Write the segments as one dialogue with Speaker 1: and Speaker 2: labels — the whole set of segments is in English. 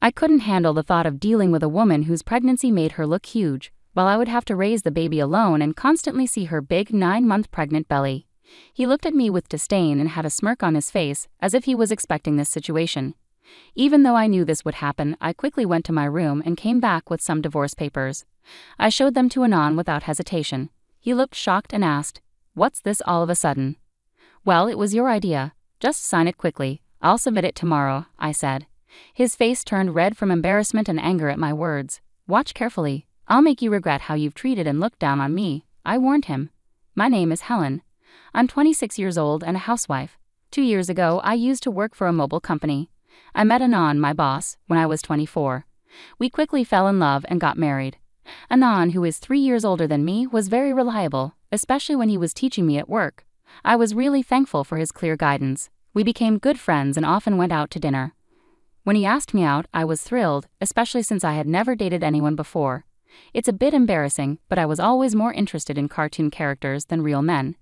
Speaker 1: I couldn't handle the thought of dealing with a woman whose pregnancy made her look huge, while I would have to raise the baby alone and constantly see her big 9-month pregnant belly. He looked at me with disdain and had a smirk on his face, as if he was expecting this situation. Even though I knew this would happen, I quickly went to my room and came back with some divorce papers. I showed them to Anon without hesitation. He looked shocked and asked, "What's this all of a sudden?" "Well, it was your idea. Just sign it quickly. I'll submit it tomorrow," I said. His face turned red from embarrassment and anger at my words. "Watch carefully. I'll make you regret how you've treated and looked down on me," I warned him. "My name is Helen. I'm 26 years old and a housewife. 2 years ago, I used to work for a mobile company. I met Anon, my boss, when I was 24. We quickly fell in love and got married. Anon, who is 3 years older than me, was very reliable, especially when he was teaching me at work. I was really thankful for his clear guidance. We became good friends and often went out to dinner. When he asked me out, I was thrilled, especially since I had never dated anyone before. It's a bit embarrassing, but I was always more interested in cartoon characters than real men.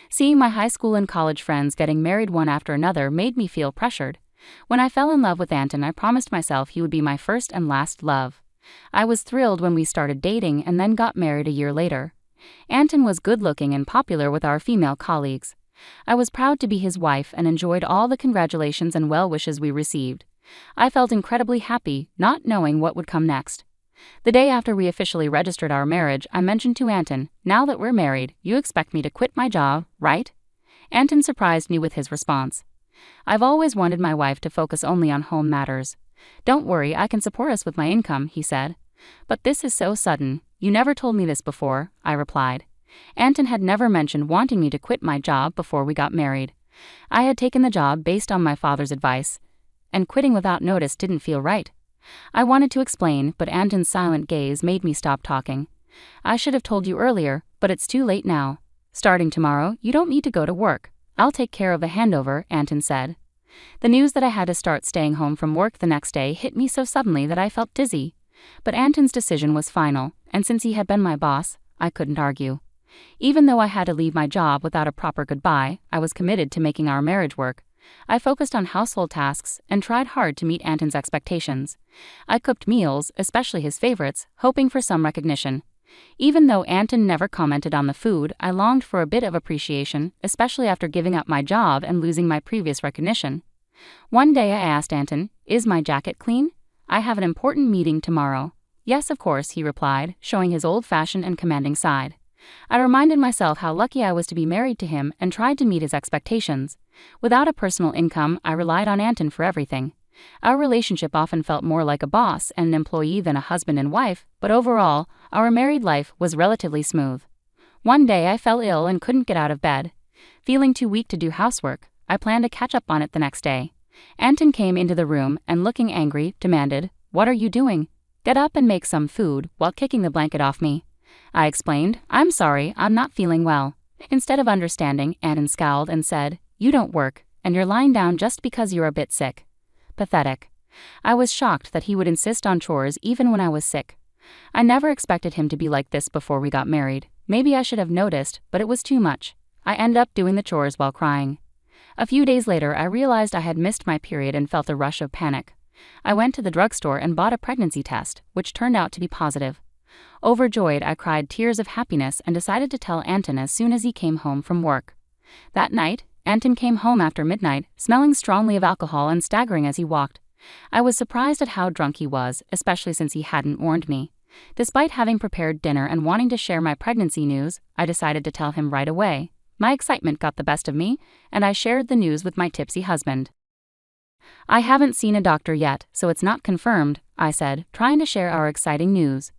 Speaker 1: Seeing my high school and college friends getting married one after another made me feel pressured. When I fell in love with Anton, I promised myself he would be my first and last love. I was thrilled when we started dating and then got married a year later. Anton was good-looking and popular with our female colleagues. I was proud to be his wife and enjoyed all the congratulations and well wishes we received. I felt incredibly happy, not knowing what would come next. The day after we officially registered our marriage, I mentioned to Anton, "Now that we're married, you expect me to quit my job, right?" Anton surprised me with his response. "I've always wanted my wife to focus only on home matters. Don't worry, I can support us with my income," he said. "But this is so sudden. You never told me this before," I replied. Anton had never mentioned wanting me to quit my job before we got married. I had taken the job based on my father's advice, and quitting without notice didn't feel right. I wanted to explain, but Anton's silent gaze made me stop talking. "I should have told you earlier, but it's too late now. Starting tomorrow, you don't need to go to work. I'll take care of the handover," Anton said. The news that I had to start staying home from work the next day hit me so suddenly that I felt dizzy. But Anton's decision was final, and since he had been my boss, I couldn't argue. Even though I had to leave my job without a proper goodbye, I was committed to making our marriage work. I focused on household tasks and tried hard to meet Anton's expectations. I cooked meals, especially his favorites, hoping for some recognition. Even though Anton never commented on the food, I longed for a bit of appreciation, especially after giving up my job and losing my previous recognition. One day I asked Anton, "Is my jacket clean? I have an important meeting tomorrow." "Yes, of course," he replied, showing his old-fashioned and commanding side. I reminded myself how lucky I was to be married to him and tried to meet his expectations. Without a personal income, I relied on Anton for everything. Our relationship often felt more like a boss and an employee than a husband and wife, but overall, our married life was relatively smooth. One day I fell ill and couldn't get out of bed. Feeling too weak to do housework, I planned to catch up on it the next day. Anton came into the room and, looking angry, demanded, "What are you doing? Get up and make some food," while kicking the blanket off me. I explained, "I'm sorry, I'm not feeling well." Instead of understanding, Anton scowled and said, "You don't work, and you're lying down just because you're a bit sick." Pathetic. I was shocked that he would insist on chores even when I was sick. I never expected him to be like this before we got married. Maybe I should have noticed, but it was too much. I ended up doing the chores while crying. A few days later, I realized I had missed my period and felt a rush of panic. I went to the drugstore and bought a pregnancy test, which turned out to be positive. Overjoyed, I cried tears of happiness and decided to tell Anton as soon as he came home from work. That night, Anton came home after midnight, smelling strongly of alcohol and staggering as he walked. I was surprised at how drunk he was, especially since he hadn't warned me. Despite having prepared dinner and wanting to share my pregnancy news, I decided to tell him right away. My excitement got the best of me, and I shared the news with my tipsy husband. "I haven't seen a doctor yet, so it's not confirmed," I said, trying to share our exciting news.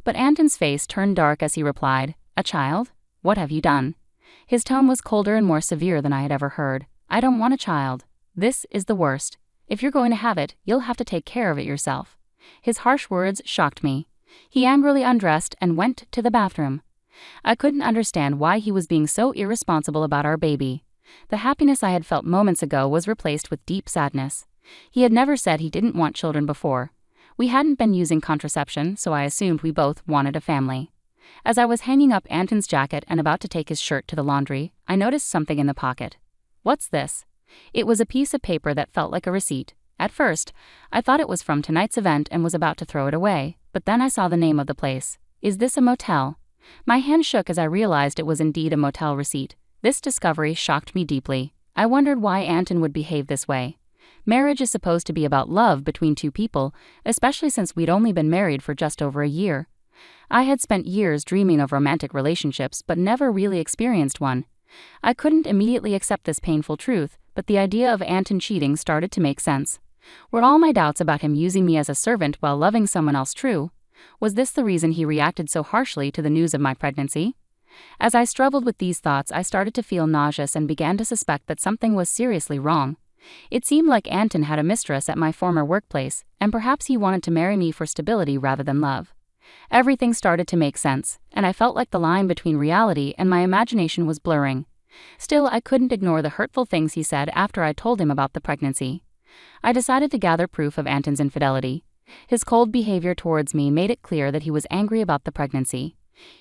Speaker 1: But Anton's face turned dark as he replied, "A child? What have you done?" His tone was colder and more severe than I had ever heard. "I don't want a child. This is the worst. If you're going to have it, you'll have to take care of it yourself." His harsh words shocked me. He angrily undressed and went to the bathroom. I couldn't understand why he was being so irresponsible about our baby. The happiness I had felt moments ago was replaced with deep sadness. He had never said he didn't want children before. We hadn't been using contraception, so I assumed we both wanted a family. As I was hanging up Anton's jacket and about to take his shirt to the laundry, I noticed something in the pocket. "What's this?" It was a piece of paper that felt like a receipt. At first, I thought it was from tonight's event and was about to throw it away, but then I saw the name of the place. Is this a motel? My hand shook as I realized it was indeed a motel receipt. This discovery shocked me deeply. I wondered why Anon would behave this way. Marriage is supposed to be about love between two people, especially since we'd only been married for just over a year. I had spent years dreaming of romantic relationships but never really experienced one. I couldn't immediately accept this painful truth, but the idea of Anon cheating started to make sense. Were all my doubts about him using me as a servant while loving someone else true? Was this the reason he reacted so harshly to the news of my pregnancy? As I struggled with these thoughts, I started to feel nauseous and began to suspect that something was seriously wrong. It seemed like Anon had a mistress at my former workplace, and perhaps he wanted to marry me for stability rather than love. Everything started to make sense, and I felt like the line between reality and my imagination was blurring. Still, I couldn't ignore the hurtful things he said after I told him about the pregnancy. I decided to gather proof of Anton's infidelity. His cold behavior towards me made it clear that he was angry about the pregnancy.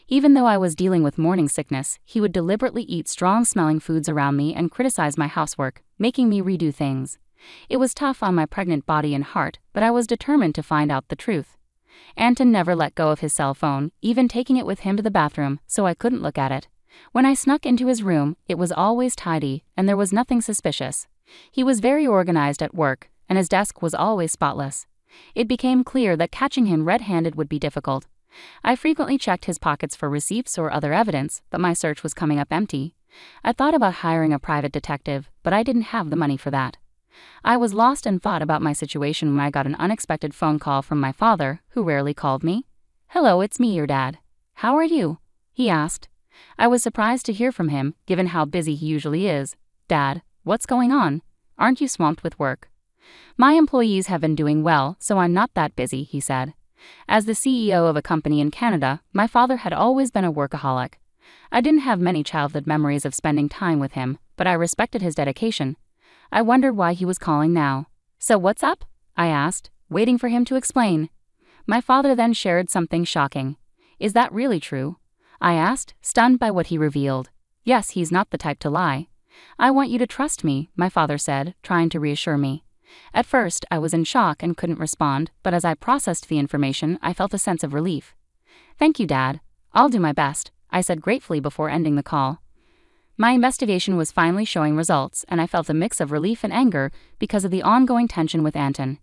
Speaker 1: Even though I was dealing with morning sickness, he would deliberately eat strong-smelling foods around me and criticize my housework, making me redo things. It was tough on my pregnant body and heart, but I was determined to find out the truth. Anon never let go of his cell phone, even taking it with him to the bathroom, so I couldn't look at it. When I snuck into his room, it was always tidy, and there was nothing suspicious. He was very organized at work, and his desk was always spotless. It became clear that catching him red-handed would be difficult. I frequently checked his pockets for receipts or other evidence, but my search was coming up empty. I thought about hiring a private detective, but I didn't have the money for that. I was lost and thought about my situation when I got an unexpected phone call from my father, who rarely called me. "Hello, it's me, your dad. How are you?" he asked. I was surprised to hear from him, given how busy he usually is. "Dad, what's going on? Aren't you swamped with work?" "My employees have been doing well, so I'm not that busy," he said. As the CEO of a company in Canada, my father had always been a workaholic. I didn't have many childhood memories of spending time with him, but I respected his dedication. I wondered why he was calling now. "So what's up?" I asked, waiting for him to explain. My father then shared something shocking. "Is that really true?" I asked, stunned by what he revealed. "Yes, he's not the type to lie." "I want you to trust me," my father said, trying to reassure me. At first, I was in shock and couldn't respond, but as I processed the information, I felt a sense of relief. "Thank you, Dad. I'll do my best," I said gratefully before ending the call. My investigation was finally showing results, and I felt a mix of relief and anger because of the ongoing tension with Anon.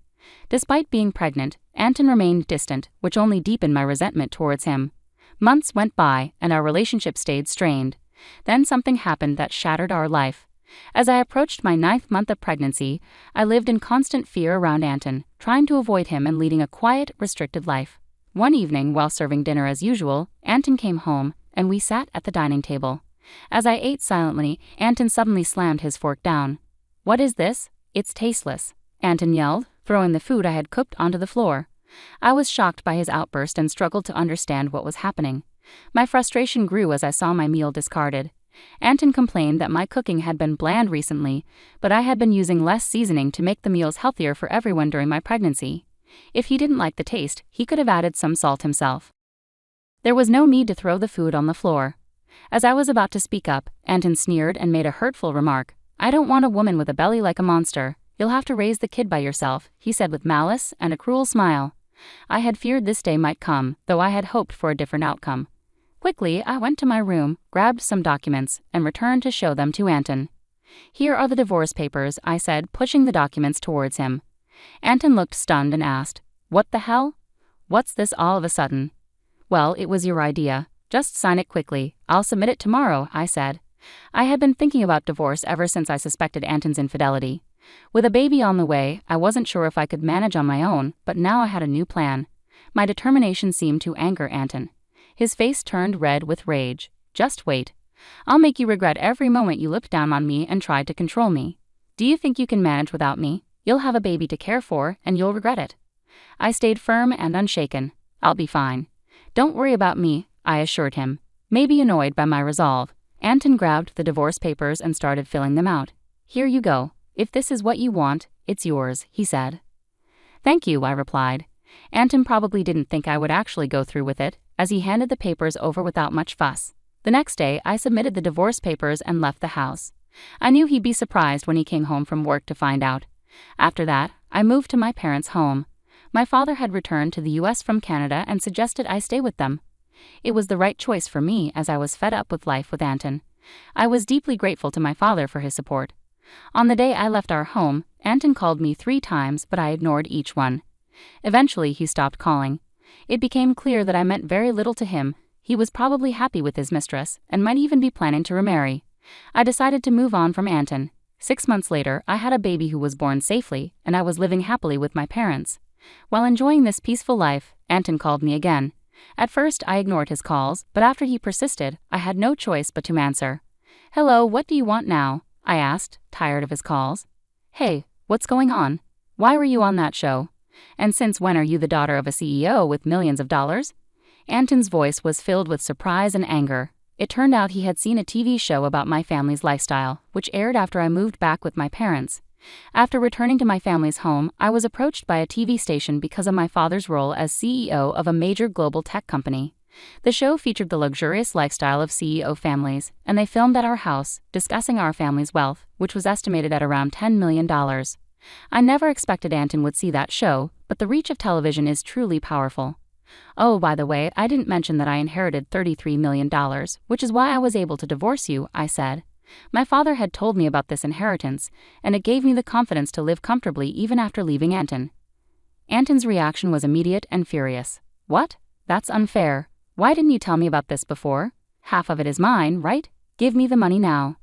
Speaker 1: Despite being pregnant, Anon remained distant, which only deepened my resentment towards him. Months went by, and our relationship stayed strained. Then something happened that shattered our life. As I approached my 9th month of pregnancy, I lived in constant fear around Anon, trying to avoid him and leading a quiet, restricted life. One evening, while serving dinner as usual, Anon came home, and we sat at the dining table. As I ate silently, Anon suddenly slammed his fork down. "What is this? It's tasteless," Anon yelled, throwing the food I had cooked onto the floor. I was shocked by his outburst and struggled to understand what was happening. My frustration grew as I saw my meal discarded. Anon complained that my cooking had been bland recently, but I had been using less seasoning to make the meals healthier for everyone during my pregnancy. If he didn't like the taste, he could have added some salt himself. There was no need to throw the food on the floor. As I was about to speak up, Anon sneered and made a hurtful remark. "I don't want a woman with a belly like a monster. You'll have to raise the kid by yourself," he said with malice and a cruel smile. I had feared this day might come, though I had hoped for a different outcome. Quickly, I went to my room, grabbed some documents, and returned to show them to Anon. "Here are the divorce papers," I said, pushing the documents towards him. Anon looked stunned and asked, "What the hell? What's this all of a sudden?" "Well, it was your idea. Just sign it quickly. I'll submit it tomorrow," I said. I had been thinking about divorce ever since I suspected Anton's infidelity. With a baby on the way, I wasn't sure if I could manage on my own, but now I had a new plan. My determination seemed to anger Anon. His face turned red with rage. "Just wait. I'll make you regret every moment you looked down on me and tried to control me. Do you think you can manage without me? You'll have a baby to care for, and you'll regret it." I stayed firm and unshaken. "I'll be fine. Don't worry about me," I assured him. Maybe annoyed by my resolve, Anon grabbed the divorce papers and started filling them out. "Here you go. If this is what you want, it's yours," he said. "Thank you," I replied. Anon probably didn't think I would actually go through with it, as he handed the papers over without much fuss. The next day, I submitted the divorce papers and left the house. I knew he'd be surprised when he came home from work to find out. After that, I moved to my parents' home. My father had returned to the US from Canada and suggested I stay with them. It was the right choice for me as I was fed up with life with Anon. I was deeply grateful to my father for his support. On the day I left our home, Anon called me 3 times, but I ignored each one. Eventually, he stopped calling. It became clear that I meant very little to him. He was probably happy with his mistress, and might even be planning to remarry. I decided to move on from Anon. 6 months later, I had a baby who was born safely, and I was living happily with my parents. While enjoying this peaceful life, Anon called me again. At first, I ignored his calls, but after he persisted, I had no choice but to answer. "Hello, what do you want now?" I asked, tired of his calls. "Hey, what's going on? Why were you on that show? And since when are you the daughter of a CEO with millions of dollars?" Anton's voice was filled with surprise and anger. It turned out he had seen a TV show about my family's lifestyle, which aired after I moved back with my parents. After returning to my family's home, I was approached by a TV station because of my father's role as CEO of a major global tech company. The show featured the luxurious lifestyle of CEO families, and they filmed at our house, discussing our family's wealth, which was estimated at around $10 million. I never expected Anon would see that show, but the reach of television is truly powerful. "Oh, by the way, I didn't mention that I inherited $33 million, which is why I was able to divorce you," I said. My father had told me about this inheritance, and it gave me the confidence to live comfortably even after leaving Anon. Anton's reaction was immediate and furious. "What? That's unfair. Why didn't you tell me about this before? Half of it is mine, right? Give me the money now."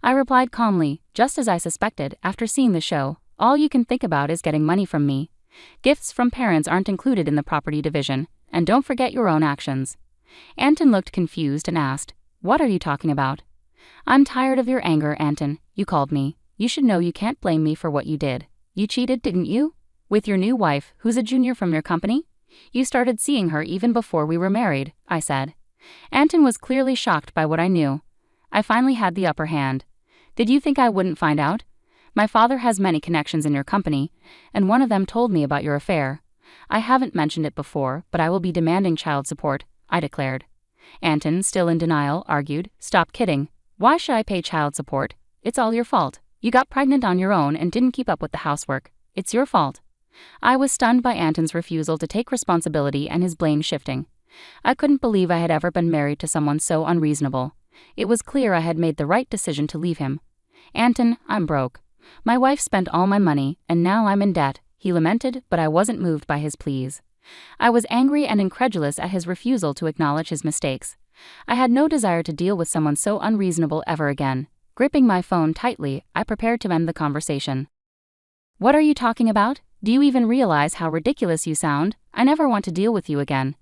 Speaker 1: I replied calmly, just as I suspected after seeing the show. "All you can think about is getting money from me. Gifts from parents aren't included in the property division, and don't forget your own actions." Anon looked confused and asked, "What are you talking about?" "I'm tired of your anger, Anon. You called me. You should know you can't blame me for what you did. You cheated, didn't you? With your new wife, who's a junior from your company? You started seeing her even before we were married," I said. Anon was clearly shocked by what I knew. I finally had the upper hand. "Did you think I wouldn't find out? My father has many connections in your company, and one of them told me about your affair. I haven't mentioned it before, but I will be demanding child support," I declared. Anon, still in denial, argued, "Stop kidding. Why should I pay child support? It's all your fault. You got pregnant on your own and didn't keep up with the housework. It's your fault." I was stunned by Anton's refusal to take responsibility and his blame shifting. I couldn't believe I had ever been married to someone so unreasonable. It was clear I had made the right decision to leave him. "Anon, I'm broke. My wife spent all my money, and now I'm in debt," he lamented, but I wasn't moved by his pleas. I was angry and incredulous at his refusal to acknowledge his mistakes. I had no desire to deal with someone so unreasonable ever again. Gripping my phone tightly, I prepared to end the conversation. "What are you talking about? Do you even realize how ridiculous you sound? I never want to deal with you again.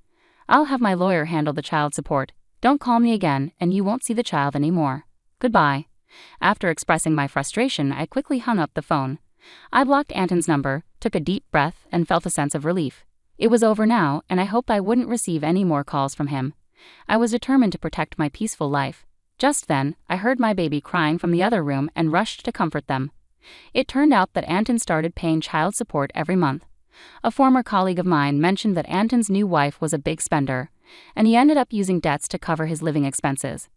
Speaker 1: I'll have my lawyer handle the child support. Don't call me again, and you won't see the child anymore. Goodbye." After expressing my frustration, I quickly hung up the phone. I blocked Anton's number, took a deep breath, and felt a sense of relief. It was over now, and I hoped I wouldn't receive any more calls from him. I was determined to protect my peaceful life. Just then, I heard my baby crying from the other room and rushed to comfort them. It turned out that Anon started paying child support every month. A former colleague of mine mentioned that Anton's new wife was a big spender, and he ended up using debts to cover his living expenses.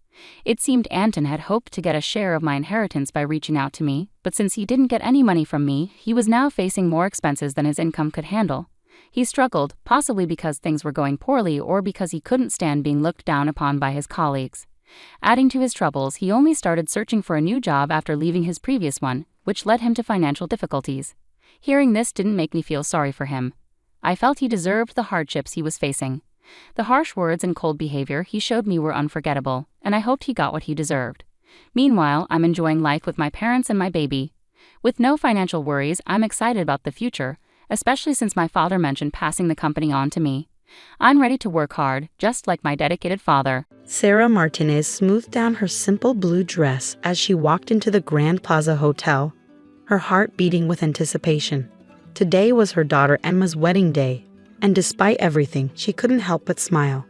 Speaker 1: It seemed Anon had hoped to get a share of my inheritance by reaching out to me, but since he didn't get any money from me, he was now facing more expenses than his income could handle. He struggled, possibly because things were going poorly or because he couldn't stand being looked down upon by his colleagues. Adding to his troubles, he only started searching for a new job after leaving his previous one, which led him to financial difficulties. Hearing this didn't make me feel sorry for him. I felt he deserved the hardships he was facing. The harsh words and cold behavior he showed me were unforgettable, and I hoped he got what he deserved. Meanwhile, I'm enjoying life with my parents and my baby. With no financial worries, I'm excited about the future, especially since my father mentioned passing the company on to me. I'm ready to work hard, just like my dedicated father.
Speaker 2: Sarah Martinez smoothed down her simple blue dress as she walked into the Grand Plaza Hotel, her heart beating with anticipation. Today was her daughter Emma's wedding day, and despite everything, she couldn't help but smile.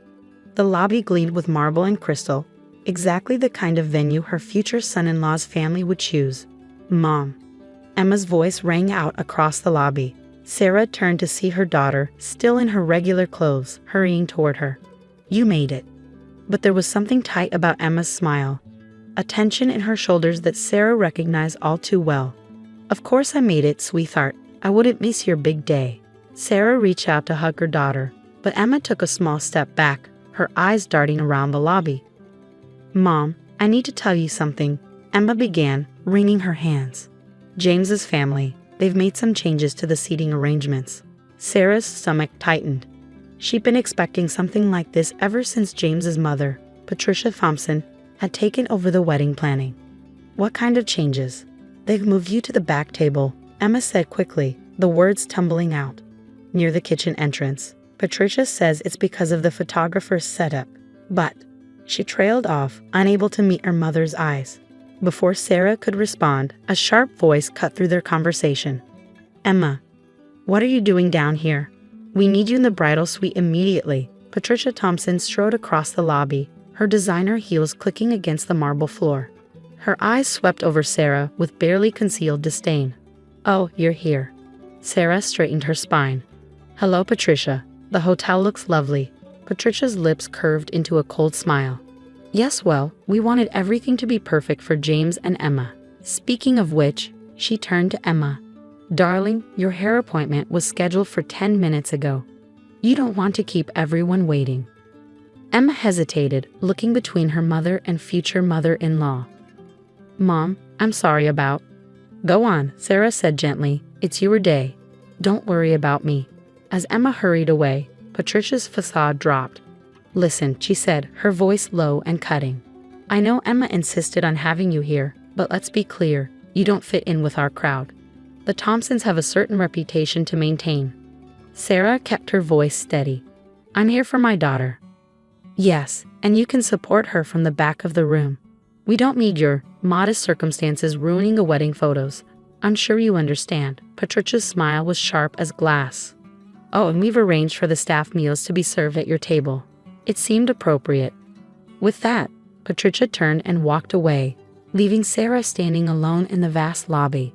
Speaker 2: The lobby gleamed with marble and crystal, exactly the kind of venue her future son-in-law's family would choose. "Mom." Emma's voice rang out across the lobby. Sarah turned to see her daughter, still in her regular clothes, hurrying toward her. "You made it." But there was something tight about Emma's smile, a tension in her shoulders that Sarah recognized all too well. "Of course I made it, sweetheart," I wouldn't miss your big day." Sarah reached out to hug her daughter, but Emma took a small step back, her eyes darting around the lobby. "Mom, I need to tell you something," Emma began, wringing her hands. "James's family, they've made some changes to the seating arrangements." Sarah's stomach tightened. She'd been expecting something like this ever since James's mother, Patricia Thompson, had taken over the wedding planning. "What kind of changes?" "They've moved you to the back table," Emma said quickly, the words tumbling out. "Near the kitchen entrance. Patricia says it's because of the photographer's setup, but..." She trailed off, unable to meet her mother's eyes. Before Sarah could respond, a sharp voice cut through their conversation. "Emma, what are you doing down here? We need you in the bridal suite immediately." Patricia Thompson strode across the lobby, her designer heels clicking against the marble floor. Her eyes swept over Sarah with barely concealed disdain. "Oh, you're here." Sarah straightened her spine. "Hello, Patricia. The hotel looks lovely." Patricia's lips curved into a cold smile. "Yes, well, we wanted everything to be perfect for James and Emma. Speaking of which," she turned to Emma. "Darling, your hair appointment was scheduled for 10 minutes ago. You don't want to keep everyone waiting." Emma hesitated, looking between her mother and future mother-in-law. "Mom, I'm sorry about..." "Go on," Sarah said gently. "It's your day. Don't worry about me." As Emma hurried away, Patricia's facade dropped. "Listen," she said, her voice low and cutting. "I know Emma insisted on having you here, but let's be clear, you don't fit in with our crowd. The Thompsons have a certain reputation to maintain." Sarah kept her voice steady. "I'm here for my daughter." "Yes, and you can support her from the back of the room. We don't need your modest circumstances ruining the wedding photos. I'm sure you understand." Patricia's smile was sharp as glass. "Oh, and we've arranged for the staff meals to be served at your table." It seemed appropriate. With that, Patricia turned and walked away, leaving Sarah standing alone in the vast lobby.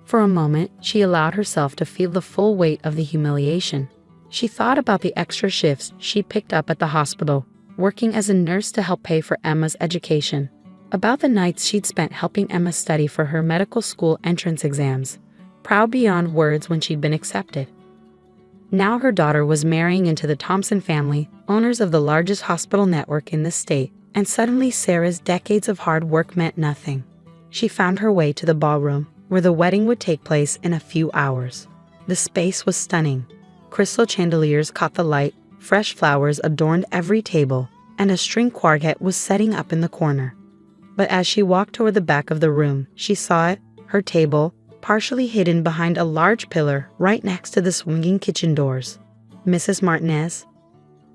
Speaker 2: For a moment, she allowed herself to feel the full weight of the humiliation. She thought about the extra shifts she picked up at the hospital, working as a nurse to help pay for Emma's education. About the nights she'd spent helping Emma study for her medical school entrance exams, proud beyond words when she'd been accepted. Now her daughter was marrying into the Thompson family, owners of the largest hospital network in the state, and suddenly Sarah's decades of hard work meant nothing. She found her way to the ballroom, where the wedding would take place in a few hours. The space was stunning. Crystal chandeliers caught the light, fresh flowers adorned every table, and a string quartet was setting up in the corner. But as she walked toward the back of the room, she saw it, her table, partially hidden behind a large pillar right next to the swinging kitchen doors. "Mrs. Martinez?"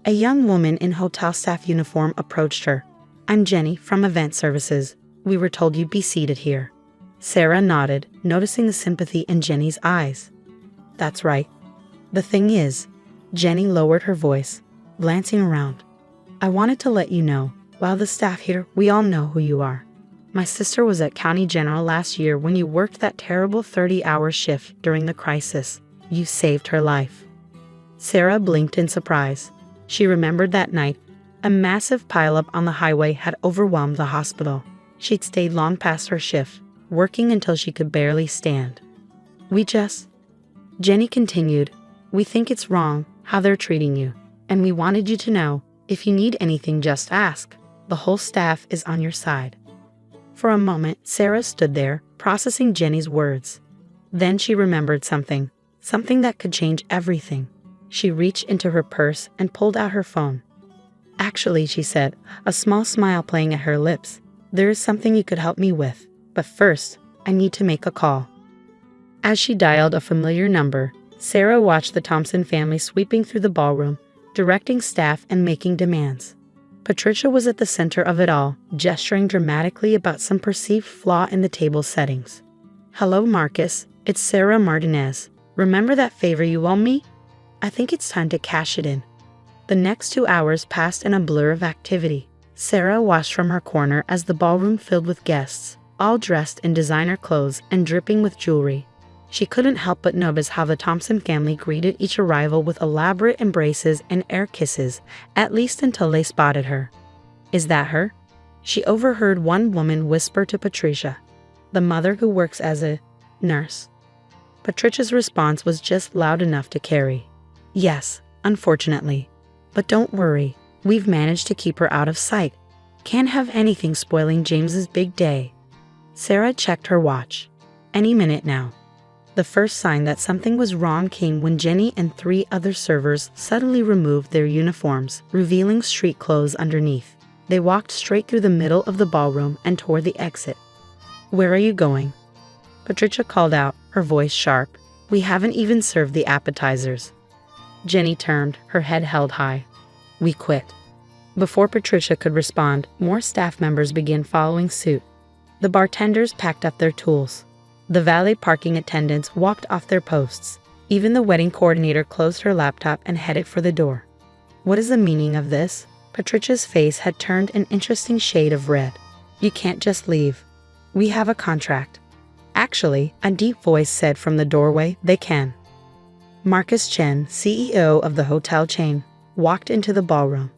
Speaker 2: A young woman in hotel staff uniform approached her. "I'm Jenny from Event Services. We were told you'd be seated here." Sarah nodded, noticing the sympathy in Jenny's eyes. "That's right. The thing is," Jenny lowered her voice, glancing around, "I wanted to let you know, while the staff here, we all know who you are. My sister was at County General last year when you worked that terrible 30-hour shift during the crisis. You saved her life." Sarah blinked in surprise. She remembered that night. A massive pileup on the highway had overwhelmed the hospital. She'd stayed long past her shift, working until she could barely stand. Jenny continued, "We think it's wrong how they're treating you, and we wanted you to know, if you need anything, just ask. The whole staff is on your side." For a moment, Sarah stood there, processing Jenny's words. Then she remembered something that could change everything. She reached into her purse and pulled out her phone. "Actually," she said, a small smile playing at her lips, "there is something you could help me with. But first, I need to make a call." As she dialed a familiar number, Sarah watched the Thompson family sweeping through the ballroom, directing staff and making demands. Patricia was at the center of it all, gesturing dramatically about some perceived flaw in the table settings. "Hello, Marcus. It's Sarah Martinez. Remember that favor you owe me? I think it's time to cash it in." The next 2 hours passed in a blur of activity. Sarah watched from her corner as the ballroom filled with guests, all dressed in designer clothes and dripping with jewelry. She couldn't help but notice how the Thompson family greeted each arrival with elaborate embraces and air kisses, at least until they spotted her. "Is that her?" she overheard one woman whisper to Patricia, "the mother who works as a nurse." Patricia's response was just loud enough to carry. Yes, unfortunately. But don't worry, we've managed to keep her out of sight. Can't have anything spoiling James's big day. Sarah checked her watch. Any minute now. The first sign that something was wrong came when Jenny and 3 other servers suddenly removed their uniforms, revealing street clothes underneath. They walked straight through the middle of the ballroom and toward the exit. "Where are you going?" Patricia called out, her voice sharp. "We haven't even served the appetizers." Jenny turned, her head held high. "We quit." Before Patricia could respond, more staff members began following suit. The bartenders packed up their tools. The valet parking attendants walked off their posts. Even the wedding coordinator closed her laptop and headed for the door. What is the meaning of this? Patricia's face had turned an interesting shade of red. "You can't just leave. We have a contract." "Actually," a deep voice said from the doorway, "they can." Marcus Chen, CEO of the hotel chain, walked into the ballroom.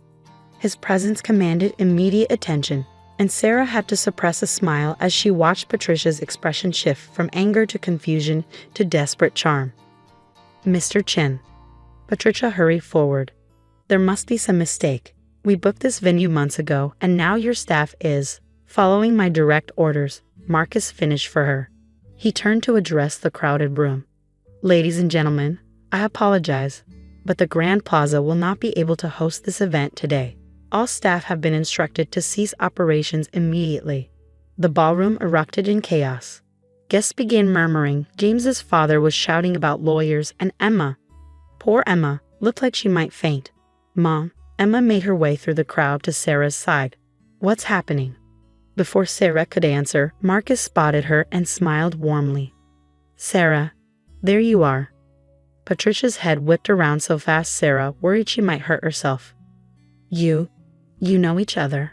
Speaker 2: His presence commanded immediate attention, and Sarah had to suppress a smile as she watched Patricia's expression shift from anger to confusion to desperate charm. "Mr. Chen." Patricia hurried forward. "There must be some mistake. We booked this venue months ago, and now your staff is following my direct orders," Marcus finished for her. He turned to address the crowded room. "Ladies and gentlemen, I apologize, but the Grand Plaza will not be able to host this event today. All staff have been instructed to cease operations immediately." The ballroom erupted in chaos. Guests began murmuring. James's father was shouting about lawyers, and Emma, poor Emma, looked like she might faint. "Mom," Emma made her way through the crowd to Sarah's side. "What's happening?" Before Sarah could answer, Marcus spotted her and smiled warmly. "Sarah, there you are." Patricia's head whipped around so fast Sarah worried she might hurt herself. You know each other."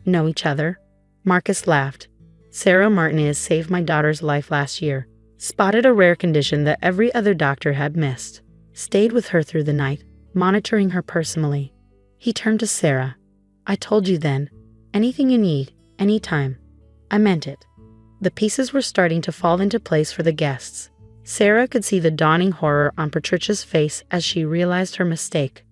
Speaker 2: "Know each other?" Marcus laughed. "Sarah Martinez saved my daughter's life last year. Spotted a rare condition that every other doctor had missed. Stayed with her through the night, monitoring her personally." He turned to Sarah. "I told you then. Anything you need, anytime. I meant it." The pieces were starting to fall into place for the guests. Sarah could see the dawning horror on Patricia's face as she realized her mistake.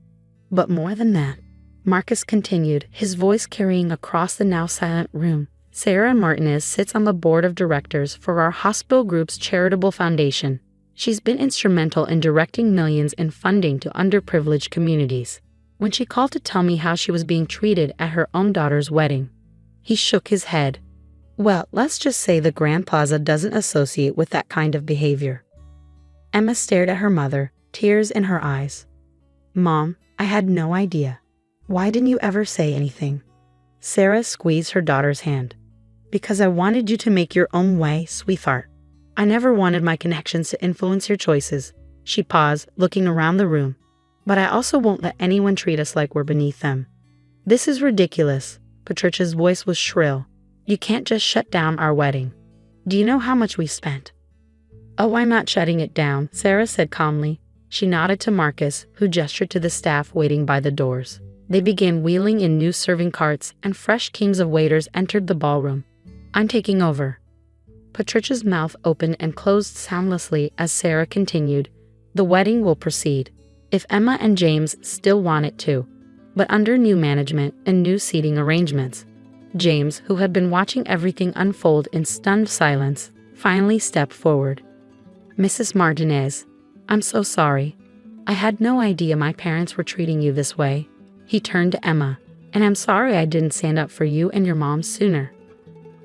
Speaker 2: "But more than that," Marcus continued, his voice carrying across the now silent room, "Sarah Martinez sits on the board of directors for our hospital group's charitable foundation. She's been instrumental in directing millions in funding to underprivileged communities. When she called to tell me how she was being treated at her own daughter's wedding," he shook his head. "Well, let's just say the Grand Plaza doesn't associate with that kind of behavior." Emma stared at her mother, tears in her eyes. "Mom, I had no idea. Why didn't you ever say anything?" Sarah squeezed her daughter's hand. "Because I wanted you to make your own way, sweetheart. I never wanted my connections to influence your choices." She paused, looking around the room. "But I also won't let anyone treat us like we're beneath them." "This is ridiculous." Patricia's voice was shrill. "You can't just shut down our wedding. Do you know how much we spent?" "Oh, I'm not shutting it down," Sarah said calmly. She nodded to Marcus, who gestured to the staff waiting by the doors. They began wheeling in new serving carts, and fresh teams of waiters entered the ballroom. "I'm taking over." Patricia's mouth opened and closed soundlessly as Sarah continued. "The wedding will proceed, if Emma and James still want it to, but under new management and new seating arrangements." James, who had been watching everything unfold in stunned silence, finally stepped forward. "Mrs. Martinez, I'm so sorry. I had no idea my parents were treating you this way." He turned to Emma. "And I'm sorry I didn't stand up for you and your mom sooner."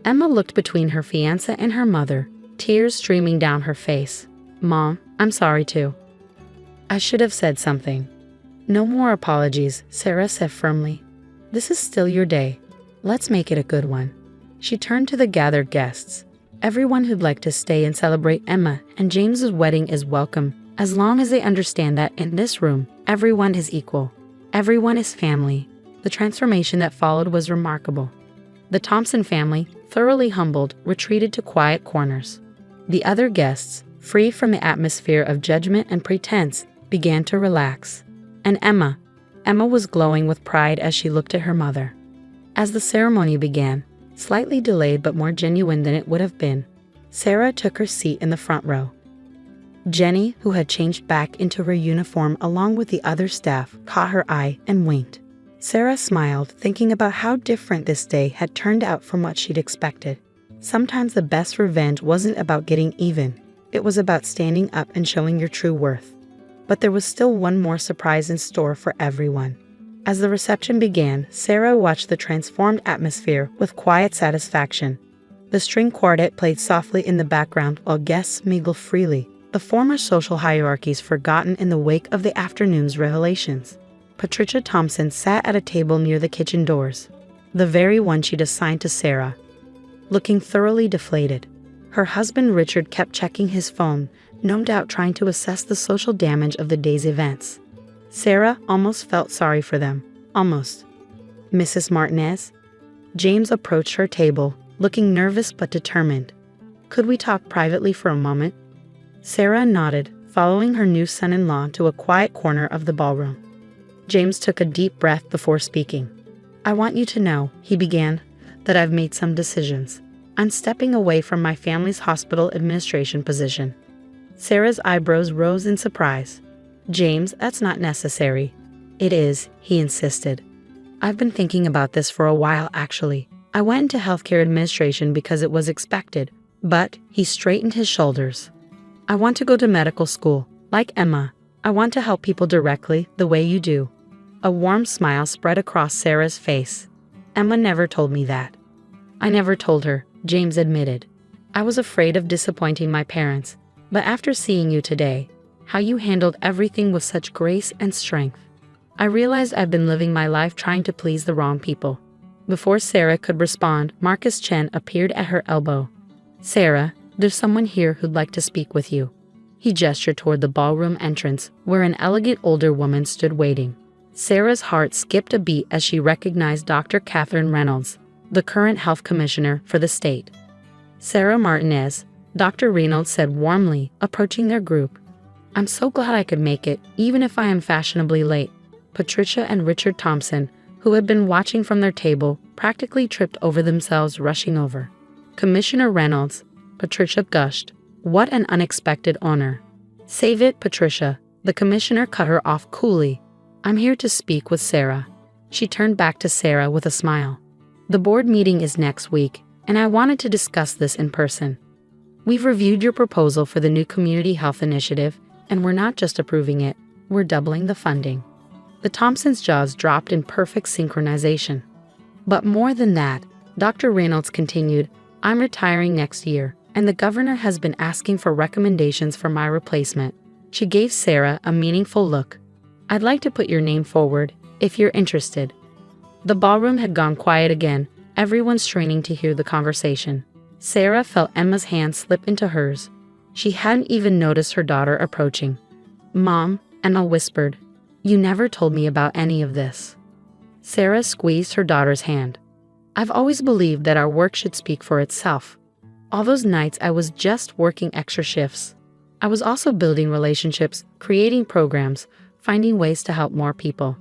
Speaker 2: Emma looked between her fiancé and her mother, tears streaming down her face. "Mom, I'm sorry too. I should have said something." "No more apologies," Sarah said firmly. "This is still your day. Let's make it a good one." She turned to the gathered guests. "Everyone who'd like to stay and celebrate Emma and James's wedding is welcome, as long as they understand that in this room, everyone is equal. Everyone is family." The transformation that followed was remarkable. The Thompson family, thoroughly humbled, retreated to quiet corners. The other guests, free from the atmosphere of judgment and pretense, began to relax. And Emma was glowing with pride as she looked at her mother. As the ceremony began, slightly delayed but more genuine than it would have been, Sarah took her seat in the front row. Jenny, who had changed back into her uniform along with the other staff, caught her eye and winked. Sarah smiled, thinking about how different this day had turned out from what she'd expected. Sometimes the best revenge wasn't about getting even. It was about standing up and showing your true worth. But there was still one more surprise in store for everyone. As the reception began, Sarah watched the transformed atmosphere with quiet satisfaction. The string quartet played softly in the background while guests mingled freely, the former social hierarchies forgotten in the wake of the afternoon's revelations. Patricia Thompson sat at a table near the kitchen doors, the very one she'd assigned to Sarah, looking thoroughly deflated. Her husband Richard kept checking his phone, no doubt trying to assess the social damage of the day's events. Sarah almost felt sorry for them. Almost. "Mrs. Martinez?" James approached her table, looking nervous but determined. "Could we talk privately for a moment?" Sarah nodded, following her new son-in-law to a quiet corner of the ballroom. James took a deep breath before speaking. "I want you to know," he began, "that I've made some decisions. I'm stepping away from my family's hospital administration position." Sarah's eyebrows rose in surprise. "James, that's not necessary." "It is," he insisted. "I've been thinking about this for a while, actually. I went into healthcare administration because it was expected, but," he straightened his shoulders, "I want to go to medical school, like Emma. I want to help people directly, the way you do." A warm smile spread across Sarah's face. "Emma never told me that." "I never told her," James admitted. "I was afraid of disappointing my parents, but after seeing you today, how you handled everything with such grace and strength, I realized I've been living my life trying to please the wrong people." Before Sarah could respond, Marcus Chen appeared at her elbow. "Sarah, there's someone here who'd like to speak with you." He gestured toward the ballroom entrance, where an elegant older woman stood waiting. Sarah's heart skipped a beat as she recognized Dr. Catherine Reynolds, the current health commissioner for the state. "Sarah Martinez," Dr. Reynolds said warmly, approaching their group. "I'm so glad I could make it, even if I am fashionably late." Patricia and Richard Thompson, who had been watching from their table, practically tripped over themselves rushing over. "Commissioner Reynolds," Patricia gushed. "What an unexpected honor." "Save it, Patricia," the commissioner cut her off coolly. "I'm here to speak with Sarah." She turned back to Sarah with a smile. "The board meeting is next week, and I wanted to discuss this in person. We've reviewed your proposal for the new community health initiative, and we're not just approving it, we're doubling the funding." The Thompsons' jaws dropped in perfect synchronization. "But more than that," Dr. Reynolds continued, "I'm retiring next year, and the governor has been asking for recommendations for my replacement." She gave Sarah a meaningful look. "I'd like to put your name forward, if you're interested." The ballroom had gone quiet again, everyone straining to hear the conversation. Sarah felt Emma's hand slip into hers. She hadn't even noticed her daughter approaching. "Mom," Emma whispered, "you never told me about any of this." Sarah squeezed her daughter's hand. "I've always believed that our work should speak for itself. All those nights I was just working extra shifts. I was also building relationships, creating programs, finding ways to help more people.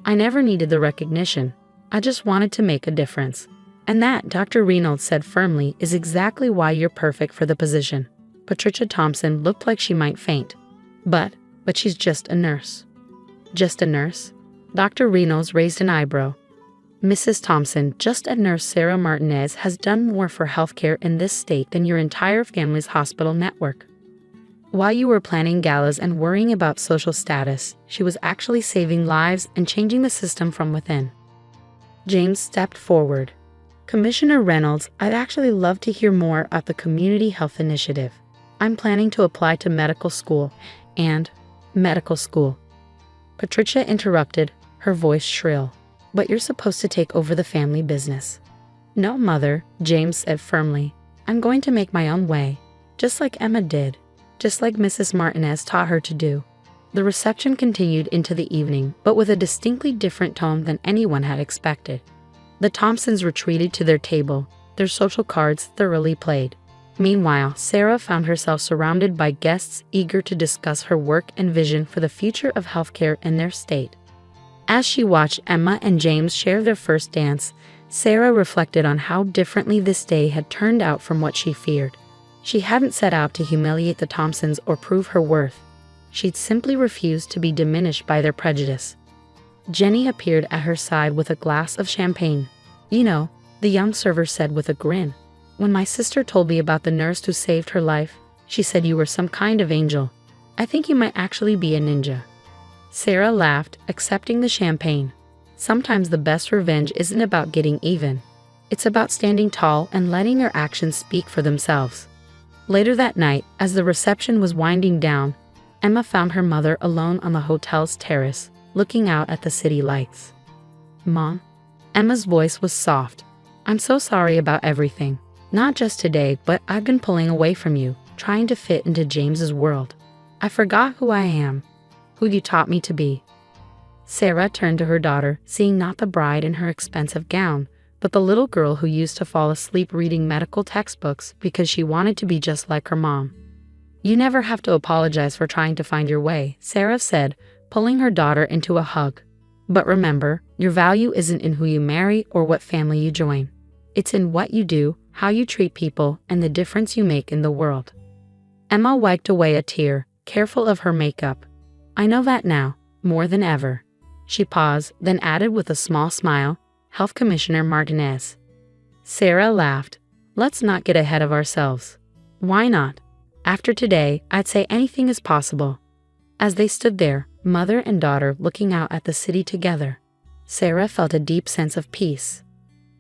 Speaker 2: I never needed the recognition. I just wanted to make a difference. And that," Dr. Reynolds said firmly, "is exactly why you're perfect for the position." Patricia Thompson looked like she might faint. But she's just a nurse." "Just a nurse?" Dr. Reynolds raised an eyebrow. "Mrs. Thompson, just a nurse. Sarah Martinez has done more for healthcare in this state than your entire family's hospital network. While you were planning galas and worrying about social status, she was actually saving lives and changing the system from within." James stepped forward. "Commissioner Reynolds, I'd actually love to hear more about the Community Health Initiative. I'm planning to apply to medical school and medical school." Patricia interrupted, her voice shrill. "But you're supposed to take over the family business." "No, Mother," James said firmly. "I'm going to make my own way, just like Emma did, just like Mrs. Martinez taught her to do." The reception continued into the evening, but with a distinctly different tone than anyone had expected. The Thompsons retreated to their table, their social cards thoroughly played. Meanwhile, Sarah found herself surrounded by guests eager to discuss her work and vision for the future of healthcare in their state. As she watched Emma and James share their first dance, Sarah reflected on how differently this day had turned out from what she feared. She hadn't set out to humiliate the Thompsons or prove her worth. She'd simply refused to be diminished by their prejudice. Jenny appeared at her side with a glass of champagne. "You know," the young server said with a grin, "when my sister told me about the nurse who saved her life, she said you were some kind of angel. I think you might actually be a ninja." Sarah laughed, accepting the champagne. Sometimes the best revenge isn't about getting even. It's about standing tall and letting your actions speak for themselves. Later that night, as the reception was winding down, Emma found her mother alone on the hotel's terrace, looking out at the city lights. "Mom?" Emma's voice was soft. "I'm so sorry about everything. Not just today, but I've been pulling away from you, trying to fit into James's world. I forgot who I am, who you taught me to be." Sarah turned to her daughter, seeing not the bride in her expensive gown, but the little girl who used to fall asleep reading medical textbooks because she wanted to be just like her mom. "You never have to apologize for trying to find your way," Sarah said, pulling her daughter into a hug. "But remember, your value isn't in who you marry or what family you join. It's in what you do, how you treat people, and the difference you make in the world." Emma wiped away a tear, careful of her makeup. "I know that now, more than ever." She paused, then added with a small smile, "Health Commissioner Martinez." Sarah laughed. "Let's not get ahead of ourselves." "Why not? After today, I'd say anything is possible." As they stood there, mother and daughter looking out at the city together, Sarah felt a deep sense of peace.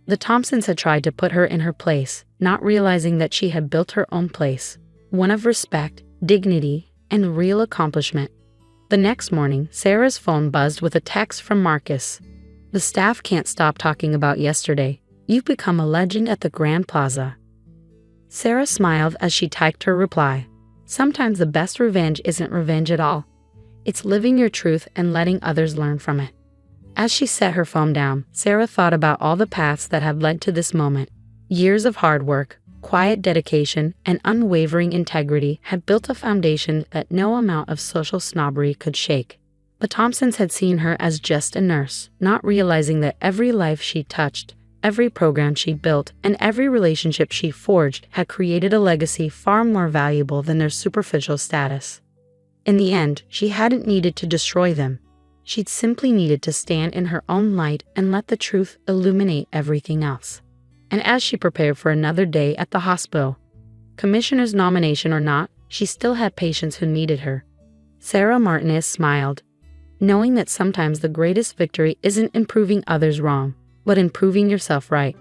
Speaker 2: The Thompsons had tried to put her in her place, not realizing that she had built her own place, one of respect, dignity, and real accomplishment. The next morning, Sarah's phone buzzed with a text from Marcus. "The staff can't stop talking about yesterday. You've become a legend at the Grand Plaza." Sarah smiled as she typed her reply. Sometimes the best revenge isn't revenge at all. It's living your truth and letting others learn from it. As she set her phone down, Sarah thought about all the paths that had led to this moment. Years of hard work, quiet dedication, and unwavering integrity had built a foundation that no amount of social snobbery could shake. The Thompsons had seen her as just a nurse, not realizing that every life she touched, every program she built, and every relationship she forged had created a legacy far more valuable than their superficial status. In the end, she hadn't needed to destroy them. She'd simply needed to stand in her own light and let the truth illuminate everything else. And as she prepared for another day at the hospital, commissioner's nomination or not, she still had patients who needed her. Sarah Martinez smiled, knowing that sometimes the greatest victory isn't in proving others wrong, but in proving yourself right.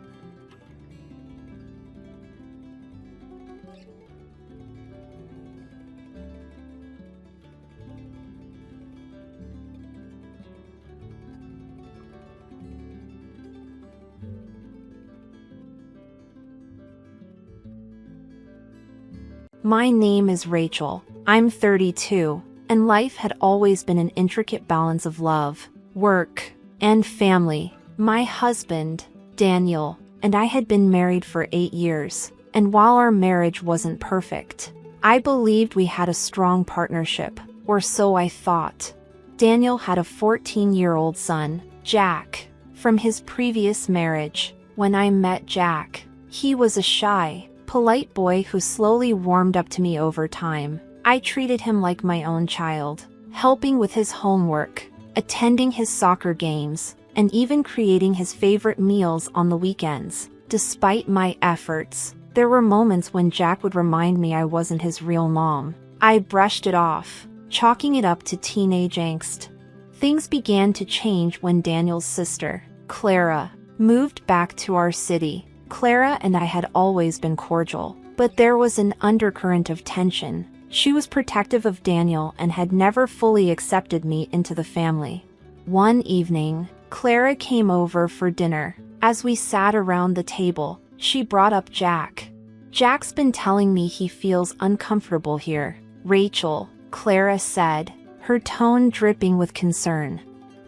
Speaker 3: My name is Rachel. I'm 32, and life had always been an intricate balance of love, work, and family. My husband, Daniel, and I had been married for 8 years, and while our marriage wasn't perfect, I believed we had a strong partnership, or so I thought. Daniel had a 14-year-old son, Jack, from his previous marriage. When I met Jack, he was a shy, polite boy who slowly warmed up to me over time. I treated him like my own child, helping with his homework, attending his soccer games, and even creating his favorite meals on the weekends. Despite my efforts, there were moments when Jack would remind me I wasn't his real mom. I brushed it off, chalking it up to teenage angst. Things began to change when Daniel's sister, Clara, moved back to our city. Clara and I had always been cordial, but there was an undercurrent of tension. She was protective of Daniel and had never fully accepted me into the family. One evening, Clara came over for dinner. As we sat around the table, she brought up Jack. "Jack's been telling me he feels uncomfortable here, Rachel," Clara said, her tone dripping with concern.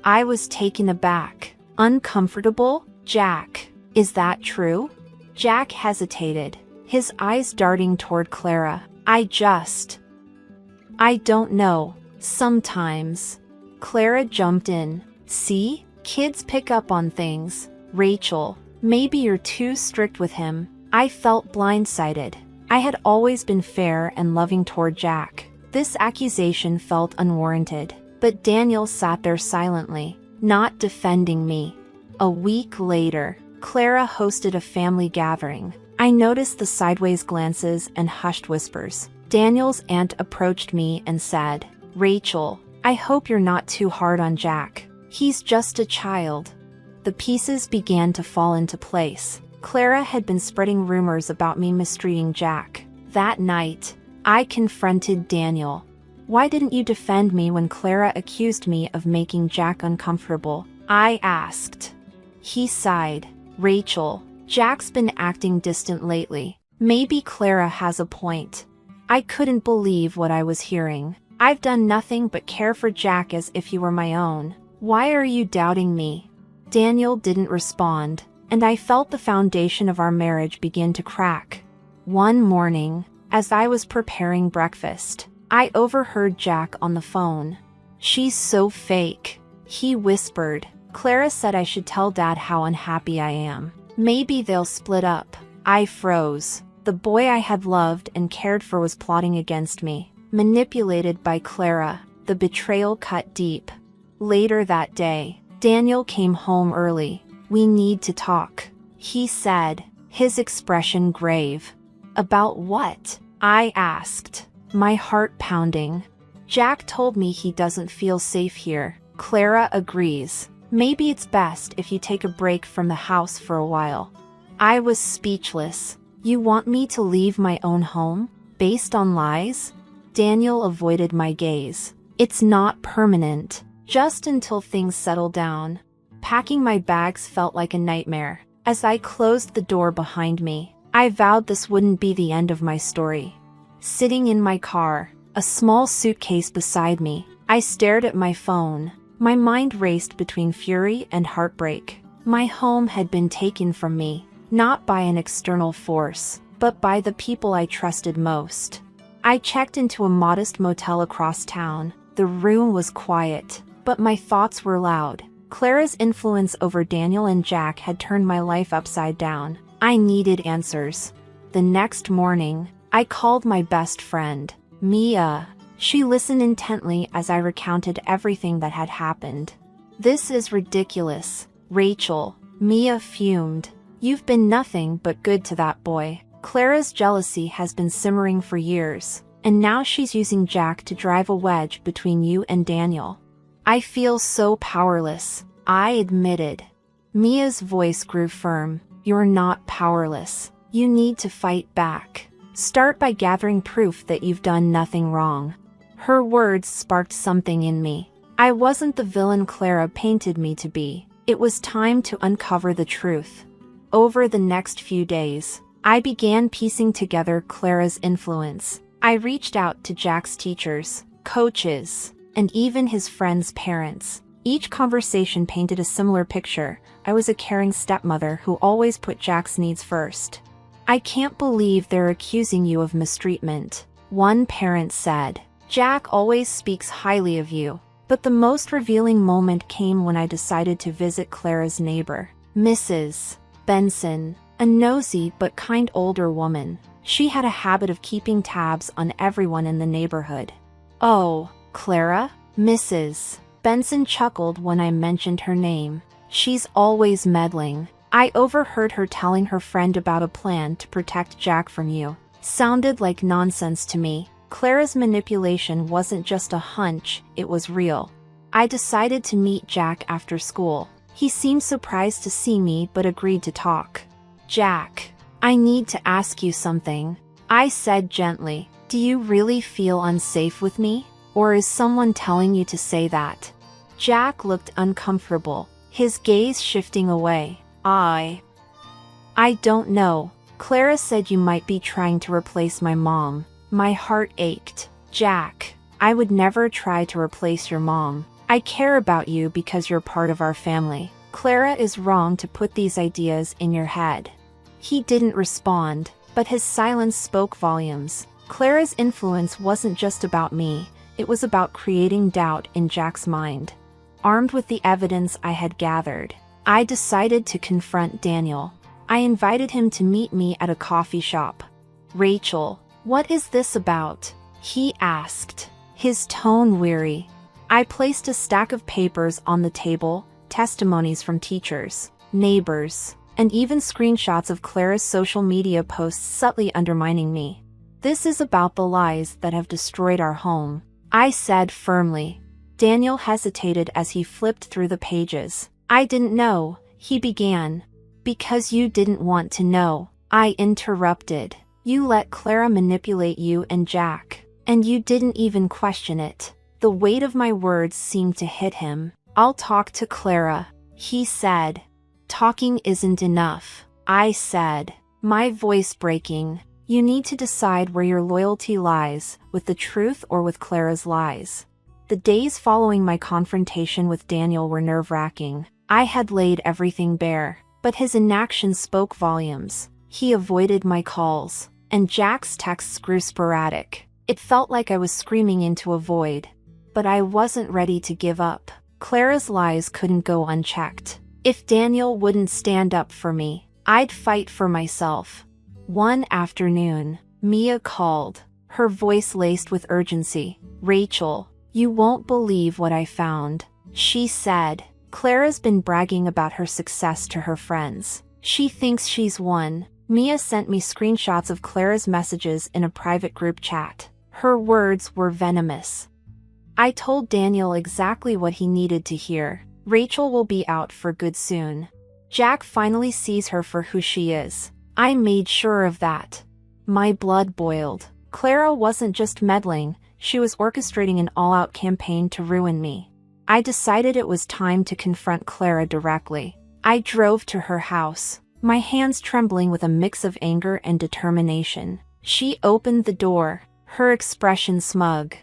Speaker 3: I was taken aback. "Uncomfortable, Jack? Is that true?" Jack hesitated, his eyes darting toward Clara. I don't know. Sometimes." Clara jumped in. "See? Kids pick up on things. Rachel, maybe you're too strict with him." I felt blindsided. I had always been fair and loving toward Jack. This accusation felt unwarranted, but Daniel sat there silently, not defending me. A week later, Clara hosted a family gathering. I noticed the sideways glances and hushed whispers. Daniel's aunt approached me and said, "Rachel, I hope you're not too hard on Jack. He's just a child." The pieces began to fall into place. Clara had been spreading rumors about me mistreating Jack. That night, I confronted Daniel. "Why didn't you defend me when Clara accused me of making Jack uncomfortable?" I asked. He sighed. "Rachel, Jack's been acting distant lately. Maybe Clara has a point." I couldn't believe what I was hearing. "I've done nothing but care for Jack as if he were my own. Why are you doubting me?" Daniel didn't respond, and I felt the foundation of our marriage begin to crack. One morning, as I was preparing breakfast, I overheard Jack on the phone. "She's so fake," he whispered. "Clara said I should tell Dad how unhappy I am. Maybe they'll split up." I froze. The boy I had loved and cared for was plotting against me. Manipulated by Clara, the betrayal cut deep. Later that day, Daniel came home early. "We need to talk," he said, his expression grave. "About what?" I asked, my heart pounding. "Jack told me he doesn't feel safe here. Clara agrees. Maybe it's best if you take a break from the house for a while." I was speechless. "You want me to leave my own home? Based on lies?" Daniel avoided my gaze. "It's not permanent. Just until things settle down." Packing my bags felt like a nightmare. As I closed the door behind me, I vowed this wouldn't be the end of my story. Sitting in my car, a small suitcase beside me, I stared at my phone. My mind raced between fury and heartbreak. My home had been taken from me, not by an external force, but by the people I trusted most. I checked into a modest motel across town. The room was quiet, but my thoughts were loud. Clara's influence over Daniel and Jack had turned my life upside down. I needed answers. The next morning, I called my best friend, Mia. She listened intently as I recounted everything that had happened. "This is ridiculous, Rachel," Mia fumed. "You've been nothing but good to that boy. Clara's jealousy has been simmering for years, and now she's using Jack to drive a wedge between you and Daniel." "I feel so powerless," I admitted. Mia's voice grew firm. "You're not powerless. You need to fight back. Start by gathering proof that you've done nothing wrong." Her words sparked something in me. I wasn't the villain Clara painted me to be. It was time to uncover the truth. Over the next few days, I began piecing together Clara's influence. I reached out to Jack's teachers, coaches, and even his friends' parents. Each conversation painted a similar picture. I was a caring stepmother who always put Jack's needs first. "I can't believe they're accusing you of mistreatment," one parent said. "Jack always speaks highly of you." But the most revealing moment came when I decided to visit Clara's neighbor, Mrs. Benson, a nosy but kind older woman. She had a habit of keeping tabs on everyone in the neighborhood. "Oh, Clara?" Mrs. Benson chuckled when I mentioned her name. "She's always meddling. I overheard her telling her friend about a plan to protect Jack from you. Sounded like nonsense to me." Clara's manipulation wasn't just a hunch, it was real. I decided to meet Jack after school. He seemed surprised to see me but agreed to talk. "Jack, I need to ask you something," I said gently. "Do you really feel unsafe with me? Or is someone telling you to say that?" Jack looked uncomfortable, his gaze shifting away. I don't know. Clara said you might be trying to replace my mom." My heart ached. "Jack, I would never try to replace your mom. I care about you because you're part of our family. Clara is wrong to put these ideas in your head." He didn't respond, but his silence spoke volumes. Clara's influence wasn't just about me, it was about creating doubt in Jack's mind. Armed with the evidence I had gathered, I decided to confront Daniel. I invited him to meet me at a coffee shop. Rachel, what is this about? He asked, his tone weary. I placed a stack of papers on the table, testimonies from teachers, neighbors, and even screenshots of Clara's social media posts subtly undermining me. This is about the lies that have destroyed our home, I said firmly. Daniel hesitated as he flipped through the pages. I didn't know, he began. Because you didn't want to know, I interrupted. You let Clara manipulate you and Jack, and you didn't even question it. The weight of my words seemed to hit him. I'll talk to Clara, he said. Talking isn't enough, I said, my voice breaking. You need to decide where your loyalty lies, with the truth or with Clara's lies. The days following my confrontation with Daniel were nerve-wracking. I had laid everything bare, but his inaction spoke volumes. He avoided my calls, and Jack's texts grew sporadic. It felt like I was screaming into a void. But I wasn't ready to give up. Clara's lies couldn't go unchecked. If Daniel wouldn't stand up for me, I'd fight for myself. One afternoon, Mia called, her voice laced with urgency. Rachel, you won't believe what I found, she said. Clara's been bragging about her success to her friends. She thinks she's won. Mia sent me screenshots of Clara's messages in a private group chat. Her words were venomous. I told Daniel exactly what he needed to hear. Rachel will be out for good soon. Jack finally sees her for who she is. I made sure of that. My blood boiled. Clara wasn't just meddling, she was orchestrating an all-out campaign to ruin me. I decided it was time to confront Clara directly. I drove to her house, my hands trembling with a mix of anger and determination. She opened the door, her expression smug.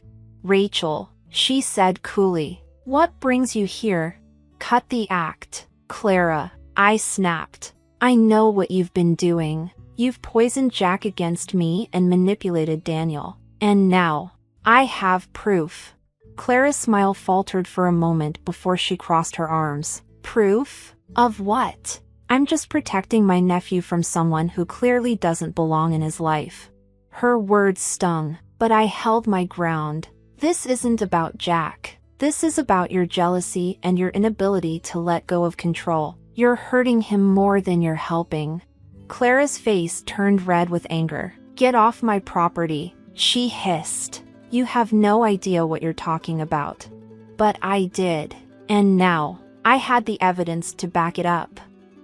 Speaker 3: Rachel, she said coolly, what brings you here? Cut the act. Clara, I snapped. I know what you've been doing. You've poisoned Jack against me and manipulated Daniel. And now, I have proof. Clara's smile faltered for a moment before she crossed her arms. Proof? Of what? I'm just protecting my nephew from someone who clearly doesn't belong in his life. Her words stung, but I held my ground. This isn't about Jack. This is about your jealousy and your inability to let go of control. You're hurting him more than you're helping. Clara's face turned red with anger. Get off my property, she hissed. You have no idea what you're talking about. But I did. And now, I had the evidence to back it up.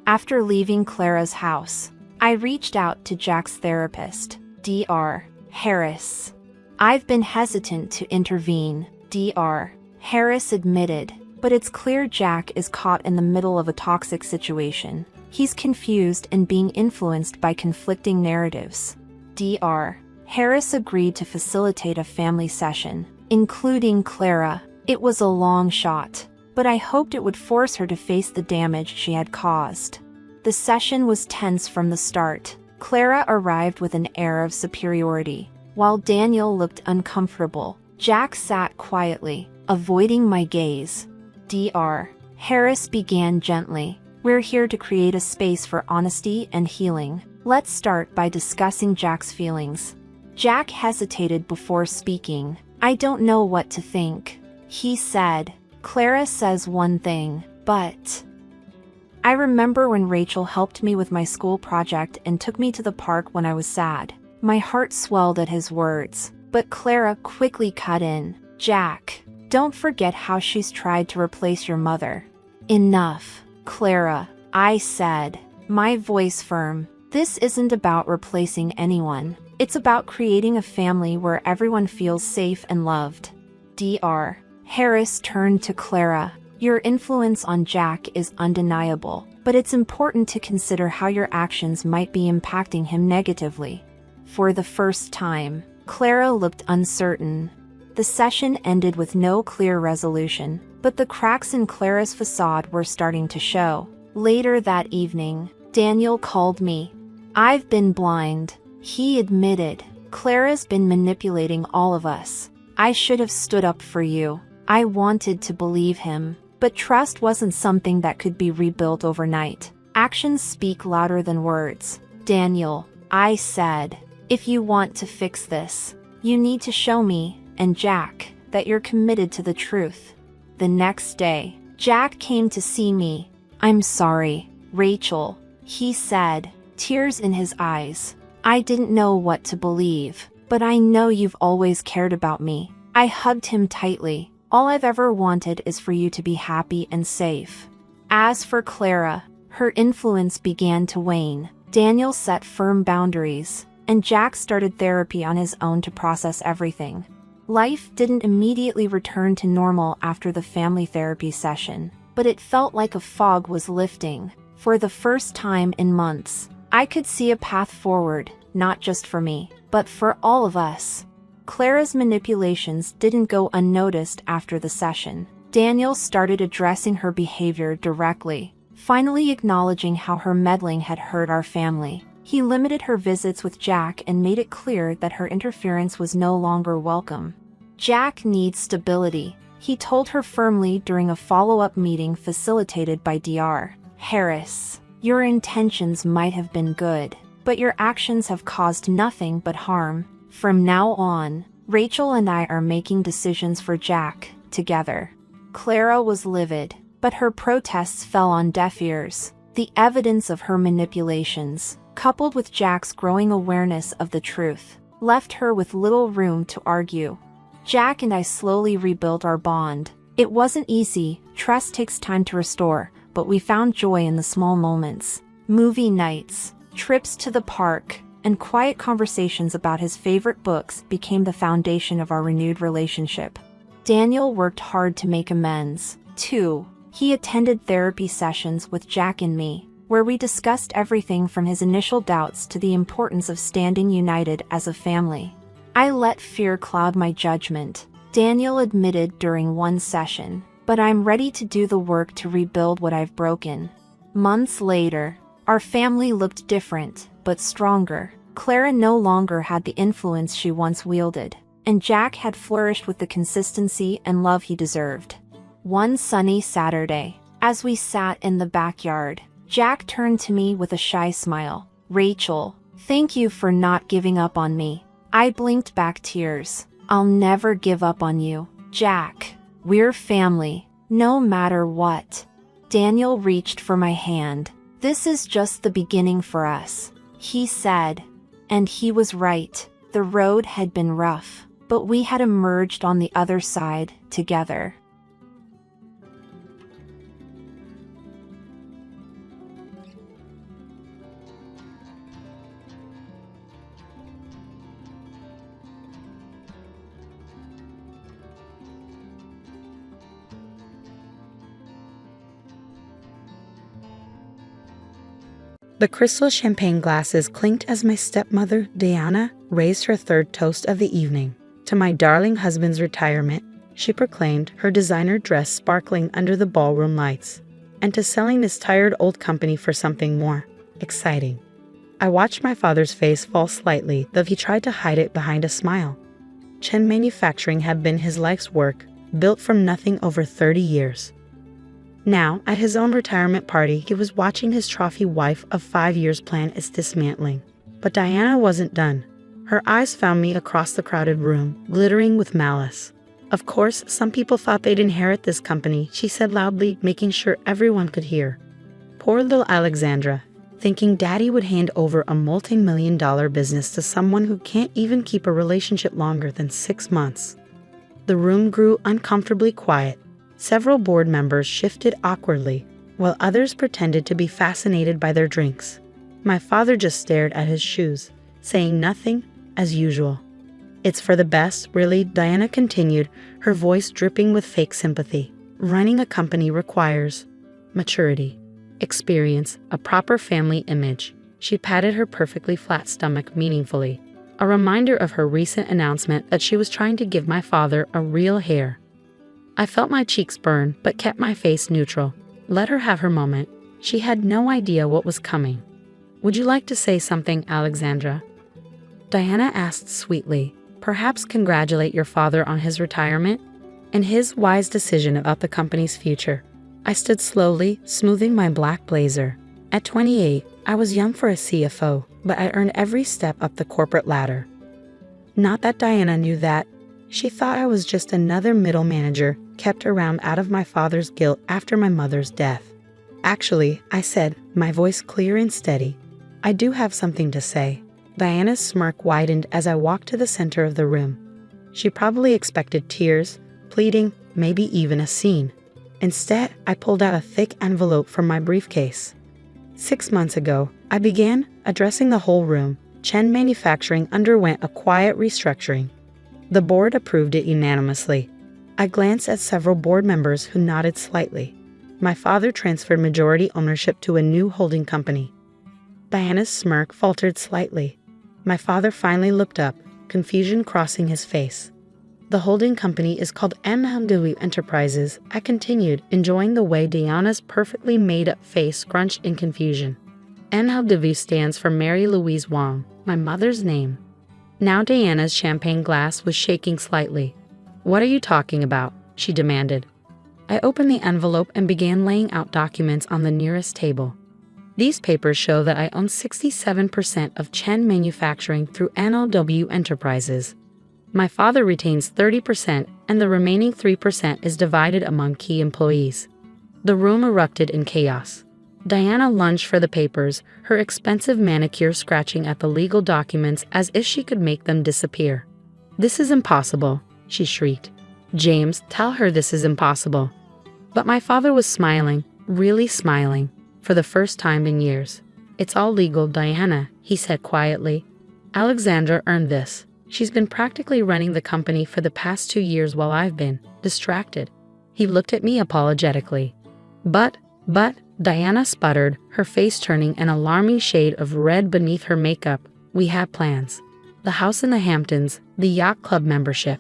Speaker 3: After leaving Clara's house, I reached out to Jack's therapist, Dr. Harris. I've been hesitant to intervene, Dr. Harris admitted, but it's clear Jack is caught in the middle of a toxic situation. He's confused and being influenced by conflicting narratives. Dr. Harris agreed to facilitate a family session, including Clara. It was a long shot, but I hoped it would force her to face the damage she had caused. The session was tense from the start. Clara arrived with an air of superiority, while Daniel looked uncomfortable. Jack sat quietly, avoiding my gaze. Dr. Harris began gently. We're here to create a space for honesty and healing. Let's start by discussing Jack's feelings. Jack hesitated before speaking. I don't know what to think, he said. Clara says one thing, but... I remember when Rachel helped me with my school project and took me to the park when I was sad. My heart swelled at his words, but Clara quickly cut in. Jack, don't forget how she's tried to replace your mother. Enough, Clara, I said, my voice firm. This isn't about replacing anyone. It's about creating a family where everyone feels safe and loved. Dr. Harris turned to Clara. Your influence on Jack is undeniable, but it's important to consider how your actions might be impacting him negatively. For the first time, Clara looked uncertain. The session ended with no clear resolution, but the cracks in Clara's facade were starting to show. Later that evening, Daniel called me. I've been blind, he admitted. Clara's been manipulating all of us. I should have stood up for you. I wanted to believe him, but trust wasn't something that could be rebuilt overnight. Actions speak louder than words. Daniel, I said, If you want to fix this, you need to show me and Jack that you're committed to the truth. The next day, Jack came to see me. I'm sorry, Rachel, he said, tears in his eyes. I didn't know what to believe, but I know you've always cared about me. I hugged him tightly. All I've ever wanted is for you to be happy and safe. As for Clara, her influence began to wane. Daniel set firm boundaries, and Jack started therapy on his own to process everything. Life didn't immediately return to normal after the family therapy session, but it felt like a fog was lifting. For the first time in months, I could see a path forward, not just for me, but for all of us. Clara's manipulations didn't go unnoticed after the session. Daniel started addressing her behavior directly, finally acknowledging how her meddling had hurt our family. He limited her visits with Jack and made it clear that her interference was no longer welcome. Jack needs stability, he told her firmly during a follow-up meeting facilitated by Dr. Harris. Your intentions might have been good, but your actions have caused nothing but harm. From now on, Rachel and I are making decisions for Jack, together. Clara was livid, but her protests fell on deaf ears. The evidence of her manipulations, coupled with Jack's growing awareness of the truth, left her with little room to argue. Jack and I slowly rebuilt our bond. It wasn't easy, trust takes time to restore, but we found joy in the small moments. Movie nights, trips to the park, and quiet conversations about his favorite books became the foundation of our renewed relationship. Daniel worked hard to make amends, too. He attended therapy sessions with Jack and me, where we discussed everything from his initial doubts to the importance of standing united as a family. I let fear cloud my judgment, Daniel admitted during one session, but I'm ready to do the work to rebuild what I've broken. Months later, our family looked different, but stronger. Clara no longer had the influence she once wielded, and Jack had flourished with the consistency and love he deserved. One sunny Saturday, as we sat in the backyard, Jack turned to me with a shy smile. Rachel, thank you for not giving up on me. I blinked back tears. I'll never give up on you, Jack. We're family, no matter what. Daniel reached for my hand. This is just the beginning for us, he said. And he was right. The road had been rough, but we had emerged on the other side, together.
Speaker 2: The crystal champagne glasses clinked as my stepmother, Diana, raised her third toast of the evening. To my darling husband's retirement, she proclaimed, her designer dress sparkling under the ballroom lights, and to selling this tired old company for something more exciting. I watched my father's face fall slightly, though he tried to hide it behind a smile. Chen Manufacturing had been his life's work, built from nothing over 30 years. Now, at his own retirement party, he was watching his trophy wife of 5 years plan its dismantling. But Diana wasn't done. Her eyes found me across the crowded room, glittering with malice. Of course, some people thought they'd inherit this company, she said loudly, making sure everyone could hear. Poor little Alexandra, thinking Daddy would hand over a multi-million-dollar business to someone who can't even keep a relationship longer than 6 months. The room grew uncomfortably quiet. Several board members shifted awkwardly, while others pretended to be fascinated by their drinks. My father just stared at his shoes, saying nothing, as usual. It's for the best, really, Diana continued, her voice dripping with fake sympathy. Running a company requires maturity, experience, a proper family image. She patted her perfectly flat stomach meaningfully, a reminder of her recent announcement that she was trying to give my father a real heir. I felt my cheeks burn, but kept my face neutral. Let her have her moment. She had no idea what was coming. Would you like to say something, Alexandra? Diana asked sweetly. Perhaps congratulate your father on his retirement and his wise decision about the company's future. I stood slowly, smoothing my black blazer. At 28, I was young for a CFO, but I earned every step up the corporate ladder. Not that Diana knew that. She thought I was just another middle manager kept around out of my father's guilt after my mother's death. Actually, I said, my voice clear and steady, I do have something to say. Diana's smirk widened as I walked to the center of the room. She probably expected tears, pleading, maybe even a scene. Instead, I pulled out a thick envelope from my briefcase. 6 months ago, I began addressing the whole room. Chen Manufacturing underwent a quiet restructuring. The board approved it unanimously. I glanced at several board members who nodded slightly. My father transferred majority ownership to a new holding company. Diana's smirk faltered slightly. My father finally looked up, confusion crossing his face. The holding company is called Anon Enterprises, I continued, enjoying the way Diana's perfectly made-up face scrunched in confusion. Anon stands for Mary Louise Wong, my mother's name. Now Diana's champagne glass was shaking slightly. What are you talking about? She demanded. I opened the envelope and began laying out documents on the nearest table. These papers show that I own 67% of Chen Manufacturing through Anon Enterprises. My father retains 30% and the remaining 3% is divided among key employees. The room erupted in chaos. Diana lunged for the papers, her expensive manicure scratching at the legal documents as if she could make them disappear. This is impossible, she shrieked. James, tell her this is impossible. But my father was smiling, really smiling, for the first time in years. It's all legal, Diana, he said quietly. Alexandra earned this. She's been practically running the company for the past 2 years while I've been distracted. He looked at me apologetically. But, Diana sputtered, her face turning an alarming shade of red beneath her makeup. We have plans. The house in the Hamptons, the yacht club membership.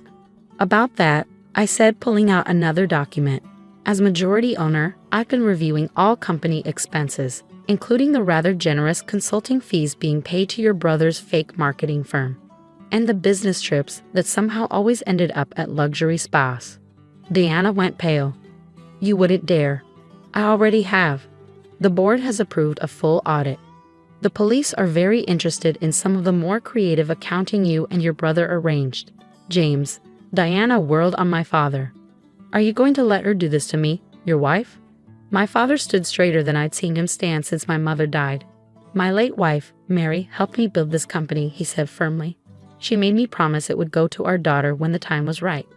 Speaker 2: About that, I said, pulling out another document. As majority owner, I've been reviewing all company expenses, including the rather generous consulting fees being paid to your brother's fake marketing firm, and the business trips that somehow always ended up at luxury spas. Diana went pale. You wouldn't dare. I already have. The board has approved a full audit. The police are very interested in some of the more creative accounting you and your brother arranged. James, Diana whirled on my father. Are you going to let her do this to me, your wife? My father stood straighter than I'd seen him stand since my mother died. My late wife, Mary, helped me build this company, he said firmly. She made me promise it would go to our daughter when the time was right.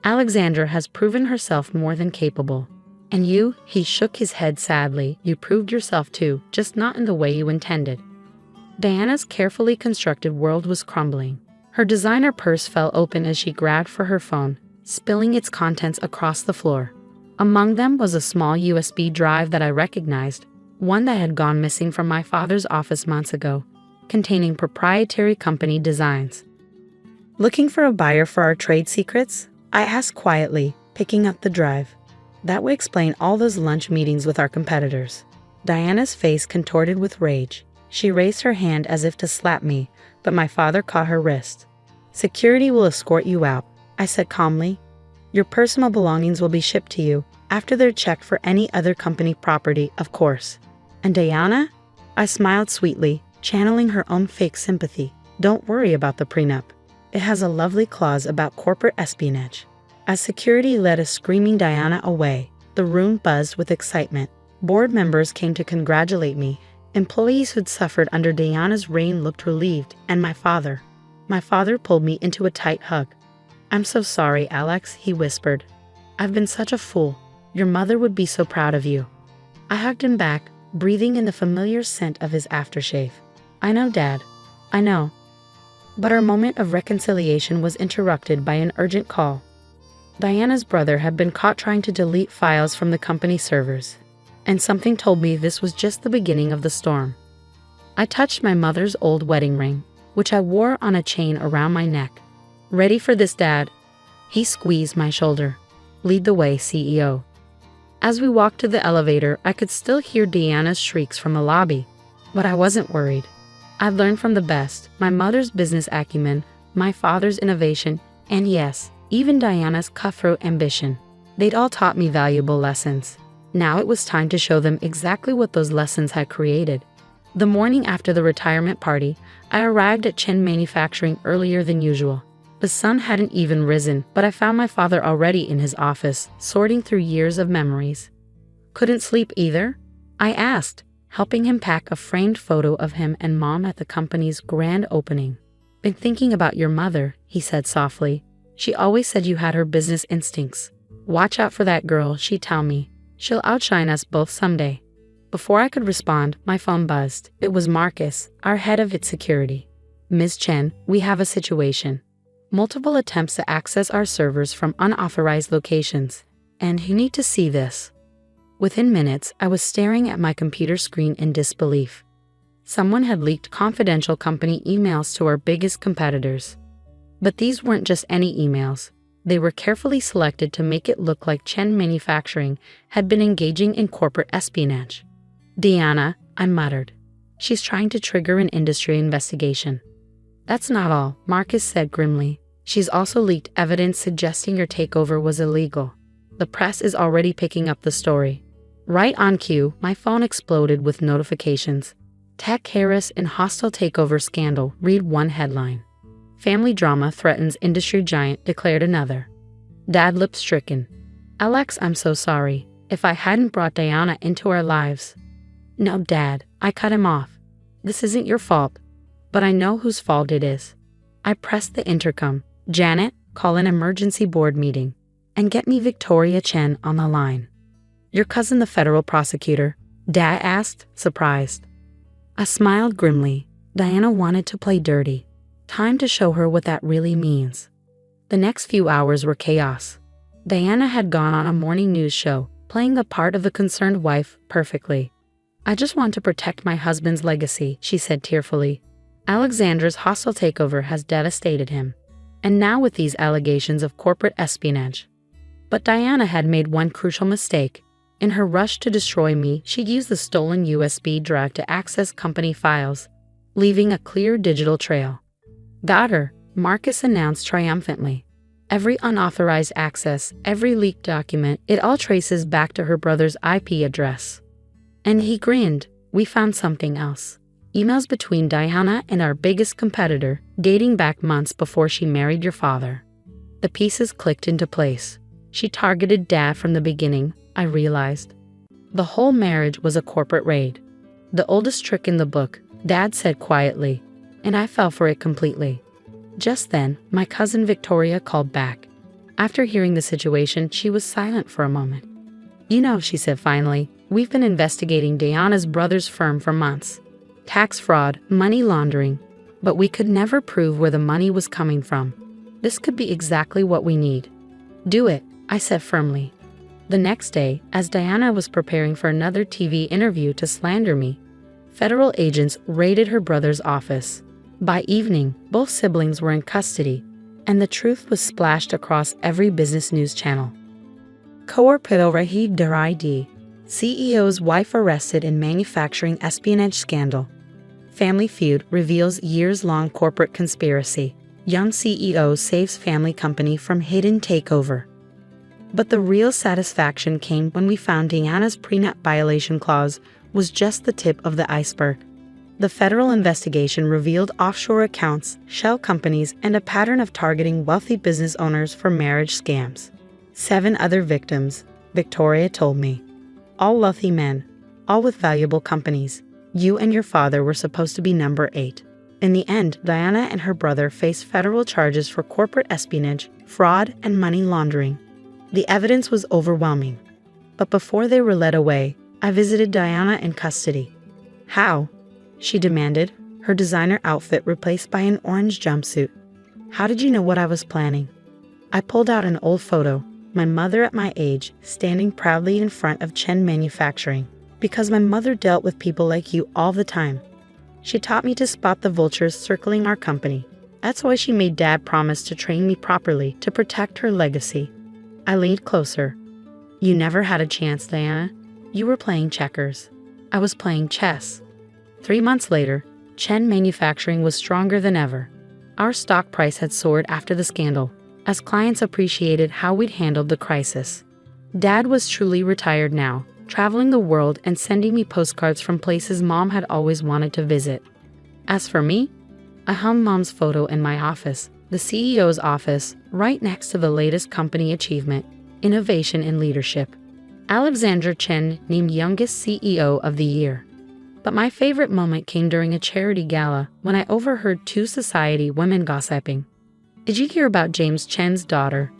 Speaker 2: Alexandra has proven herself more than capable. And you, he shook his head sadly, you proved yourself too, just not in the way you intended. Diana's carefully constructed world was crumbling. Her designer purse fell open as she grabbed for her phone, spilling its contents across the floor. Among them was a small USB drive that I recognized, one that had gone missing from my father's office months ago, containing proprietary company designs. Looking for a buyer for our trade secrets? I asked quietly, picking up the drive. That would explain all those lunch meetings with our competitors. Diana's face contorted with rage. She raised her hand as if to slap me, but my father caught her wrist. Security will escort you out, I said calmly. Your personal belongings will be shipped to you, after they're checked for any other company property, of course. And Diana? I smiled sweetly, channeling her own fake sympathy. Don't worry about the prenup. It has a lovely clause about corporate espionage. As security led a screaming Diana away, the room buzzed with excitement. Board members came to congratulate me. Employees who'd suffered under Diana's reign looked relieved, and my father pulled me into a tight hug. I'm so sorry, Alex, he whispered. I've been such a fool. Your mother would be so proud of you. I hugged him back, breathing in the familiar scent of his aftershave. I know, Dad. I know. But our moment of reconciliation was interrupted by an urgent call. Diana's brother had been caught trying to delete files from the company servers, and something told me this was just the beginning of the storm. I touched my mother's old wedding ring, which I wore on a chain around my neck. Ready for this, Dad? He squeezed my shoulder. Lead the way, CEO. As we walked to the elevator, I could still hear Diana's shrieks from the lobby, but I wasn't worried. I'd learned from the best, my mother's business acumen, my father's innovation, and yes, even Diana's cutthroat ambition. They'd all taught me valuable lessons. Now it was time to show them exactly what those lessons had created. The morning after the retirement party, I arrived at Chen Manufacturing earlier than usual. The sun hadn't even risen, but I found my father already in his office, sorting through years of memories. "Couldn't sleep either?" I asked, helping him pack a framed photo of him and Mom at the company's grand opening. "Been thinking about your mother," he said softly. "She always said you had her business instincts. Watch out for that girl, she'd tell me. She'll outshine us both someday." Before I could respond, my phone buzzed. It was Marcus, our head of its security. "Ms. Chen, we have a situation. Multiple attempts to access our servers from unauthorized locations, and you need to see this." Within minutes, I was staring at my computer screen in disbelief. Someone had leaked confidential company emails to our biggest competitors. But these weren't just any emails. They were carefully selected to make it look like Chen Manufacturing had been engaging in corporate espionage. "Diana," I muttered. "She's trying to trigger an industry investigation." "That's not all," Marcus said grimly. "She's also leaked evidence suggesting your takeover was illegal. The press is already picking up the story." Right on cue, my phone exploded with notifications. "Tech Harris in hostile takeover scandal," read one headline. "Family drama threatens industry giant," declared another. Dad looked stricken. "Alex, I'm so sorry. If I hadn't brought Diana into our lives." "No, Dad," I cut him off. "This isn't your fault. But I know whose fault it is." I pressed the intercom. "Janet, call an emergency board meeting. And get me Victoria Chen on the line." "Your cousin the federal prosecutor?" Dad asked, surprised. I smiled grimly. Diana wanted to play dirty. Time to show her what that really means. The next few hours were chaos. Diana had gone on a morning news show, playing the part of the concerned wife perfectly. "I just want to protect my husband's legacy," she said tearfully. "Alexandra's hostile takeover has devastated him. And now with these allegations of corporate espionage." But Diana had made one crucial mistake. In her rush to destroy me, she'd used the stolen USB drive to access company files, leaving a clear digital trail. "Got her," Marcus announced triumphantly. "Every unauthorized access, every leaked document, it all traces back to her brother's IP address." And he grinned. "We found something else. Emails between Diana and our biggest competitor, dating back months before she married your father." The pieces clicked into place. She targeted Dad from the beginning, I realized. The whole marriage was a corporate raid. "The oldest trick in the book," Dad said quietly, and I fell for it completely. Just then, my cousin Victoria called back. After hearing the situation, she was silent for a moment. "You know," she said finally, "we've been investigating Diana's brother's firm for months. Tax fraud, money laundering. But we could never prove where the money was coming from. This could be exactly what we need." "Do it," I said firmly. The next day, as Diana was preparing for another TV interview to slander me, federal agents raided her brother's office. By evening, both siblings were in custody, and the truth was splashed across every business news channel. Corporate Rahid Daraidi, CEO's wife arrested in manufacturing espionage scandal. Family feud reveals years-long corporate conspiracy. Young CEO saves family company from hidden takeover. But the real satisfaction came when we found Diana's prenup violation clause was just the tip of the iceberg. The federal investigation revealed offshore accounts, shell companies, and a pattern of targeting wealthy business owners for marriage scams. 7 other victims, Victoria told me. All wealthy men, all with valuable companies. You and your father were supposed to be number 8. In the end, Diana and her brother faced federal charges for corporate espionage, fraud, and money laundering. The evidence was overwhelming. But before they were led away, I visited Diana in custody. "How?" she demanded, her designer outfit replaced by an orange jumpsuit. "How did you know what I was planning?" I pulled out an old photo, my mother at my age, standing proudly in front of Chen Manufacturing. "Because my mother dealt with people like you all the time. She taught me to spot the vultures circling our company. That's why she made Dad promise to train me properly to protect her legacy." I leaned closer. "You never had a chance, Diana. You were playing checkers. I was playing chess." 3 months later, Chen Manufacturing was stronger than ever. Our stock price had soared after the scandal, as clients appreciated how we'd handled the crisis. Dad was truly retired now, traveling the world and sending me postcards from places Mom had always wanted to visit. As for me, I hung Mom's photo in my office, the CEO's office, right next to the latest company achievement, innovation in leadership. Alexandra Chen named youngest CEO of the year. But my favorite moment came during a charity gala when I overheard two society women gossiping. Did you hear about James Chen's daughter?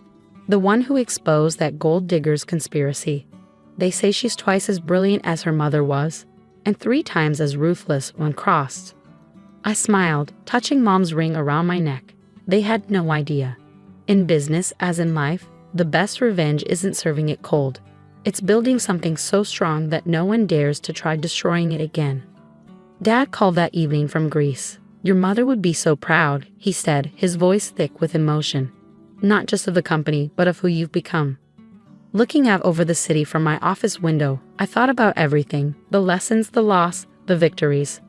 Speaker 2: The one who exposed that gold diggers conspiracy. They say she's twice as brilliant as her mother was, and 3 times as ruthless when crossed. I smiled, touching Mom's ring around my neck. They had no idea. In business, as in life, the best revenge isn't serving it cold. It's building something so strong that no one dares to try destroying it again. Dad called that evening from Greece. Your mother would be so proud, he said, his voice thick with emotion. Not just of the company, but of who you've become. Looking out over the city from my office window, I thought about everything, the lessons, the loss, the victories.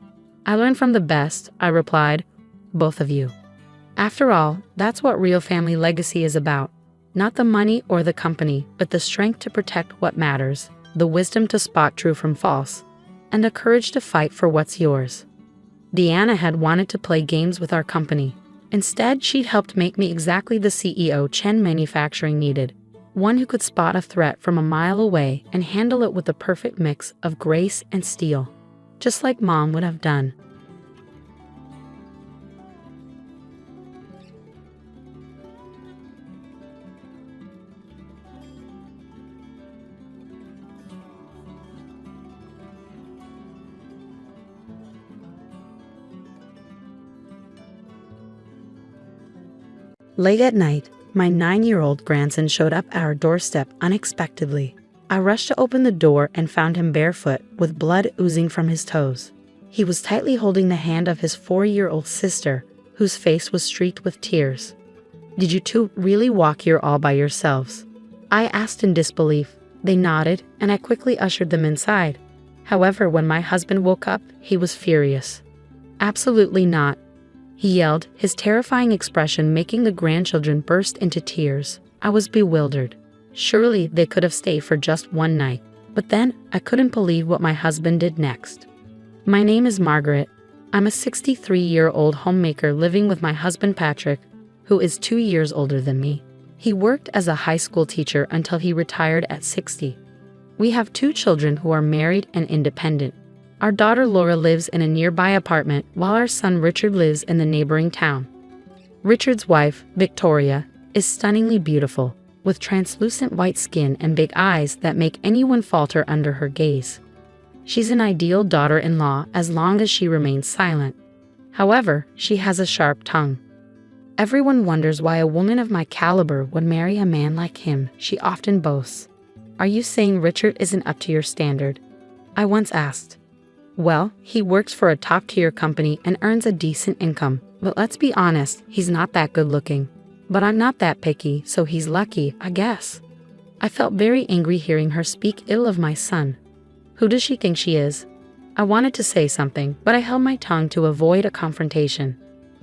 Speaker 2: I learned from the best, I replied. Both of you. After all, that's what real family legacy is about. Not the money or the company, but the strength to protect what matters, the wisdom to spot true from false, and the courage to fight for what's yours. Deanna had wanted to play games with our company. Instead, she'd helped make me exactly the CEO Chen Manufacturing needed, one who could spot a threat from a mile away and handle it with the perfect mix of grace and steel, just like Mom would have done. Late at night, my 9-year-old grandson showed up at our doorstep unexpectedly. I rushed to open the door and found him barefoot, with blood oozing from his toes. He was tightly holding the hand of his 4-year-old sister, whose face was streaked with tears. "Did you two really walk here all by yourselves?" I asked in disbelief. They nodded, and I quickly ushered them inside. However, when my husband woke up, he was furious. "Absolutely not," he yelled, his terrifying expression making the grandchildren burst into tears. I was bewildered. Surely they could have stayed for just one night. But then, I couldn't believe what my husband did next. "My name is Margaret. I'm a 63-year-old homemaker living with my husband Patrick, who is 2 years older than me. He worked as a high school teacher until he retired at 60. We have 2 children who are married and independent. Our daughter Laura lives in a nearby apartment, while our son Richard lives in the neighboring town. Richard's wife, Victoria, is stunningly beautiful, with translucent white skin and big eyes that make anyone falter under her gaze. She's an ideal daughter-in-law as long as she remains silent. However, she has a sharp tongue. Everyone wonders why a woman of my caliber would marry a man like him, she often boasts. Are you saying Richard isn't up to your standard? I once asked. Well, he works for a top-tier company and earns a decent income, but let's be honest, he's not that good-looking. But I'm not that picky, so he's lucky, I guess. I felt very angry hearing her speak ill of my son. Who does she think she is? I wanted to say something, but I held my tongue to avoid a confrontation.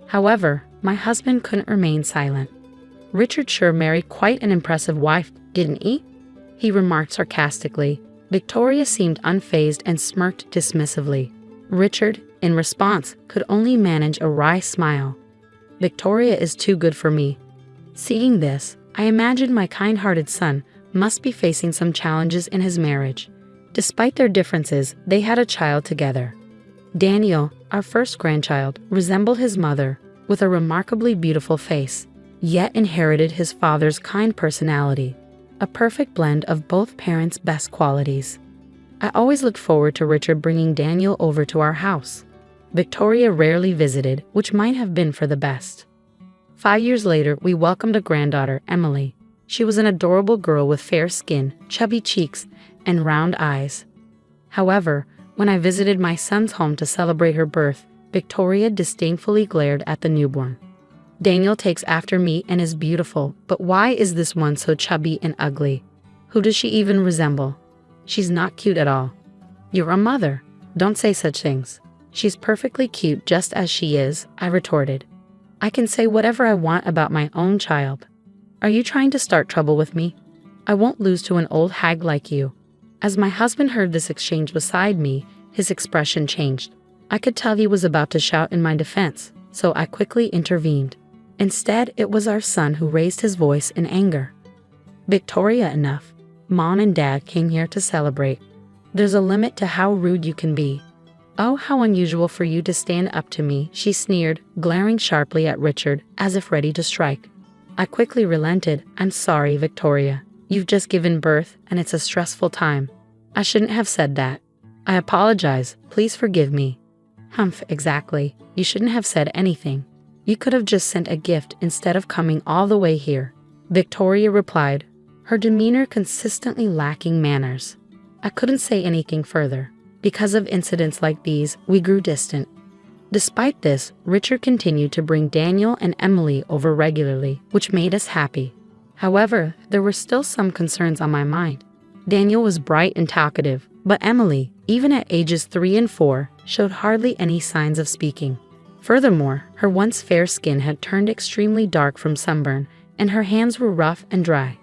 Speaker 2: However, my husband couldn't remain silent. Richard sure married quite an impressive wife, didn't he? He remarked sarcastically. Victoria seemed unfazed and smirked dismissively. Richard, in response, could only manage a wry smile. Victoria is too good for me. Seeing this, I imagined my kind-hearted son must be facing some challenges in his marriage. Despite their differences, they had a child together. Daniel, our first grandchild, resembled his mother, with a remarkably beautiful face, yet inherited his father's kind personality. A perfect blend of both parents' best qualities. I always looked forward to Richard bringing Daniel over to our house. Victoria rarely visited, which might have been for the best. 5 years later, we welcomed a granddaughter, Emily. She was an adorable girl with fair skin, chubby cheeks, and round eyes. However, when I visited my son's home to celebrate her birth, Victoria disdainfully glared at the newborn. Daniel takes after me and is beautiful, but why is this one so chubby and ugly? Who does she even resemble? She's not cute at all. You're a mother. Don't say such things. She's perfectly cute just as she is, I retorted. I can say whatever I want about my own child. Are you trying to start trouble with me? I won't lose to an old hag like you. As my husband heard this exchange beside me, his expression changed. I could tell he was about to shout in my defense, so I quickly intervened. Instead, it was our son who raised his voice in anger. "Victoria, enough. Mom and Dad came here to celebrate. There's a limit to how rude you can be." "Oh, how unusual for you to stand up to me," she sneered, glaring sharply at Richard, as if ready to strike. I quickly relented. "I'm sorry, Victoria. You've just given birth, and it's a stressful time. I shouldn't have said that. I apologize. Please forgive me." "Humph, exactly. You shouldn't have said anything. You could have just sent a gift instead of coming all the way here," Victoria replied, her demeanor consistently lacking manners. I couldn't say anything further. Because of incidents like these, we grew distant. Despite this, Richard continued to bring Daniel and Emily over regularly, which made us happy. However, there were still some concerns on my mind. Daniel was bright and talkative, but Emily, even at ages 3 and 4, showed hardly any signs of speaking. Furthermore, her once fair skin had turned extremely dark from sunburn, and her hands were rough and dry.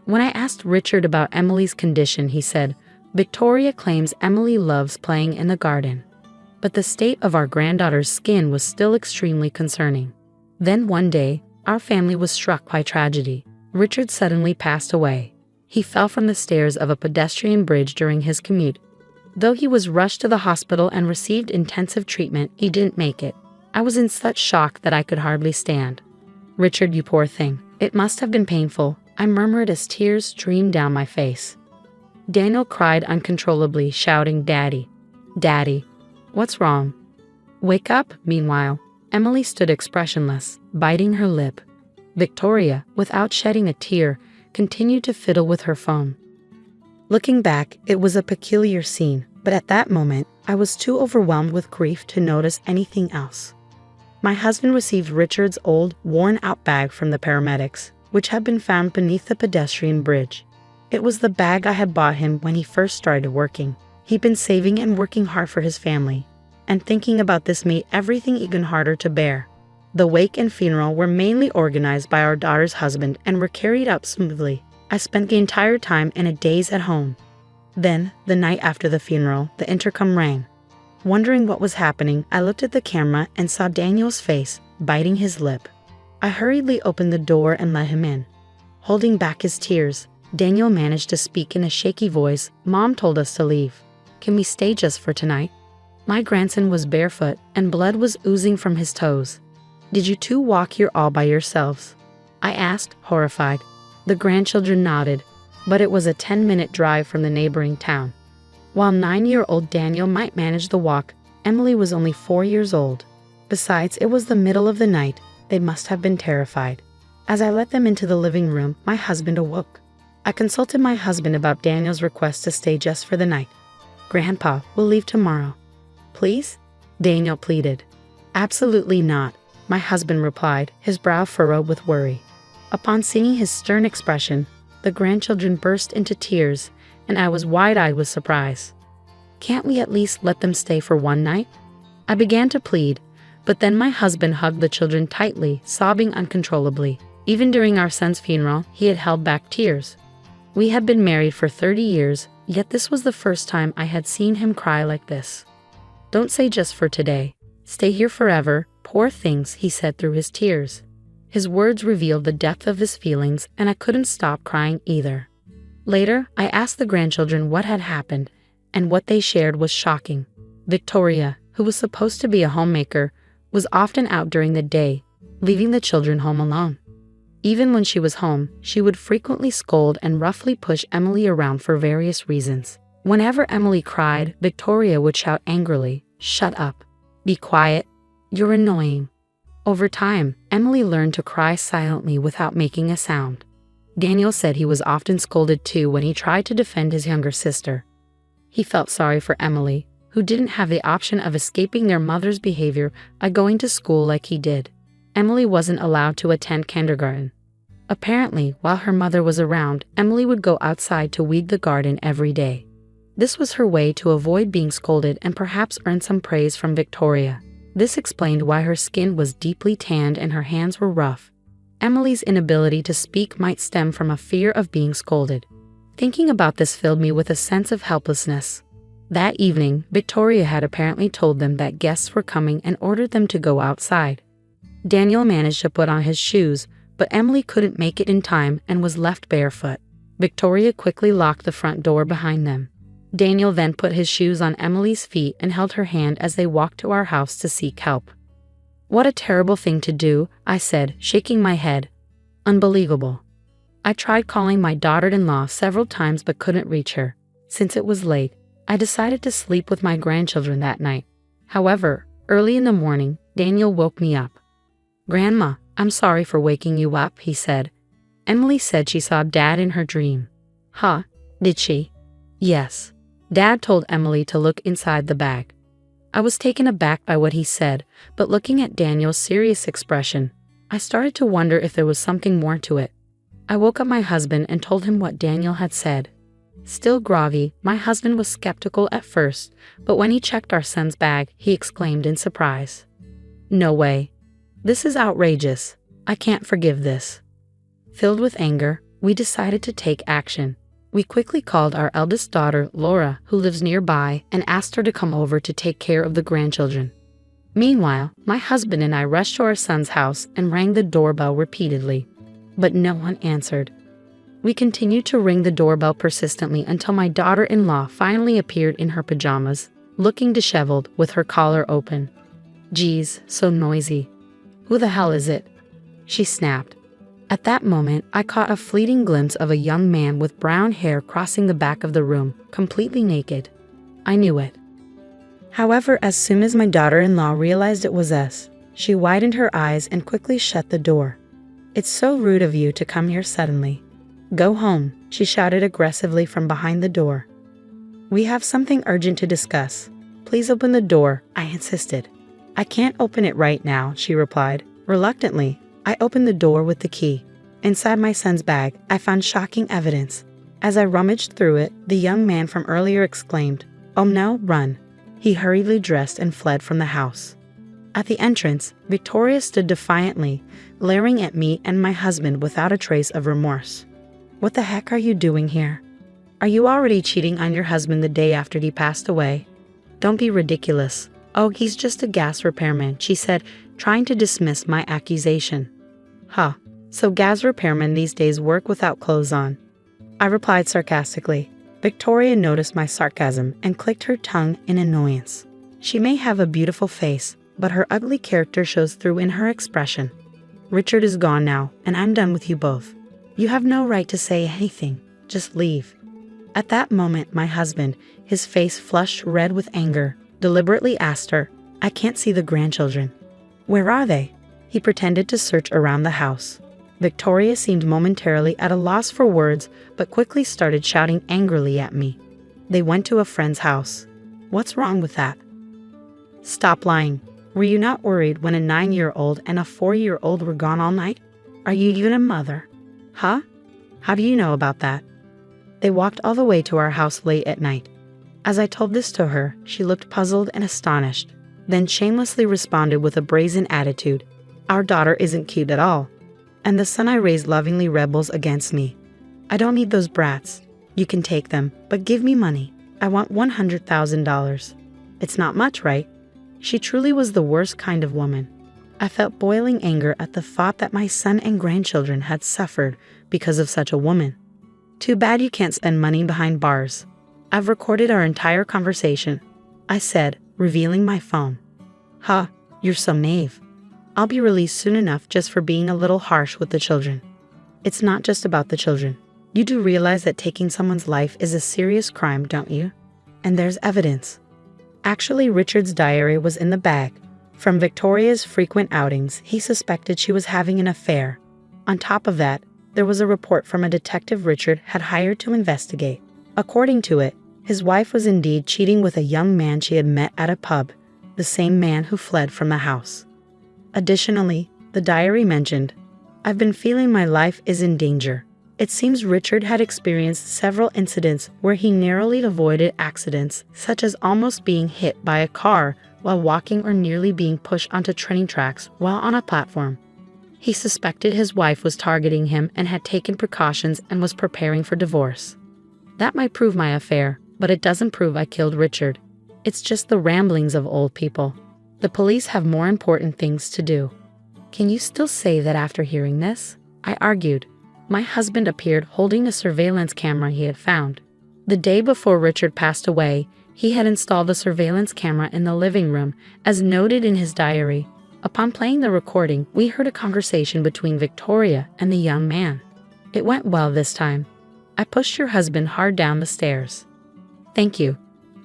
Speaker 2: When I asked Richard about Emily's condition, he said, "Victoria claims Emily loves playing in the garden." But the state of our granddaughter's skin was still extremely concerning. Then one day, our family was struck by tragedy. Richard suddenly passed away. He fell from the stairs of a pedestrian bridge during his commute. Though he was rushed to the hospital and received intensive treatment, he didn't make it. I was in such shock that I could hardly stand. "Richard, you poor thing. It must have been painful," I murmured as tears streamed down my face. Daniel cried uncontrollably, shouting, "Daddy, Daddy, what's wrong?" "Wake up." Meanwhile, Emily stood expressionless, biting her lip. Victoria, without shedding a tear, continued to fiddle with her phone. Looking back, it was a peculiar scene, but at that moment, I was too overwhelmed with grief to notice anything else. My husband received Richard's old, worn-out bag from the paramedics, which had been found beneath the pedestrian bridge. It was the bag I had bought him when he first started working. He'd been saving and working hard for his family, and thinking about this made everything even harder to bear. The wake and funeral were mainly organized by our daughter's husband and were carried out smoothly. I spent the entire time in a daze at home. Then, the night after the funeral, the intercom rang. Wondering what was happening, I looked at the camera and saw Daniel's face, biting his lip. I hurriedly opened the door and let him in. Holding back his tears, Daniel managed to speak in a shaky voice. "Mom told us to leave. Can we stay just for tonight?" My grandson was barefoot, and blood was oozing from his toes. "Did you two walk here all by yourselves?" I asked, horrified. The grandchildren nodded, but it was a 10-minute drive from the neighboring town. While 9-year-old Daniel might manage the walk, Emily was only 4 years old. Besides, it was the middle of the night. They must have been terrified. As I let them into the living room, my husband awoke. I consulted my husband about Daniel's request to stay just for the night. "Grandpa, we'll leave tomorrow." "Please?" Daniel pleaded. "Absolutely not," my husband replied, his brow furrowed with worry. Upon seeing his stern expression, the grandchildren burst into tears, and I was wide-eyed with surprise. "Can't we at least let them stay for one night?" I began to plead, but then my husband hugged the children tightly, sobbing uncontrollably. Even during our son's funeral, he had held back tears. We had been married for 30 years, yet this was the first time I had seen him cry like this. "Don't say just for today. Stay here forever, poor things," he said through his tears. His words revealed the depth of his feelings, and I couldn't stop crying either. Later, I asked the grandchildren what had happened, and what they shared was shocking. Victoria, who was supposed to be a homemaker, was often out during the day, leaving the children home alone. Even when she was home, she would frequently scold and roughly push Emily around for various reasons. Whenever Emily cried, Victoria would shout angrily, "Shut up. Be quiet. You're annoying." Over time, Emily learned to cry silently without making a sound. Daniel said he was often scolded too when he tried to defend his younger sister. He felt sorry for Emily, who didn't have the option of escaping their mother's behavior by going to school like he did. Emily wasn't allowed to attend kindergarten. Apparently, while her mother was around, Emily would go outside to weed the garden every day. This was her way to avoid being scolded and perhaps earn some praise from Victoria. This explained why her skin was deeply tanned and her hands were rough. Emily's inability to speak might stem from a fear of being scolded. Thinking about this filled me with a sense of helplessness. That evening, Victoria had apparently told them that guests were coming and ordered them to go outside. Daniel managed to put on his shoes, but Emily couldn't make it in time and was left barefoot. Victoria quickly locked the front door behind them. Daniel then put his shoes on Emily's feet and held her hand as they walked to our house to seek help. "What a terrible thing to do," I said, shaking my head. "Unbelievable." I tried calling my daughter-in-law several times but couldn't reach her. Since it was late, I decided to sleep with my grandchildren that night. However, early in the morning, Daniel woke me up. "Grandma, I'm sorry for waking you up," he said. "Emily said she saw Dad in her dream." "Huh? Did she?" "Yes. Dad told Emily to look inside the bag." I was taken aback by what he said, but looking at Daniel's serious expression, I started to wonder if there was something more to it. I woke up my husband and told him what Daniel had said. Still groggy, my husband was skeptical at first, but when he checked our son's bag, he exclaimed in surprise, "No way. This is outrageous. I can't forgive this." Filled with anger, we decided to take action. We quickly called our eldest daughter, Laura, who lives nearby, and asked her to come over to take care of the grandchildren. Meanwhile, my husband and I rushed to our son's house and rang the doorbell repeatedly, but no one answered. We continued to ring the doorbell persistently until my daughter-in-law finally appeared in her pajamas, looking disheveled with her collar open. "Geez, so noisy. Who the hell is it?" she snapped. At that moment, I caught a fleeting glimpse of a young man with brown hair crossing the back of the room, completely naked. I knew it. However, as soon as my daughter-in-law realized it was us, she widened her eyes and quickly shut the door. "It's so rude of you to come here suddenly. Go home," she shouted aggressively from behind the door. "We have something urgent to discuss. Please open the door," I insisted. "I can't open it right now," she replied. Reluctantly, I opened the door with the key. Inside my son's bag, I found shocking evidence. As I rummaged through it, the young man from earlier exclaimed, "Oh no, run." He hurriedly dressed and fled from the house. At the entrance, Victoria stood defiantly, glaring at me and my husband without a trace of remorse. "What the heck are you doing here? Are you already cheating on your husband the day after he passed away? Don't be ridiculous." "Oh, he's just a gas repairman," she said, trying to dismiss my accusation. "Huh, so gas repairmen these days work without clothes on," I replied sarcastically. Victoria noticed my sarcasm and clicked her tongue in annoyance. She may have a beautiful face, but her ugly character shows through in her expression. "Richard is gone now, and I'm done with you both. You have no right to say anything. Just leave." At that moment, my husband, his face flushed red with anger, deliberately asked her, "I can't see the grandchildren. Where are they?" He pretended to search around the house. Victoria seemed momentarily at a loss for words, but quickly started shouting angrily at me. "They went to a friend's house. What's wrong with that? Stop lying. Were you not worried when a 9-year-old and a 4-year-old were gone all night? Are you even a mother? Huh? How do you know about that?" They walked all the way to our house late at night. As I told this to her, she looked puzzled and astonished, then shamelessly responded with a brazen attitude, "Our daughter isn't cute at all. And the son I raised lovingly rebels against me. I don't need those brats. You can take them, but give me money. I want $100,000. It's not much, right?" She truly was the worst kind of woman. I felt boiling anger at the thought that my son and grandchildren had suffered because of such a woman. "Too bad you can't spend money behind bars. I've recorded our entire conversation," I said, revealing my phone. "Huh, you're so naive. I'll be released soon enough just for being a little harsh with the children." "It's not just about the children. You do realize that taking someone's life is a serious crime, don't you? And there's evidence." Actually, Richard's diary was in the bag. From Victoria's frequent outings, he suspected she was having an affair. On top of that, there was a report from a detective Richard had hired to investigate. According to it, his wife was indeed cheating with a young man she had met at a pub, the same man who fled from the house. Additionally, the diary mentioned, "I've been feeling my life is in danger." It seems Richard had experienced several incidents where he narrowly avoided accidents, such as almost being hit by a car while walking or nearly being pushed onto train tracks while on a platform. He suspected his wife was targeting him and had taken precautions and was preparing for divorce. That might prove my affair, but it doesn't prove I killed Richard. It's just the ramblings of old people. The police have more important things to do. Can you still say that after hearing this? I argued. My husband appeared holding a surveillance camera he had found. The day before Richard passed away, he had installed a surveillance camera in the living room, as noted in his diary. Upon playing the recording, we heard a conversation between Victoria and the young man. It went well this time. I pushed your husband hard down the stairs. Thank you.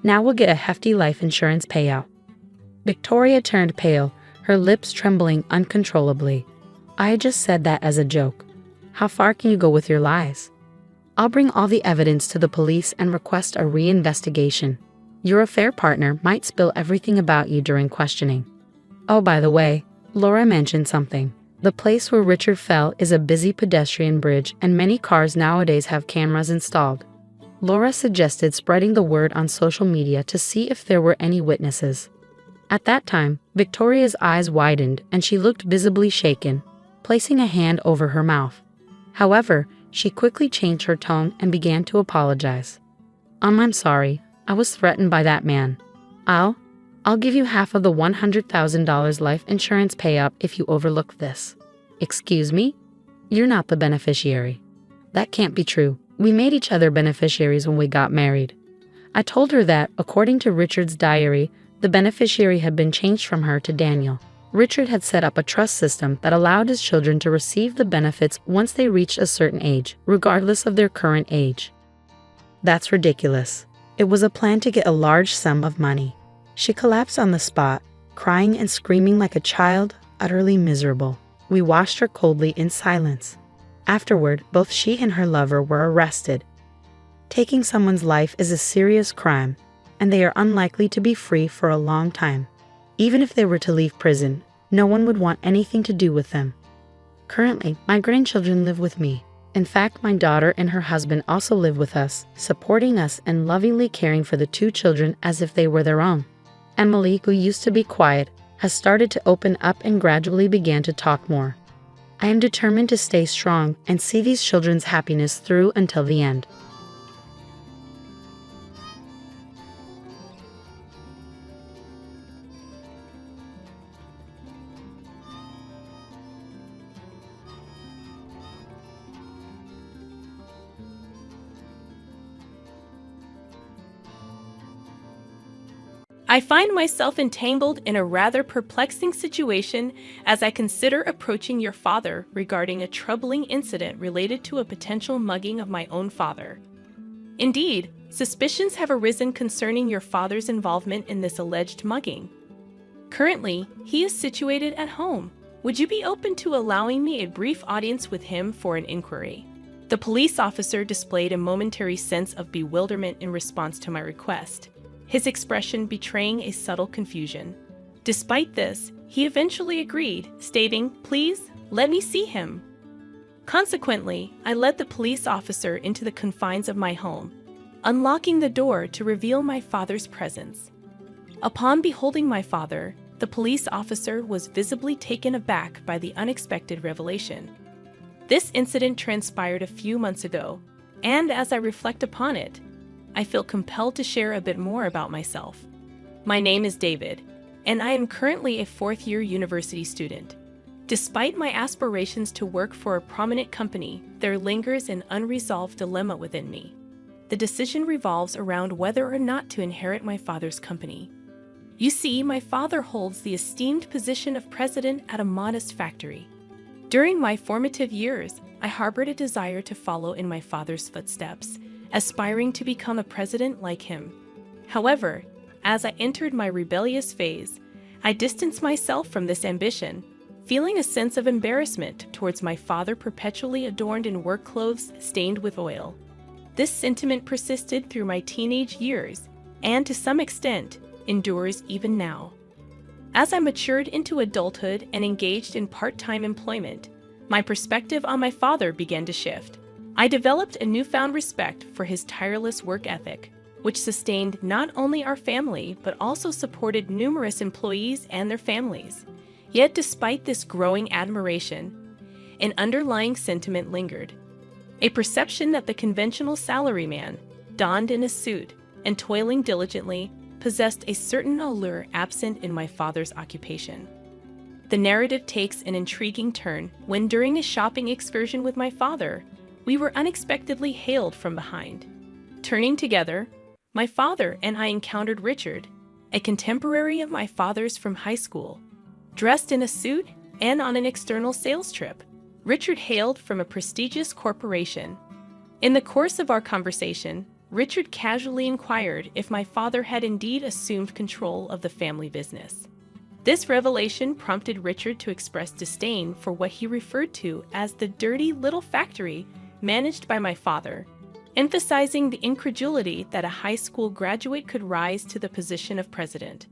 Speaker 2: Now we'll get a hefty life insurance payout. Victoria turned pale, her lips trembling uncontrollably. I just said that as a joke. How far can you go with your lies? I'll bring all the evidence to the police and request a reinvestigation. Your affair partner might spill everything about you during questioning. Oh, by the way, Laura mentioned something. The place where Richard fell is a busy pedestrian bridge, and many cars nowadays have cameras installed. Laura suggested spreading the word on social media to see if there were any witnesses. At that time, Victoria's eyes widened and she looked visibly shaken, placing a hand over her mouth. However, she quickly changed her tone and began to apologize. I'm sorry. I was threatened by that man. I'll give you half of the $100,000 life insurance payout if you overlook this. Excuse me? You're not the beneficiary. That can't be true. We made each other beneficiaries when we got married. I told her that, according to Richard's diary, the beneficiary had been changed from her to Daniel. Richard had set up a trust system that allowed his children to receive the benefits once they reached a certain age, regardless of their current age. That's ridiculous. It was a plan to get a large sum of money. She collapsed on the spot, crying and screaming like a child, utterly miserable. We watched her coldly in silence. Afterward, both she and her lover were arrested. Taking someone's life is a serious crime, and they are unlikely to be free for a long time. Even if they were to leave prison, no one would want anything to do with them. Currently, my grandchildren live with me. In fact, my daughter and her husband also live with us, supporting us and lovingly caring for the two children as if they were their own. Emily, who used to be quiet, has started to open up and gradually began to talk more. I am determined to stay strong and see these children's happiness through until the end.
Speaker 4: I find myself entangled in a rather perplexing situation as I consider approaching your father regarding a troubling incident related to a potential mugging of my own father. Indeed, suspicions have arisen concerning your father's involvement in this alleged mugging. Currently, he is situated at home. Would you be open to allowing me a brief audience with him for an inquiry? The police officer displayed a momentary sense of bewilderment in response to my request, his expression betraying a subtle confusion. Despite this, he eventually agreed, stating, "Please, let me see him." Consequently, I led the police officer into the confines of my home, unlocking the door to reveal my father's presence. Upon beholding my father, the police officer was visibly taken aback by the unexpected revelation. This incident transpired a few months ago, and as I reflect upon it, I feel compelled to share a bit more about myself. My name is David, and I am currently a fourth-year university student. Despite my aspirations to work for a prominent company, there lingers an unresolved dilemma within me. The decision revolves around whether or not to inherit my father's company. You see, my father holds the esteemed position of president at a modest factory. During my formative years, I harbored a desire to follow in my father's footsteps, aspiring to become a president like him. However, as I entered my rebellious phase, I distanced myself from this ambition, feeling a sense of embarrassment towards my father perpetually adorned in work clothes stained with oil. This sentiment persisted through my teenage years and, to some extent, endures even now. As I matured into adulthood and engaged in part-time employment, my perspective on my father began to shift. I developed a newfound respect for his tireless work ethic, which sustained not only our family but also supported numerous employees and their families. Yet despite this growing admiration, an underlying sentiment lingered. A perception that the conventional salaryman, donned in a suit, and toiling diligently, possessed a certain allure absent in my father's occupation. The narrative takes an intriguing turn when, during a shopping excursion with my father, we were unexpectedly hailed from behind. Turning together, my father and I encountered Richard, a contemporary of my father's from high school. Dressed in a suit and on an external sales trip, Richard hailed from a prestigious corporation. In the course of our conversation, Richard casually inquired if my father had indeed assumed control of the family business. This revelation prompted Richard to express disdain for what he referred to as the dirty little factory managed by my father, emphasizing the incredulity that a high school graduate could rise to the position of president.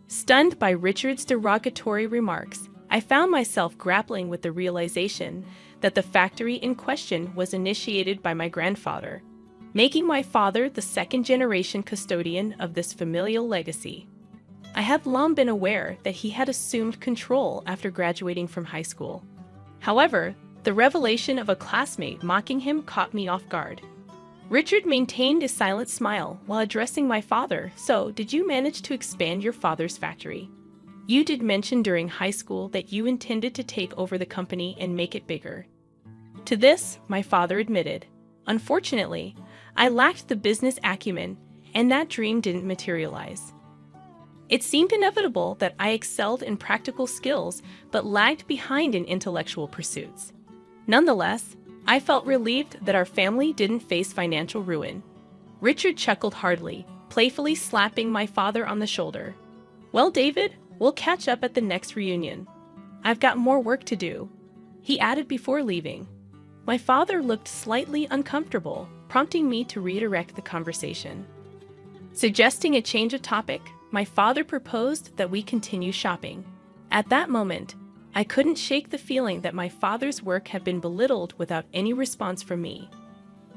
Speaker 4: Stunned by Richard's derogatory remarks, I found myself grappling with the realization that the factory in question was initiated by my grandfather, making my father the second-generation custodian of this familial legacy. I had long been aware that he had assumed control after graduating from high school. However, the revelation of a classmate mocking him caught me off guard. Richard maintained a silent smile while addressing my father. "So, did you manage to expand your father's factory? You did mention during high school that you intended to take over the company and make it bigger." To this, my father admitted, "Unfortunately, I lacked the business acumen, and that dream didn't materialize. It seemed inevitable that I excelled in practical skills but lagged behind in intellectual pursuits. Nonetheless, I felt relieved that our family didn't face financial ruin." Richard chuckled heartily, playfully slapping my father on the shoulder. "Well, David, we'll catch up at the next reunion. I've got more work to do," he added before leaving. My father looked slightly uncomfortable, prompting me to redirect the conversation. Suggesting a change of topic, my father proposed that we continue shopping. At that moment, I couldn't shake the feeling that my father's work had been belittled without any response from me.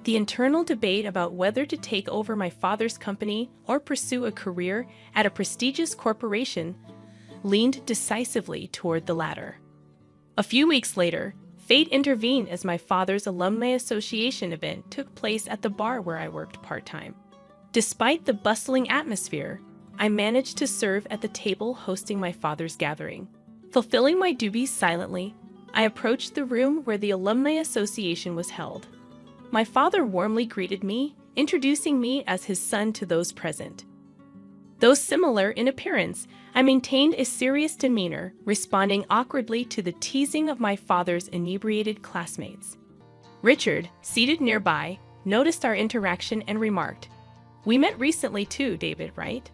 Speaker 4: The internal debate about whether to take over my father's company or pursue a career at a prestigious corporation leaned decisively toward the latter. A few weeks later, fate intervened as my father's alumni association event took place at the bar where I worked part-time. Despite the bustling atmosphere, I managed to serve at the table hosting my father's gathering. Fulfilling my duties silently, I approached the room where the Alumni Association was held. My father warmly greeted me, introducing me as his son to those present. Though similar in appearance, I maintained a serious demeanor, responding awkwardly to the teasing of my father's inebriated classmates. Richard, seated nearby, noticed our interaction and remarked, "We met recently too, David, right?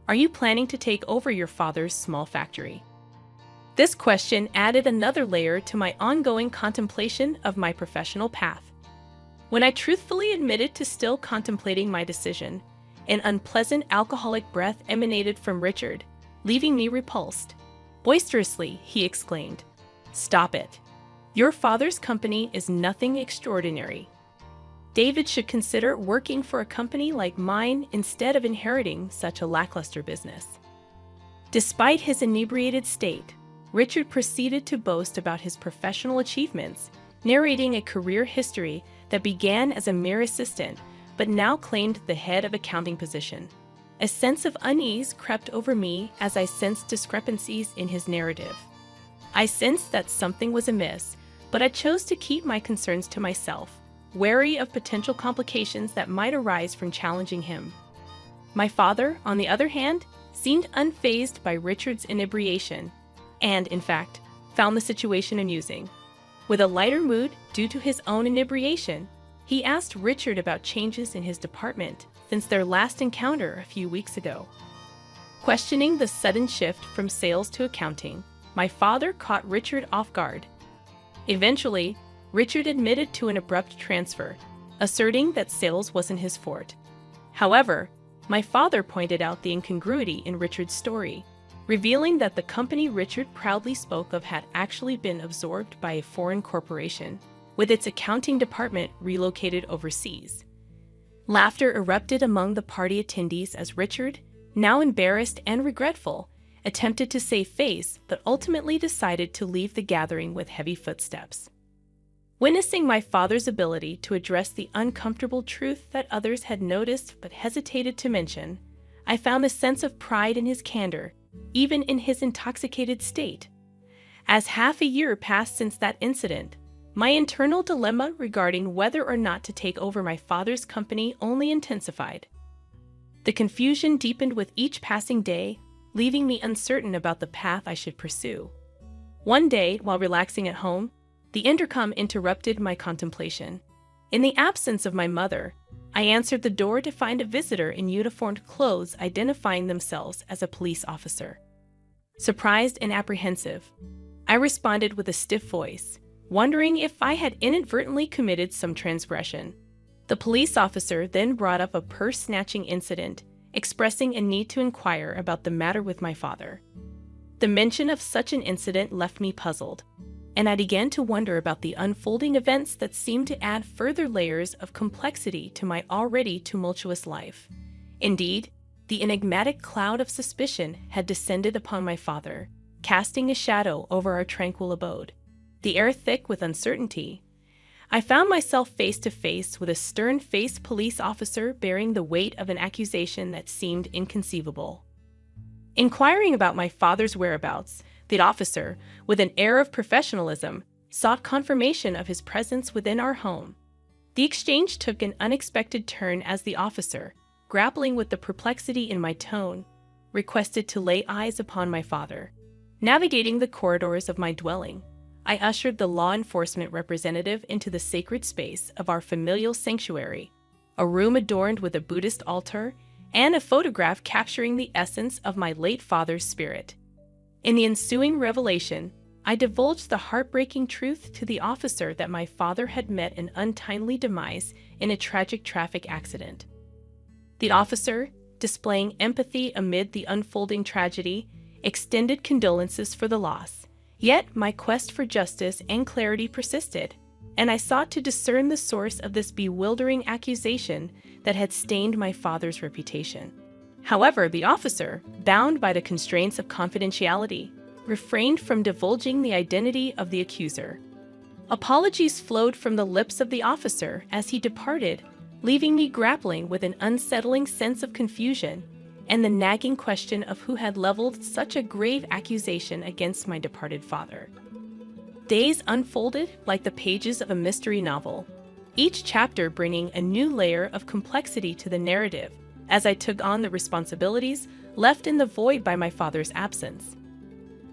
Speaker 4: Are you planning to take over your father's small factory?" This question added another layer to my ongoing contemplation of my professional path. When I truthfully admitted to still contemplating my decision, an unpleasant alcoholic breath emanated from Richard, leaving me repulsed. Boisterously, he exclaimed, "Stop it. Your father's company is nothing extraordinary. David should consider working for a company like mine instead of inheriting such a lackluster business." Despite his inebriated state, Richard proceeded to boast about his professional achievements, narrating a career history that began as a mere assistant, but now claimed the head of accounting position. A sense of unease crept over me as I sensed discrepancies in his narrative. I sensed that something was amiss, but I chose to keep my concerns to myself, wary of potential complications that might arise from challenging him. My father, on the other hand, seemed unfazed by Richard's inebriation, and, in fact, found the situation amusing. With a lighter mood due to his own inebriation, he asked Richard about changes in his department since their last encounter a few weeks ago. Questioning the sudden shift from sales to accounting, my father caught Richard off guard. Eventually, Richard admitted to an abrupt transfer, asserting that sales wasn't his forte. However, my father pointed out the incongruity in Richard's story, revealing that the company Richard proudly spoke of had actually been absorbed by a foreign corporation, with its accounting department relocated overseas. Laughter erupted among the party attendees as Richard, now embarrassed and regretful, attempted to save face but ultimately decided to leave the gathering with heavy footsteps. Witnessing my father's ability to address the uncomfortable truth that others had noticed but hesitated to mention, I found a sense of pride in his candor, even in his intoxicated state. As half a year passed since that incident, my internal dilemma regarding whether or not to take over my father's company only intensified. The confusion deepened with each passing day, leaving me uncertain about the path I should pursue. One day, while relaxing at home, the intercom interrupted my contemplation. In the absence of my mother, I answered the door to find a visitor in uniformed clothes identifying themselves as a police officer. Surprised and apprehensive, I responded with a stiff voice, wondering if I had inadvertently committed some transgression. The police officer then brought up a purse-snatching incident, expressing a need to inquire about the matter with my father. The mention of such an incident left me puzzled, and I began to wonder about the unfolding events that seemed to add further layers of complexity to my already tumultuous life. Indeed, the enigmatic cloud of suspicion had descended upon my father, casting a shadow over our tranquil abode. The air thick with uncertainty, I found myself face to face with a stern-faced police officer bearing the weight of an accusation that seemed inconceivable. Inquiring about my father's whereabouts, the officer, with an air of professionalism, sought confirmation of his presence within our home. The exchange took an unexpected turn as the officer, grappling with the perplexity in my tone, requested to lay eyes upon my father. Navigating the corridors of my dwelling, I ushered the law enforcement representative into the sacred space of our familial sanctuary, a room adorned with a Buddhist altar and a photograph capturing the essence of my late father's spirit. In the ensuing revelation, I divulged the heartbreaking truth to the officer that my father had met an untimely demise in a tragic traffic accident. The officer, displaying empathy amid the unfolding tragedy, extended condolences for the loss. Yet my quest for justice and clarity persisted, and I sought to discern the source of this bewildering accusation that had stained my father's reputation. However, the officer, bound by the constraints of confidentiality, refrained from divulging the identity of the accuser. Apologies flowed from the lips of the officer as he departed, leaving me grappling with an unsettling sense of confusion and the nagging question of who had leveled such a grave accusation against my departed father. Days unfolded like the pages of a mystery novel, each chapter bringing a new layer of complexity to the narrative as I took on the responsibilities left in the void by my father's absence.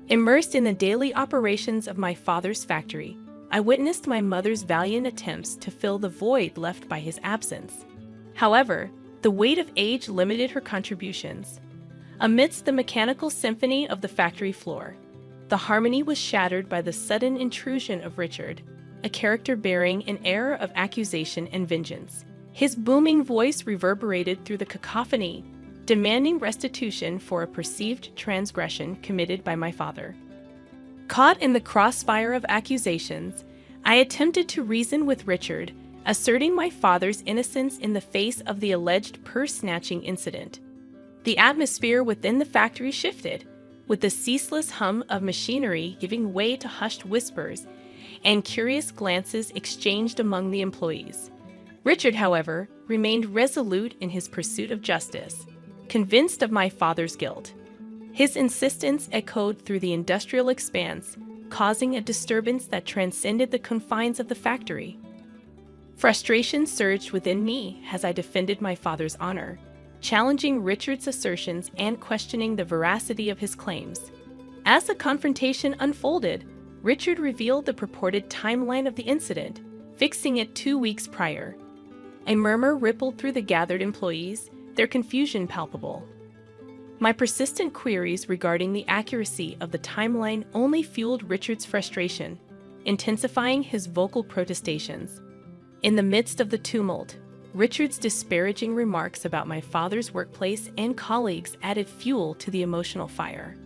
Speaker 4: Immersed in the daily operations of my father's factory, I witnessed my mother's valiant attempts to fill the void left by his absence. However, the weight of age limited her contributions. Amidst the mechanical symphony of the factory floor, the harmony was shattered by the sudden intrusion of Richard, a character bearing an air of accusation and vengeance. His booming voice reverberated through the cacophony, demanding restitution for a perceived transgression committed by my father. Caught in the crossfire of accusations, I attempted to reason with Richard, asserting my father's innocence in the face of the alleged purse-snatching incident. The atmosphere within the factory shifted, with the ceaseless hum of machinery giving way to hushed whispers and curious glances exchanged among the employees. Richard, however, remained resolute in his pursuit of justice, convinced of my father's guilt. His insistence echoed through the industrial expanse, causing a disturbance that transcended the confines of the factory. Frustration surged within me as I defended my father's honor, challenging Richard's assertions and questioning the veracity of his claims. As the confrontation unfolded, Richard revealed the purported timeline of the incident, fixing it 2 weeks prior. A murmur rippled through the gathered employees, their confusion palpable. My persistent queries regarding the accuracy of the timeline only fueled Richard's frustration, intensifying his vocal protestations. In the midst of the tumult, Richard's disparaging remarks about my father's workplace and colleagues added fuel to the emotional fire.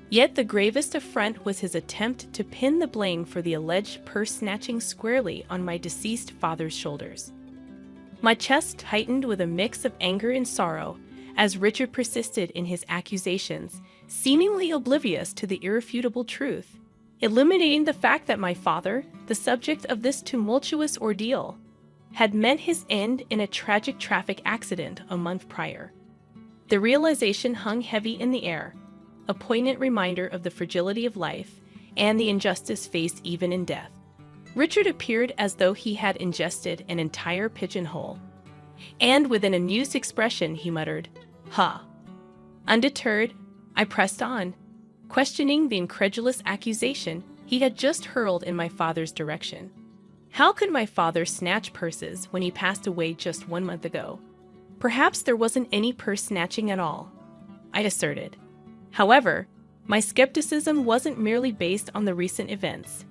Speaker 4: Yet the gravest affront was his attempt to pin the blame for the alleged purse-snatching squarely on my deceased father's shoulders. My chest tightened with a mix of anger and sorrow as Richard persisted in his accusations, seemingly oblivious to the irrefutable truth. illuminating the fact that my father, the subject of this tumultuous ordeal, had met his end in a tragic traffic accident a month prior. The realization hung heavy in the air, a poignant reminder of the fragility of life and the injustice faced even in death. Richard appeared as though he had ingested an entire pigeonhole, and with an amused expression he muttered, "Ha!" Undeterred, I pressed on, questioning the incredulous accusation he had just hurled in my father's direction. How could my father snatch purses when he passed away just 1 month ago? Perhaps there wasn't any purse snatching at all, I asserted. However, my skepticism wasn't merely based on the recent events.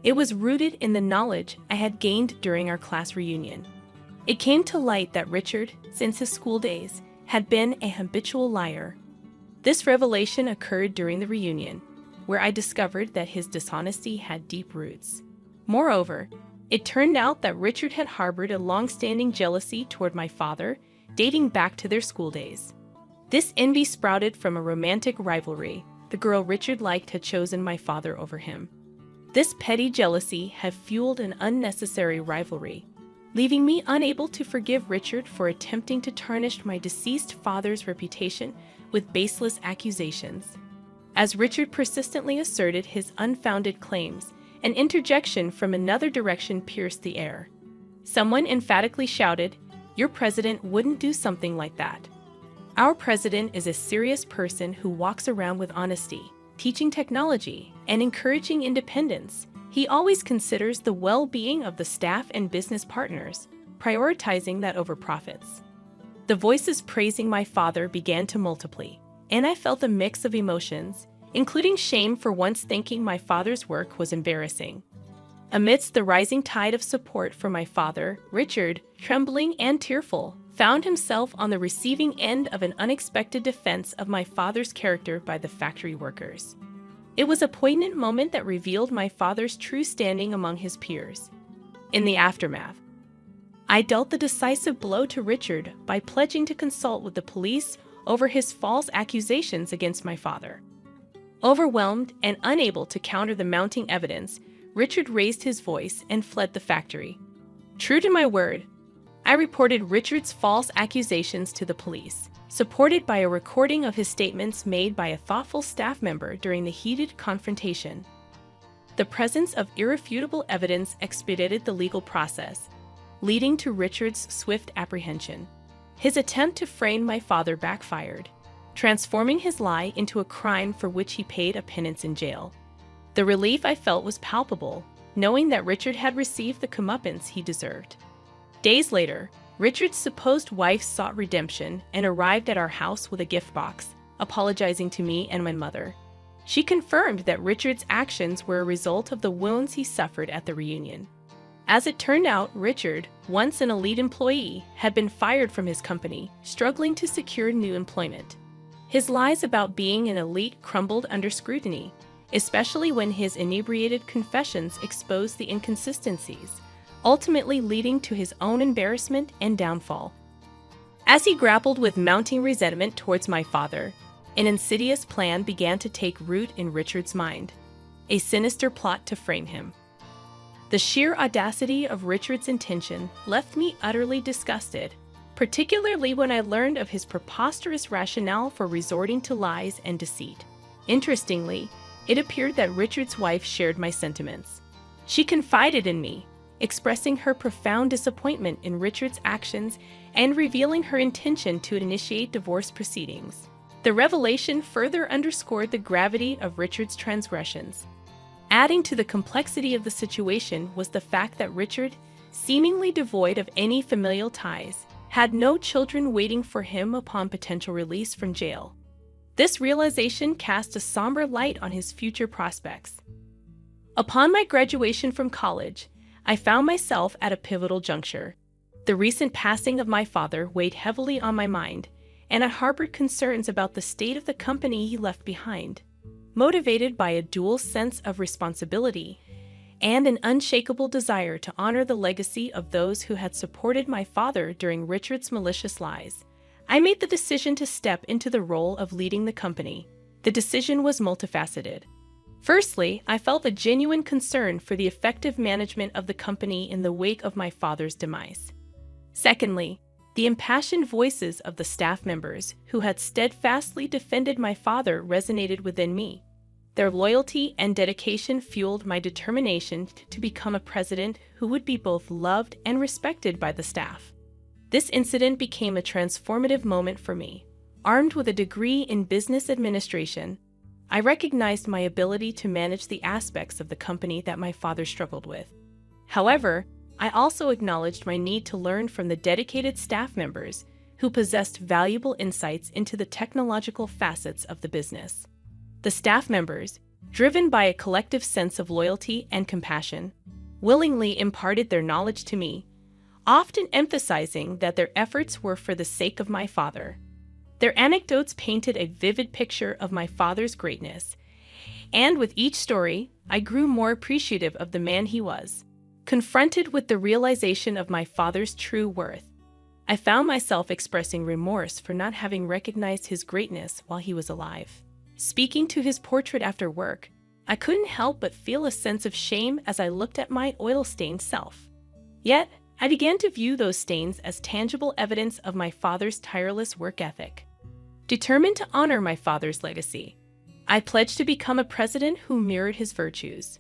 Speaker 4: It was rooted in the knowledge I had gained during our class reunion. It came to light that Richard, since his school days, had been a habitual liar. This revelation occurred during the reunion, where I discovered that his dishonesty had deep roots. Moreover, it turned out that Richard had harbored a long-standing jealousy toward my father, dating back to their school days. This envy sprouted from a romantic rivalry. The girl Richard liked had chosen my father over him. This petty jealousy had fueled an unnecessary rivalry, leaving me unable to forgive Richard for attempting to tarnish my deceased father's reputation with baseless accusations. As Richard persistently asserted his unfounded claims, an interjection from another direction pierced the air. Someone emphatically shouted, "Your president wouldn't do something like that." Our president is a serious person who walks around with honesty, teaching technology, and encouraging independence. He always considers the well-being of the staff and business partners, prioritizing that over profits. The voices praising my father began to multiply, and I felt a mix of emotions, including shame for once thinking my father's work was embarrassing. Amidst the rising tide of support for my father, Richard, trembling and tearful, found himself on the receiving end of an unexpected defense of my father's character by the factory workers. It was a poignant moment that revealed my father's true standing among his peers. In the aftermath, I dealt the decisive blow to Richard by pledging to consult with the police over his false accusations against my father. Overwhelmed and unable to counter the mounting evidence, Richard raised his voice and fled the factory. True to my word, I reported Richard's false accusations to the police, supported by a recording of his statements made by a thoughtful staff member during the heated confrontation. The presence of irrefutable evidence expedited the legal process, leading to Richard's swift apprehension. His attempt to frame my father backfired, transforming his lie into a crime for which he paid a penance in jail. The relief I felt was palpable, knowing that Richard had received the comeuppance he deserved. Days later, Richard's supposed wife sought redemption and arrived at our house with a gift box, apologizing to me and my mother. She confirmed that Richard's actions were a result of the wounds he suffered at the reunion. As it turned out, Richard, once an elite employee, had been fired from his company, struggling to secure new employment. His lies about being an elite crumbled under scrutiny, especially when his inebriated confessions exposed the inconsistencies, ultimately leading to his own embarrassment and downfall. As he grappled with mounting resentment towards my father, an insidious plan began to take root in Richard's mind, a sinister plot to frame him. The sheer audacity of Richard's intention left me utterly disgusted, particularly when I learned of his preposterous rationale for resorting to lies and deceit. Interestingly, it appeared that Richard's wife shared my sentiments. She confided in me, expressing her profound disappointment in Richard's actions and revealing her intention to initiate divorce proceedings. The revelation further underscored the gravity of Richard's transgressions. Adding to the complexity of the situation was the fact that Richard, seemingly devoid of any familial ties, had no children waiting for him upon potential release from jail. This realization cast a somber light on his future prospects. Upon my graduation from college, I found myself at a pivotal juncture. The recent passing of my father weighed heavily on my mind, and I harbored concerns about the state of the company he left behind. Motivated by a dual sense of responsibility and an unshakable desire to honor the legacy of those who had supported my father during Richard's malicious lies, I made the decision to step into the role of leading the company. The decision was multifaceted. Firstly, I felt a genuine concern for the effective management of the company in the wake of my father's demise. Secondly, the impassioned voices of the staff members who had steadfastly defended my father resonated within me. Their loyalty and dedication fueled my determination to become a president who would be both loved and respected by the staff. This incident became a transformative moment for me. Armed with a degree in business administration, I recognized my ability to manage the aspects of the company that my father struggled with. However, I also acknowledged my need to learn from the dedicated staff members who possessed valuable insights into the technological facets of the business. The staff members, driven by a collective sense of loyalty and compassion, willingly imparted their knowledge to me, often emphasizing that their efforts were for the sake of my father. Their anecdotes painted a vivid picture of my father's greatness, and with each story, I grew more appreciative of the man he was. Confronted with the realization of my father's true worth, I found myself expressing remorse for not having recognized his greatness while he was alive. Speaking to his portrait after work, I couldn't help but feel a sense of shame as I looked at my oil-stained self. Yet, I began to view those stains as tangible evidence of my father's tireless work ethic. Determined to honor my father's legacy, I pledged to become a president who mirrored his virtues.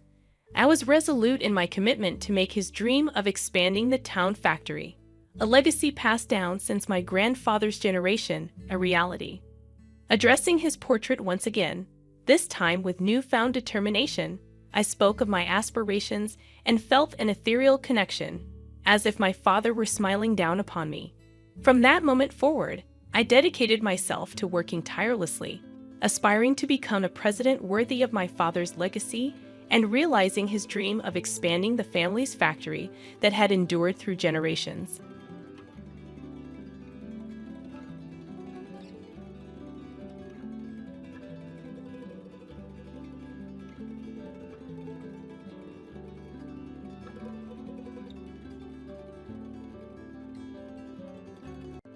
Speaker 4: I was resolute in my commitment to make his dream of expanding the town factory, a legacy passed down since my grandfather's generation, a reality. Addressing his portrait once again, this time with newfound determination, I spoke of my aspirations and felt an ethereal connection, as if my father were smiling down upon me. From that moment forward, I dedicated myself to working tirelessly, aspiring to become a president worthy of my father's legacy and realizing his dream of expanding the family's factory that had endured through generations.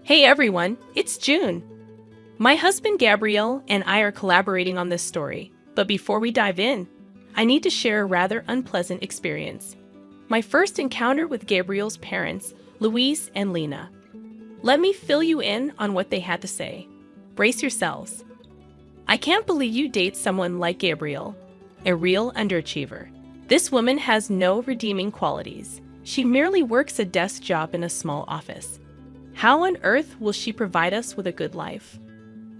Speaker 4: Hey everyone, it's June. My husband Gabrielle and I are collaborating on this story, but before we dive in, I need to share a rather unpleasant experience. My first encounter with Gabrielle's parents, Louise and Lena. Let me fill you in on what they had to say. Brace yourselves. I can't believe you date someone like Gabrielle, a real underachiever. This woman has no redeeming qualities. She merely works a desk job in a small office. How on earth will she provide us with a good life?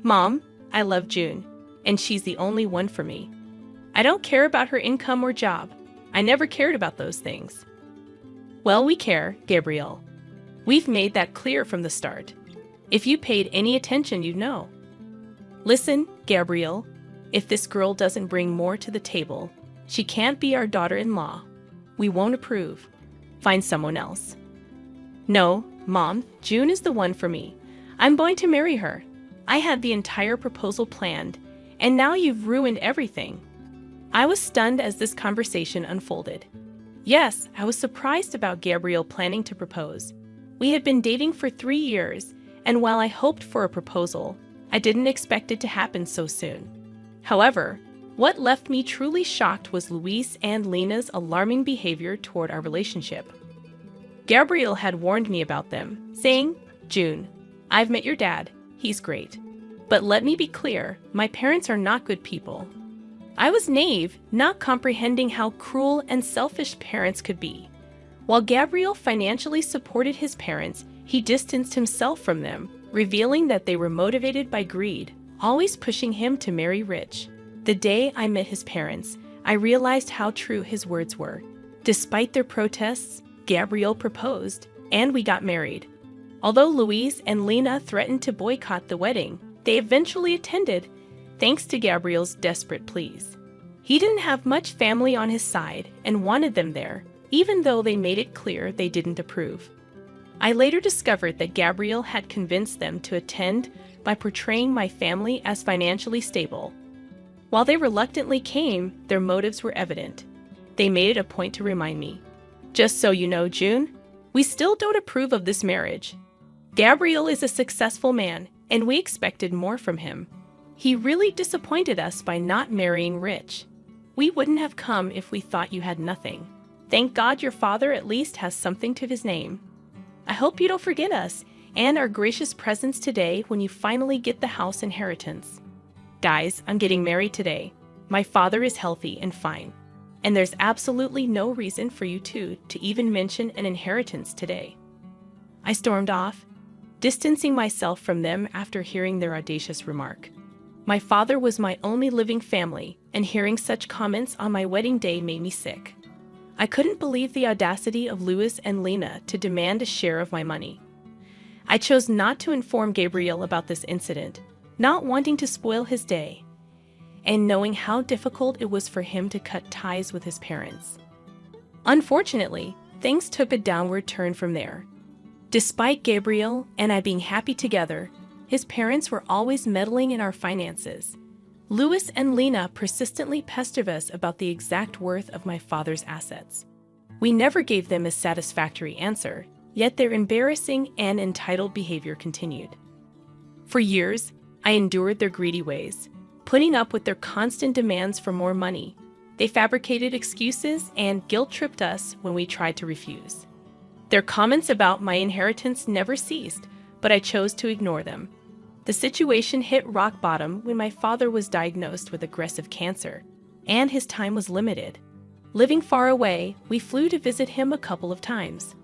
Speaker 4: Mom, I love June, and she's the only one for me. I don't care about her income or job. I never cared about those things. Well, we care, Gabrielle. We've made that clear from the start. If you paid any attention, you'd know. Listen, Gabrielle, if this girl doesn't bring more to the table, she can't be our daughter-in-law. We won't approve. Find someone else. No, Mom, June is the one for me. I'm going to marry her. I had the entire proposal planned, and now you've ruined everything. I was stunned as this conversation unfolded. Yes, I was surprised about Gabrielle planning to propose. We had been dating for 3 years, and while I hoped for a proposal, I didn't expect it to happen so soon. However, what left me truly shocked was Louise and Lena's alarming behavior toward our relationship. Gabrielle had warned me about them, saying, June, I've met your dad. He's great. But let me be clear, my parents are not good people. I was naive, not comprehending how cruel and selfish parents could be. While Gabrielle financially supported his parents, he distanced himself from them, revealing that they were motivated by greed, always pushing him to marry rich. The day I met his parents, I realized how true his words were. Despite their protests, Gabrielle proposed, and we got married. Although Louise and Lena threatened to boycott the wedding, they eventually attended, thanks to Gabrielle's desperate pleas. He didn't have much family on his side and wanted them there, even though they made it clear they didn't approve. I later discovered that Gabrielle had convinced them to attend by portraying my family as financially stable. While they reluctantly came, their motives were evident. They made it a point to remind me, just so you know, June, we still don't approve of this marriage. Gabrielle is a successful man, and we expected more from him. He really disappointed us by not marrying rich. We wouldn't have come if we thought you had nothing. Thank God your father at least has something to his name. I hope you don't forget us and our gracious presence today when you finally get the house inheritance. Guys, I'm getting married today. My father is healthy and fine. And there's absolutely no reason for you two to even mention an inheritance today. I stormed off, distancing myself from them after hearing their audacious remark. My father was my only living family, and hearing such comments on my wedding day made me sick. I couldn't believe the audacity of Louis and Lena to demand a share of my money. I chose not to inform Gabriel about this incident, not wanting to spoil his day, and knowing how difficult it was for him to cut ties with his parents. Unfortunately, things took a downward turn from there. Despite Gabriel and I being happy together, his parents were always meddling in our finances. Louis and Lena persistently pestered us about the exact worth of my father's assets. We never gave them a satisfactory answer, yet their embarrassing and entitled behavior continued. For years, I endured their greedy ways, putting up with their constant demands for more money. They fabricated excuses and guilt-tripped us when we tried to refuse. Their comments about my inheritance never ceased, but I chose to ignore them. The situation hit rock bottom when my father was diagnosed with aggressive cancer, and his time was limited. Living far away, we flew to visit him a couple of times.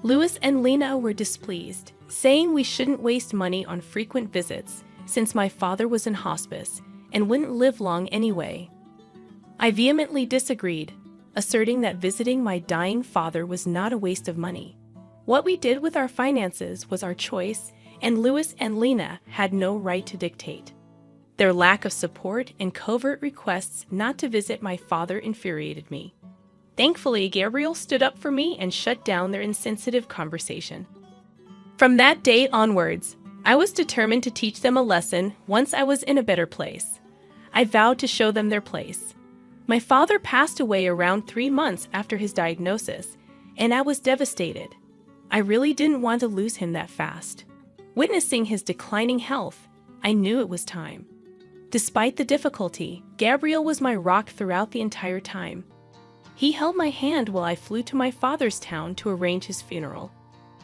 Speaker 4: Louis and Lena were displeased, saying we shouldn't waste money on frequent visits since my father was in hospice and wouldn't live long anyway. I vehemently disagreed, asserting that visiting my dying father was not a waste of money. What we did with our finances was our choice, and Louis and Lena had no right to dictate. Their lack of support and covert requests not to visit my father infuriated me. Thankfully, Gabriel stood up for me and shut down their insensitive conversation. From that day onwards, I was determined to teach them a lesson once I was in a better place. I vowed to show them their place. My father passed away around 3 months after his diagnosis, and I was devastated. I really didn't want to lose him that fast. Witnessing his declining health, I knew it was time. Despite the difficulty, Gabriel was my rock throughout the entire time. He held my hand while I flew to my father's town to arrange his funeral.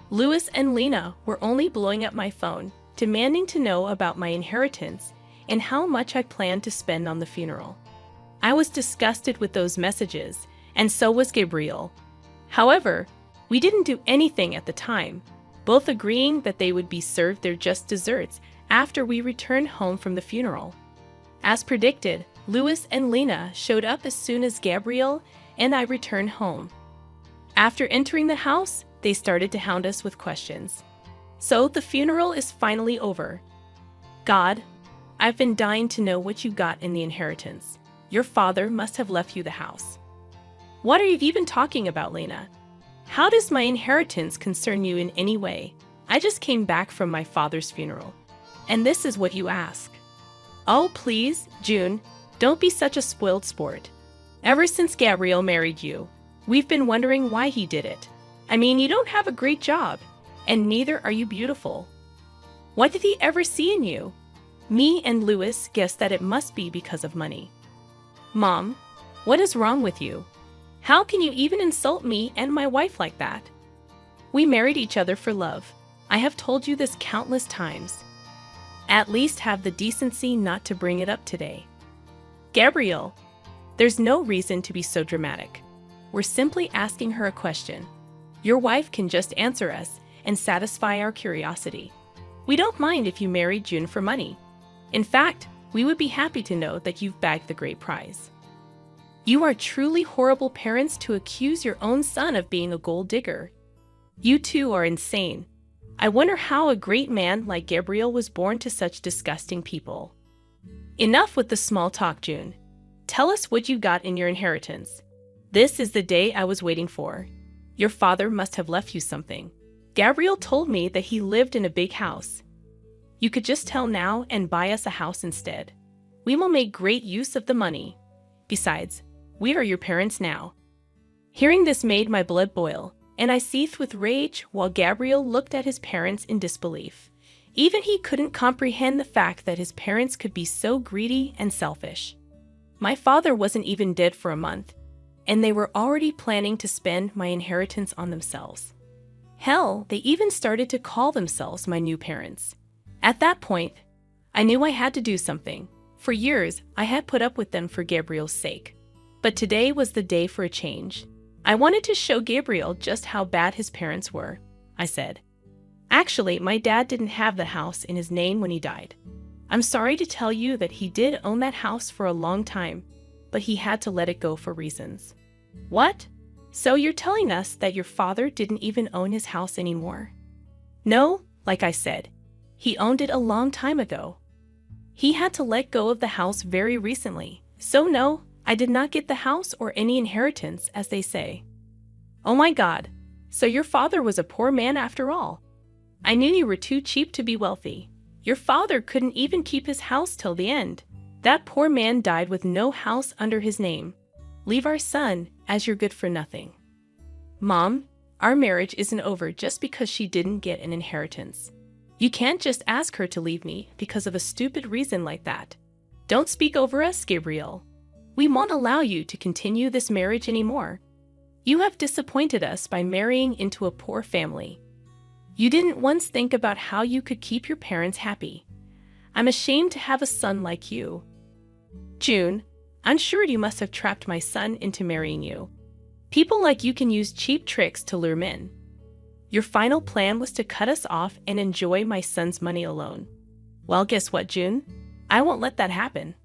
Speaker 4: Louis and Lena were only blowing up my phone, demanding to know about my inheritance and how much I planned to spend on the funeral. I was disgusted with those messages, and so was Gabriel. However, we didn't do anything at the time, both agreeing that they would be served their just desserts after we returned home from the funeral. As predicted, Louis and Lena showed up as soon as Gabriel and I returned home. After entering the house, they started to hound us with questions. So the funeral is finally over. God, I've been dying to know what you got in the inheritance. Your father must have left you the house. What are you even talking about, Lena? How does my inheritance concern you in any way? I just came back from my father's funeral, and this is what you ask. Oh, please, June, don't be such a spoiled sport. Ever since Gabriel married you, we've been wondering why he did it. I mean, you don't have a great job, and neither are you beautiful. What did he ever see in you? Me and Louis guessed that it must be because of money. Mom, what is wrong with you? How can you even insult me and my wife like that? We married each other for love. I have told you this countless times. At least have the decency not to bring it up today. Gabriel, there's no reason to be so dramatic. We're simply asking her a question. Your wife can just answer us and satisfy our curiosity. We don't mind if you marry June for money. In fact, we would be happy to know that you've bagged the great prize. You are truly horrible parents to accuse your own son of being a gold digger. You two are insane. I wonder how a great man like Gabriel was born to such disgusting people. Enough with the small talk, June. Tell us what you got in your inheritance. This is the day I was waiting for. Your father must have left you something. Gabriel told me that he lived in a big house. You could just tell now and buy us a house instead. We will make great use of the money. Besides, we are your parents now. Hearing this made my blood boil, and I seethed with rage while Gabriel looked at his parents in disbelief. Even he couldn't comprehend the fact that his parents could be so greedy and selfish. My father wasn't even dead for a month, and they were already planning to spend my inheritance on themselves. Hell, they even started to call themselves my new parents. At that point, I knew I had to do something. For years, I had put up with them for Gabriel's sake. But today was the day for a change. I wanted to show Gabriel just how bad his parents were, I said. Actually, my dad didn't have the house in his name when he died. I'm sorry to tell you that he did own that house for a long time, but he had to let it go for reasons. What? So you're telling us that your father didn't even own his house anymore? No, like I said, he owned it a long time ago. He had to let go of the house very recently. So no, I did not get the house or any inheritance, as they say. Oh my God, so your father was a poor man after all. I knew you were too cheap to be wealthy. Your father couldn't even keep his house till the end. That poor man died with no house under his name. Leave our son, as you're good for nothing. Mom, our marriage isn't over just because she didn't get an inheritance. You can't just ask her to leave me because of a stupid reason like that. Don't speak over us, Gabriel. We won't allow you to continue this marriage anymore. You have disappointed us by marrying into a poor family. You didn't once think about how you could keep your parents happy. I'm ashamed to have a son like you. June, I'm sure you must have trapped my son into marrying you. People like you can use cheap tricks to lure men. Your final plan was to cut us off and enjoy my son's money alone. Well, guess what, June? I won't let that happen.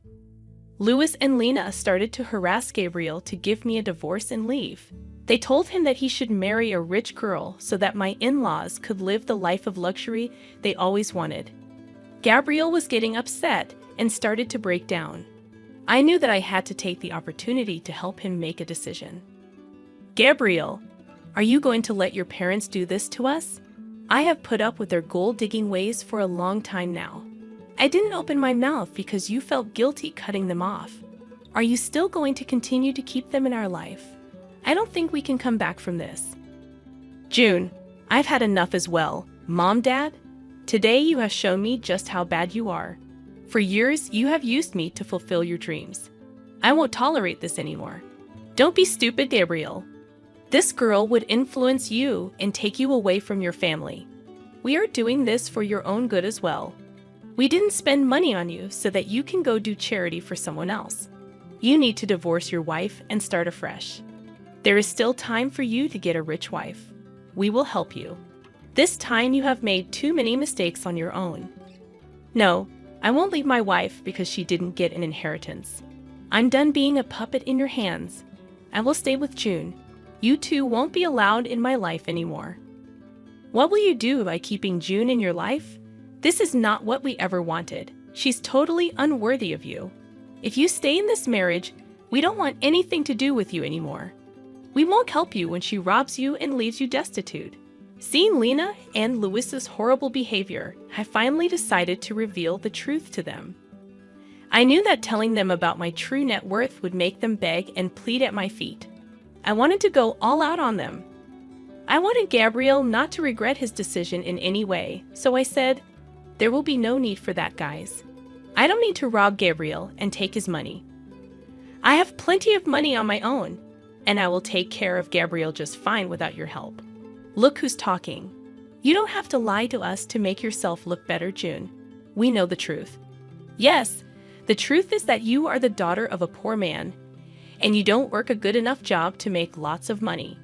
Speaker 4: Louis and Lena started to harass Gabriel to give me a divorce and leave. They told him that he should marry a rich girl so that my in-laws could live the life of luxury they always wanted. Gabriel was getting upset and started to break down. I knew that I had to take the opportunity to help him make a decision. Gabriel, are you going to let your parents do this to us? I have put up with their gold-digging ways for a long time now. I didn't open my mouth because you felt guilty cutting them off. Are you still going to continue to keep them in our life? I don't think we can come back from this. June, I've had enough as well. Mom, Dad, today you have shown me just how bad you are. For years, you have used me to fulfill your dreams. I won't tolerate this anymore. Don't be stupid, Gabriel. This girl would influence you and take you away from your family. We are doing this for your own good as well. We didn't spend money on you so that you can go do charity for someone else. You need to divorce your wife and start afresh. There is still time for you to get a rich wife. We will help you. This time you have made too many mistakes on your own. No, I won't leave my wife because she didn't get an inheritance. I'm done being a puppet in your hands. I will stay with June. You two won't be allowed in my life anymore. What will you do by keeping June in your life? This is not what we ever wanted. She's totally unworthy of you. If you stay in this marriage, we don't want anything to do with you anymore. We won't help you when she robs you and leaves you destitute. Seeing Lena and Louis's horrible behavior, I finally decided to reveal the truth to them. I knew that telling them about my true net worth would make them beg and plead at my feet. I wanted to go all out on them. I wanted Gabriel not to regret his decision in any way, so I said, there will be no need for that, guys. I don't need to rob Gabriel and take his money. I have plenty of money on my own, and I will take care of Gabriel just fine without your help. Look who's talking. You don't have to lie to us to make yourself look better, June. We know the truth. Yes, the truth is that you are the daughter of a poor man, and you don't work a good enough job to make lots of money.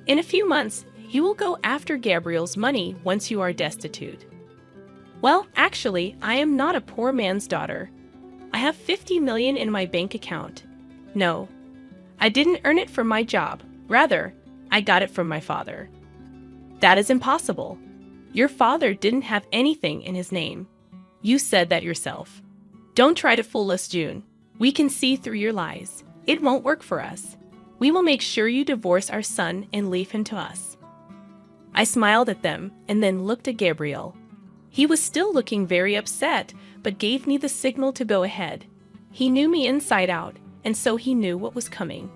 Speaker 4: In a few months, you will go after Gabriel's money once you are destitute. Well, actually, I am not a poor man's daughter. I have 50 million in my bank account. No, I didn't earn it from my job. Rather, I got it from my father. That is impossible. Your father didn't have anything in his name. You said that yourself. Don't try to fool us, June. We can see through your lies. It won't work for us. We will make sure you divorce our son and leave him to us. I smiled at them and then looked at Gabriel. He was still looking very upset, but gave me the signal to go ahead. He knew me inside out, and so he knew what was coming.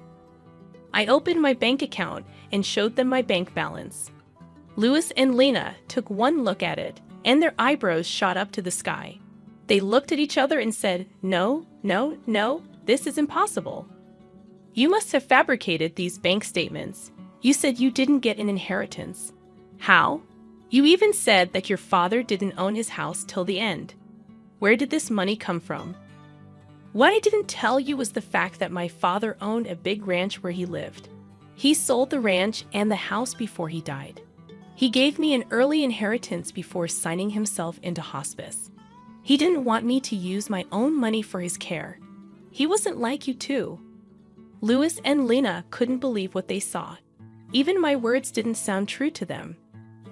Speaker 4: I opened my bank account and showed them my bank balance. Louis and Lena took one look at it, and their eyebrows shot up to the sky. They looked at each other and said, "No, no, no, This is impossible. You must have fabricated these bank statements. You said you didn't get an inheritance. How? You even said that your father didn't own his house till the end. Where did this money come from? What I didn't tell you was the fact that my father owned a big ranch where he lived. He sold the ranch and the house before he died. He gave me an early inheritance before signing himself into hospice. He didn't want me to use my own money for his care. He wasn't like you too. Louis and Lena couldn't believe what they saw. Even my words didn't sound true to them.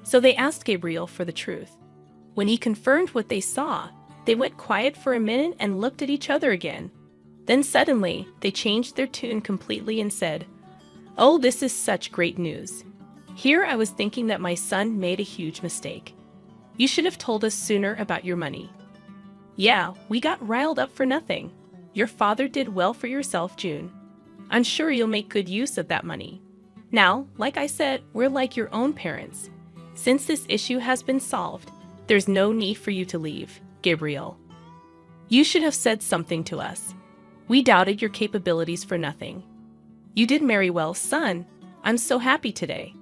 Speaker 4: So they asked Gabriel for the truth. When he confirmed what they saw, they went quiet for a minute and looked at each other again. Then suddenly, they changed their tune completely and said, "Oh, this is such great news. Here I was thinking that my son made a huge mistake. You should have told us sooner about your money." "Yeah, we got riled up for nothing. Your father did well for yourself, June. I'm sure you'll make good use of that money. Now, like I said, we're like your own parents. Since this issue has been solved, there's no need for you to leave, Gabriel. You should have said something to us. We doubted your capabilities for nothing. You did marry well, son. I'm so happy today."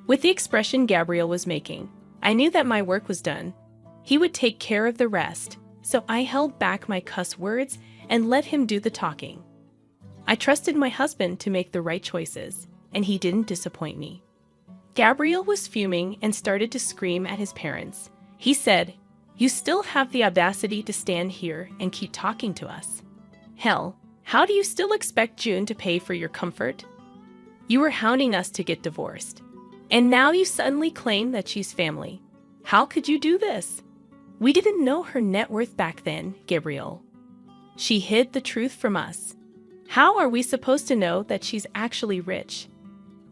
Speaker 4: With the expression Gabriel was making, I knew that my work was done. He would take care of the rest, so I held back my cuss words and let him do the talking. I trusted my husband to make the right choices, and he didn't disappoint me. Gabriel was fuming and started to scream at his parents. He said, "You still have the audacity to stand here and keep talking to us? Hell, how do you still expect June to pay for your comfort? You were hounding us to get divorced, and now you suddenly claim that she's family. How could you do this? We didn't know her net worth back then, Gabriel. She hid the truth from us. How are we supposed to know that she's actually rich?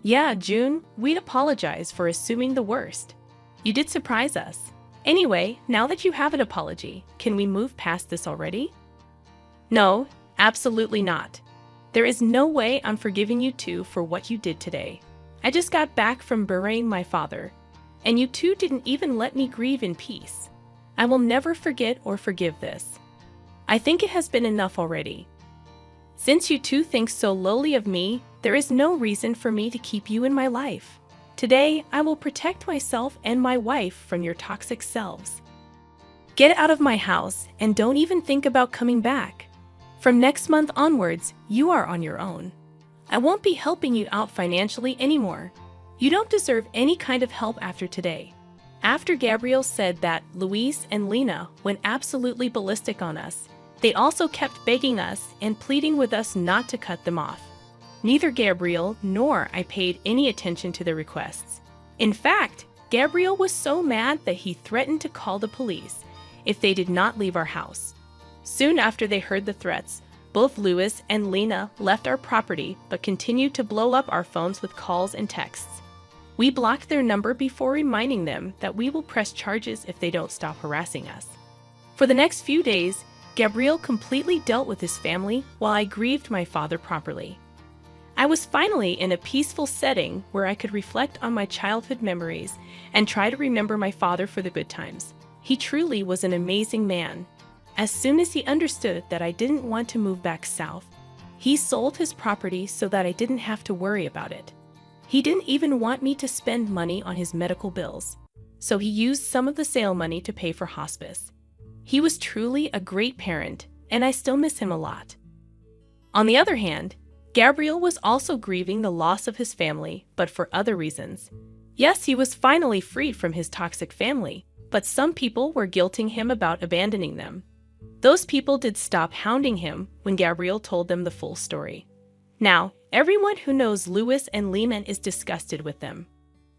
Speaker 4: Yeah, June, we'd apologize for assuming the worst. You did surprise us. Anyway, now that you have an apology, can we move past this already?" "No, absolutely not. There is no way I'm forgiving you two for what you did today. I just got back from burying my father, and you two didn't even let me grieve in peace. I will never forget or forgive this. I think it has been enough already. Since you two think so lowly of me, there is no reason for me to keep you in my life. Today, I will protect myself and my wife from your toxic selves. Get out of my house and don't even think about coming back. From next month onwards, you are on your own. I won't be helping you out financially anymore. You don't deserve any kind of help after today." After Gabriel said that, Louise and Lena went absolutely ballistic on us. They also kept begging us and pleading with us not to cut them off. Neither Gabriel nor I paid any attention to their requests. In fact, Gabriel was so mad that he threatened to call the police if they did not leave our house. Soon after they heard the threats, both Louis and Lena left our property but continued to blow up our phones with calls and texts. We blocked their number before reminding them that we will press charges if they don't stop harassing us. For the next few days, Gabriel completely dealt with his family while I grieved my father properly. I was finally in a peaceful setting where I could reflect on my childhood memories and try to remember my father for the good times. He truly was an amazing man. As soon as he understood that I didn't want to move back south, he sold his property so that I didn't have to worry about it. He didn't even want me to spend money on his medical bills, so he used some of the sale money to pay for hospice. He was truly a great parent, and I still miss him a lot. On the other hand, Gabriel was also grieving the loss of his family, but for other reasons. Yes, he was finally freed from his toxic family, but some people were guilting him about abandoning them. Those people did stop hounding him when Gabriel told them the full story. Now, everyone who knows Louis and Lehman is disgusted with them.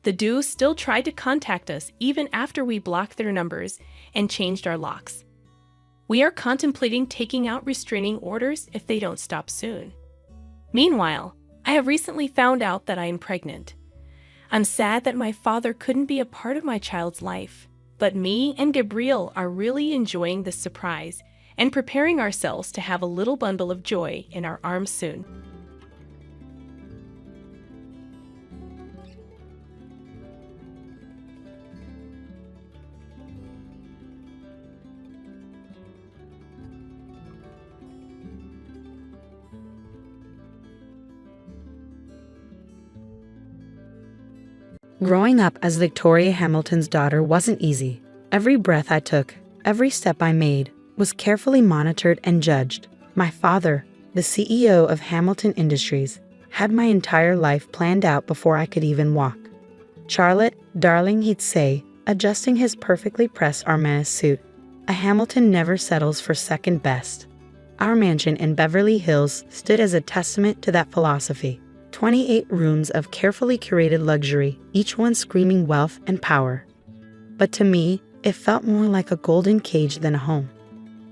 Speaker 4: The duo still tried to contact us even after we blocked their numbers and changed our locks. We are contemplating taking out restraining orders if they don't stop soon. Meanwhile, I have recently found out that I am pregnant. I'm sad that my father couldn't be a part of my child's life, but me and Gabriel are really enjoying this surprise and preparing ourselves to have a little bundle of joy in our arms soon.
Speaker 2: Growing up as Victoria Hamilton's daughter wasn't easy. Every breath I took, every step I made, was carefully monitored and judged. My father, the CEO of Hamilton Industries, had my entire life planned out before I could even walk. "Charlotte, darling," he'd say, adjusting his perfectly pressed Armani suit. "A Hamilton never settles for second best." Our mansion in Beverly Hills stood as a testament to that philosophy. 28 rooms of carefully curated luxury, each one screaming wealth and power. But to me, it felt more like a golden cage than a home.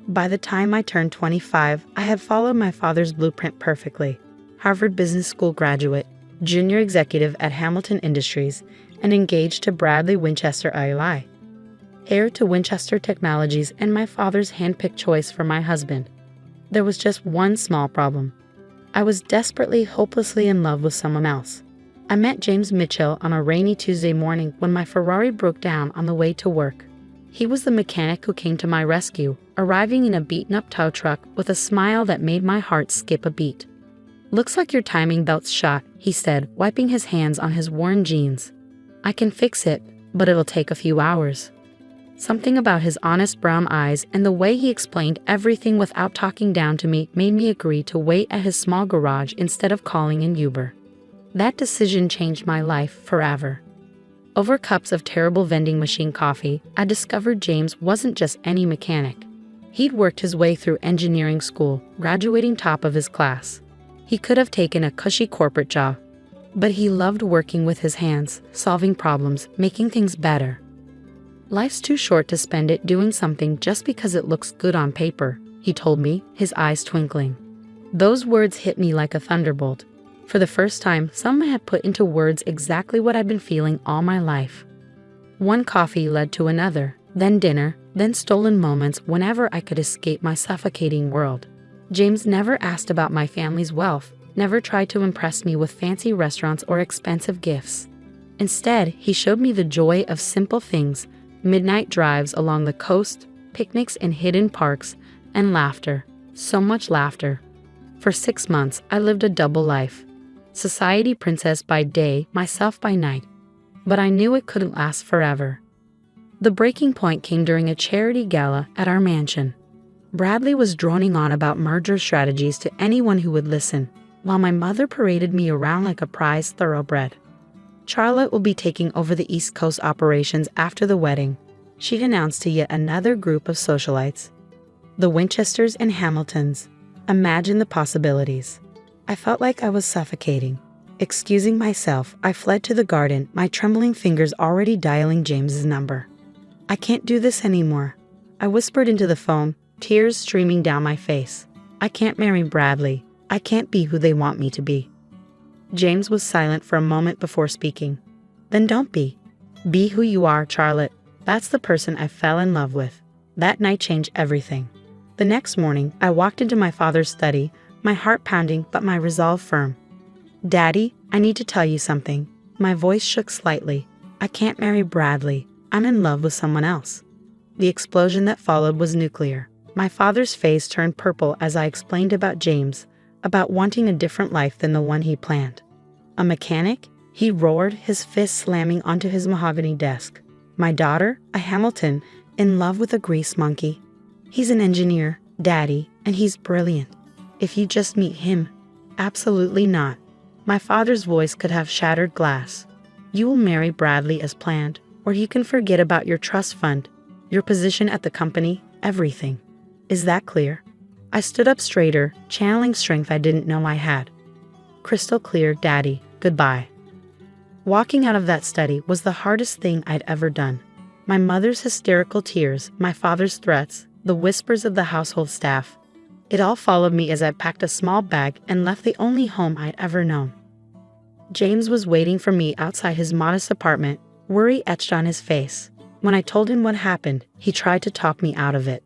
Speaker 2: By the time I turned 25, I had followed my father's blueprint perfectly. Harvard Business School graduate, junior executive at Hamilton Industries, and engaged to Bradley Winchester ILI. Heir to Winchester Technologies and my father's handpicked choice for my husband. There was just one small problem. I was desperately, hopelessly in love with someone else. I met James Mitchell on a rainy Tuesday morning when my Ferrari broke down on the way to work. He was the mechanic who came to my rescue, arriving in a beaten-up tow truck with a smile that made my heart skip a beat. "Looks like your timing belt's shot," he said, wiping his hands on his worn jeans. "I can fix it, but it'll take a few hours." Something about his honest brown eyes and the way he explained everything without talking down to me made me agree to wait at his small garage instead of calling an Uber. That decision changed my life forever. Over cups of terrible vending machine coffee, I discovered James wasn't just any mechanic. He'd worked his way through engineering school, graduating top of his class. He could have taken a cushy corporate job, but he loved working with his hands, solving problems, making things better. "Life's too short to spend it doing something just because it looks good on paper," he told me, his eyes twinkling. Those words hit me like a thunderbolt. For the first time, someone had put into words exactly what I'd been feeling all my life. One coffee led to another, then dinner, then stolen moments whenever I could escape my suffocating world. James never asked about my family's wealth, never tried to impress me with fancy restaurants or expensive gifts. Instead, he showed me the joy of simple things: midnight drives along the coast, picnics in hidden parks, and laughter. So much laughter. For 6 months, I lived a double life. Society princess by day, myself by night. But I knew it couldn't last forever. The breaking point came during a charity gala at our mansion. Bradley was droning on about merger strategies to anyone who would listen, while my mother paraded me around like a prized thoroughbred. "Charlotte will be taking over the East Coast operations after the wedding," she'd announced to yet another group of socialites. The Winchesters and Hamiltons. Imagine the possibilities. I felt like I was suffocating. Excusing myself, I fled to the garden, my trembling fingers already dialing James's number. "I can't do this anymore," I whispered into the phone, tears streaming down my face. "I can't marry Bradley. I can't be who they want me to be." James was silent for a moment before speaking. "Then don't be. Be who you are, Charlotte. That's the person I fell in love with." That night changed everything. The next morning, I walked into my father's study, my heart pounding but my resolve firm. "Daddy, I need to tell you something." My voice shook slightly. "I can't marry Bradley. I'm in love with someone else." The explosion that followed was nuclear. My father's face turned purple as I explained about James, about wanting a different life than the one he planned. "A mechanic?" he roared, his fist slamming onto his mahogany desk. "My daughter, a Hamilton, in love with a grease monkey. He's an engineer, Daddy, and he's brilliant. If you just meet him." "Absolutely not." My father's voice could have shattered glass. "You will marry Bradley as planned, or you can forget about your trust fund, your position at the company, everything. Is that clear?" I stood up straighter, channeling strength I didn't know I had. "Crystal clear, Daddy. Goodbye." Walking out of that study was the hardest thing I'd ever done. My mother's hysterical tears, my father's threats, the whispers of the household staff. It all followed me as I packed a small bag and left the only home I'd ever known. James was waiting for me outside his modest apartment, worry etched on his face. When I told him what happened, he tried to talk me out of it.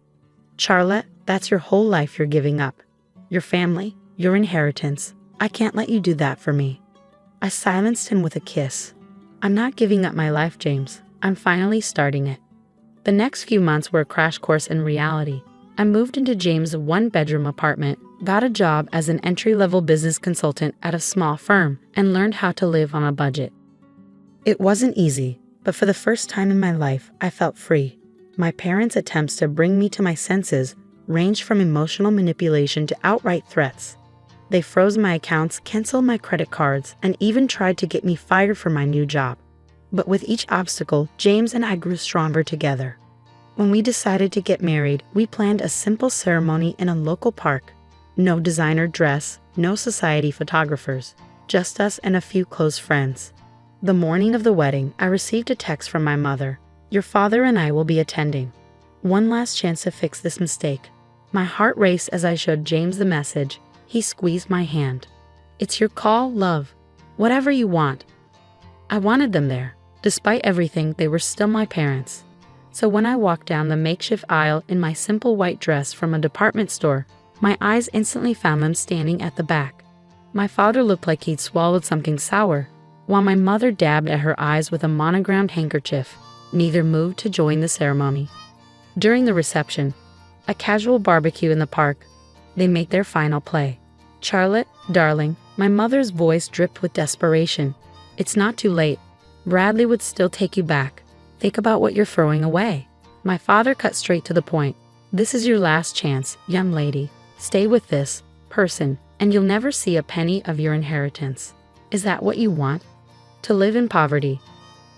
Speaker 2: "Charlotte, that's your whole life you're giving up. Your family, your inheritance. I can't let you do that for me." I silenced him with a kiss. "I'm not giving up my life, James. I'm finally starting it." The next few months were a crash course in reality. I moved into James' one-bedroom apartment, got a job as an entry-level business consultant at a small firm, and learned how to live on a budget. It wasn't easy, but for the first time in my life, I felt free. My parents' attempts to bring me to my senses ranged from emotional manipulation to outright threats. They froze my accounts, canceled my credit cards, and even tried to get me fired from my new job. But with each obstacle, James and I grew stronger together. When we decided to get married, we planned a simple ceremony in a local park. No designer dress, no society photographers, just us and a few close friends. The morning of the wedding, I received a text from my mother. "Your father and I will be attending. One last chance to fix this mistake." My heart raced as I showed James the message. He squeezed my hand. "It's your call, love. Whatever you want." I wanted them there. Despite everything, they were still my parents. So when I walked down the makeshift aisle in my simple white dress from a department store, my eyes instantly found them standing at the back. My father looked like he'd swallowed something sour, while my mother dabbed at her eyes with a monogrammed handkerchief. Neither moved to join the ceremony. During the reception, a casual barbecue in the park, they made their final play. "Charlotte, darling," my mother's voice dripped with desperation. "It's not too late. Bradley would still take you back. Think about what you're throwing away." My father cut straight to the point. "This is your last chance, young lady. Stay with this person, and you'll never see a penny of your inheritance. Is that what you want? To live in poverty?"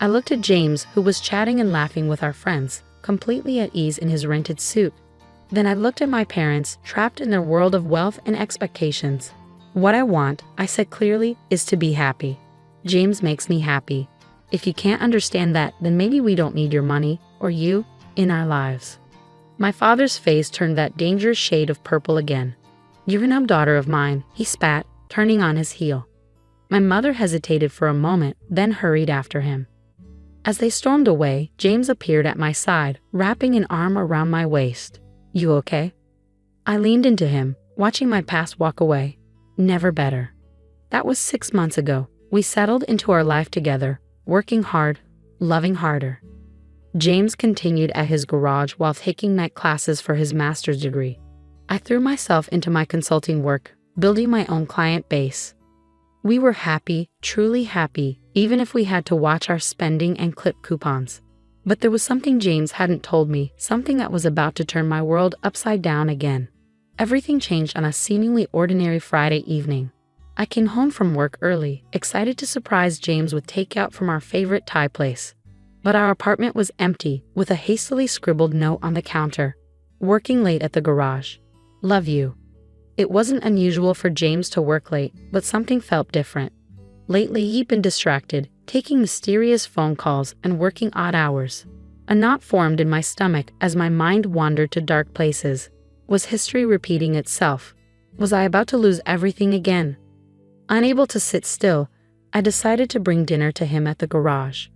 Speaker 2: I looked at James, who was chatting and laughing with our friends, completely at ease in his rented suit. Then I looked at my parents, trapped in their world of wealth and expectations. "What I want," I said clearly, "is to be happy. James makes me happy. If you can't understand that, then maybe we don't need your money, or you, in our lives." My father's face turned that dangerous shade of purple again. "You're an daughter of mine," he spat, turning on his heel. My mother hesitated for a moment, then hurried after him. As they stormed away, James appeared at my side, wrapping an arm around my waist. "You okay?" I leaned into him, watching my past walk away. Never better. That was 6 months ago. We settled into our life together, working hard, loving harder. James continued at his garage while taking night classes for his master's degree. I threw myself into my consulting work, building my own client base. We were happy, truly happy, even if we had to watch our spending and clip coupons. But there was something James hadn't told me, something that was about to turn my world upside down again. Everything changed on a seemingly ordinary Friday evening. I came home from work early, excited to surprise James with takeout from our favorite Thai place. But our apartment was empty, with a hastily scribbled note on the counter. "Working late at the garage. Love you." It wasn't unusual for James to work late, but something felt different. Lately, he'd been distracted, taking mysterious phone calls and working odd hours. A knot formed in my stomach as my mind wandered to dark places. Was history repeating itself? Was I about to lose everything again? Unable to sit still, I decided to bring dinner to him at the garage.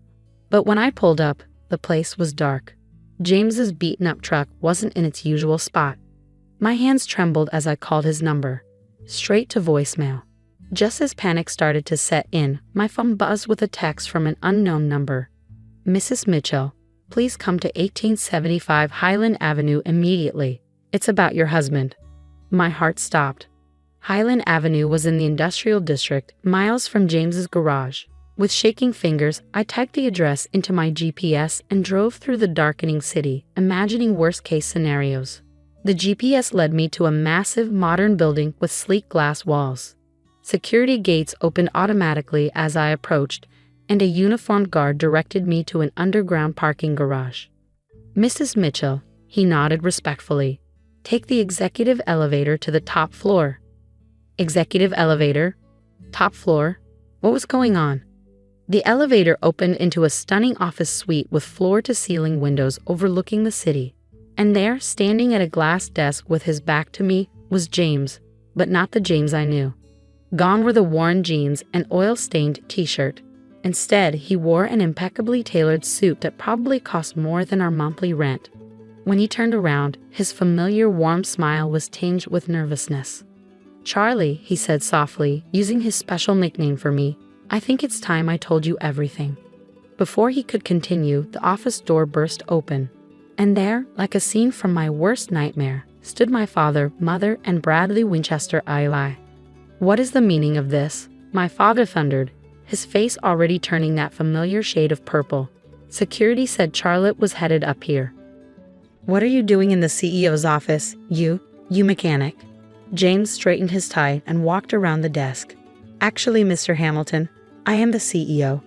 Speaker 2: But when I pulled up, the place was dark. James's beaten-up truck wasn't in its usual spot. My hands trembled as I called his number. Straight to voicemail. Just as panic started to set in, my phone buzzed with a text from an unknown number. "Mrs. Mitchell, please come to 1875 Highland Avenue immediately. It's about your husband." My heart stopped. Highland Avenue was in the industrial district, miles from James's garage. With shaking fingers, I typed the address into my GPS and drove through the darkening city, imagining worst-case scenarios. The GPS led me to a massive modern building with sleek glass walls. Security gates opened automatically as I approached, and a uniformed guard directed me to an underground parking garage. "Mrs. Mitchell," he nodded respectfully. "Take the executive elevator to the top floor." Executive elevator? Top floor? What was going on? The elevator opened into a stunning office suite with floor-to-ceiling windows overlooking the city. And there, standing at a glass desk with his back to me, was James, but not the James I knew. Gone were the worn jeans and oil-stained t-shirt. Instead, he wore an impeccably tailored suit that probably cost more than our monthly rent. When he turned around, his familiar warm smile was tinged with nervousness. "Charlie," he said softly, using his special nickname for me, "I think it's time I told you everything." Before he could continue, the office door burst open. And there, like a scene from my worst nightmare, stood my father, mother, and Bradley Winchester Eli. "What is the meaning of this?" my father thundered, his face already turning that familiar shade of purple. Security said Charlotte was headed up here. "What are you doing in the CEO's office, you mechanic?" James straightened his tie and walked around the desk. "Actually, Mr. Hamilton, I am the CEO.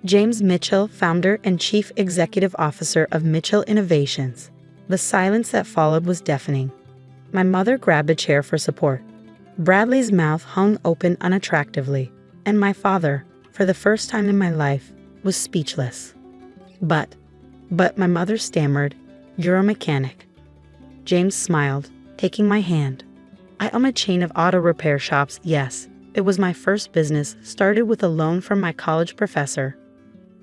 Speaker 2: James Mitchell, founder and chief executive officer of Mitchell Innovations." The silence that followed was deafening. My mother grabbed a chair for support. Bradley's mouth hung open unattractively, and my father, for the first time in my life, was speechless. But my mother stammered, "You're a mechanic." James smiled, taking my hand. "I own a chain of auto repair shops, yes. It was my first business, started with a loan from my college professor.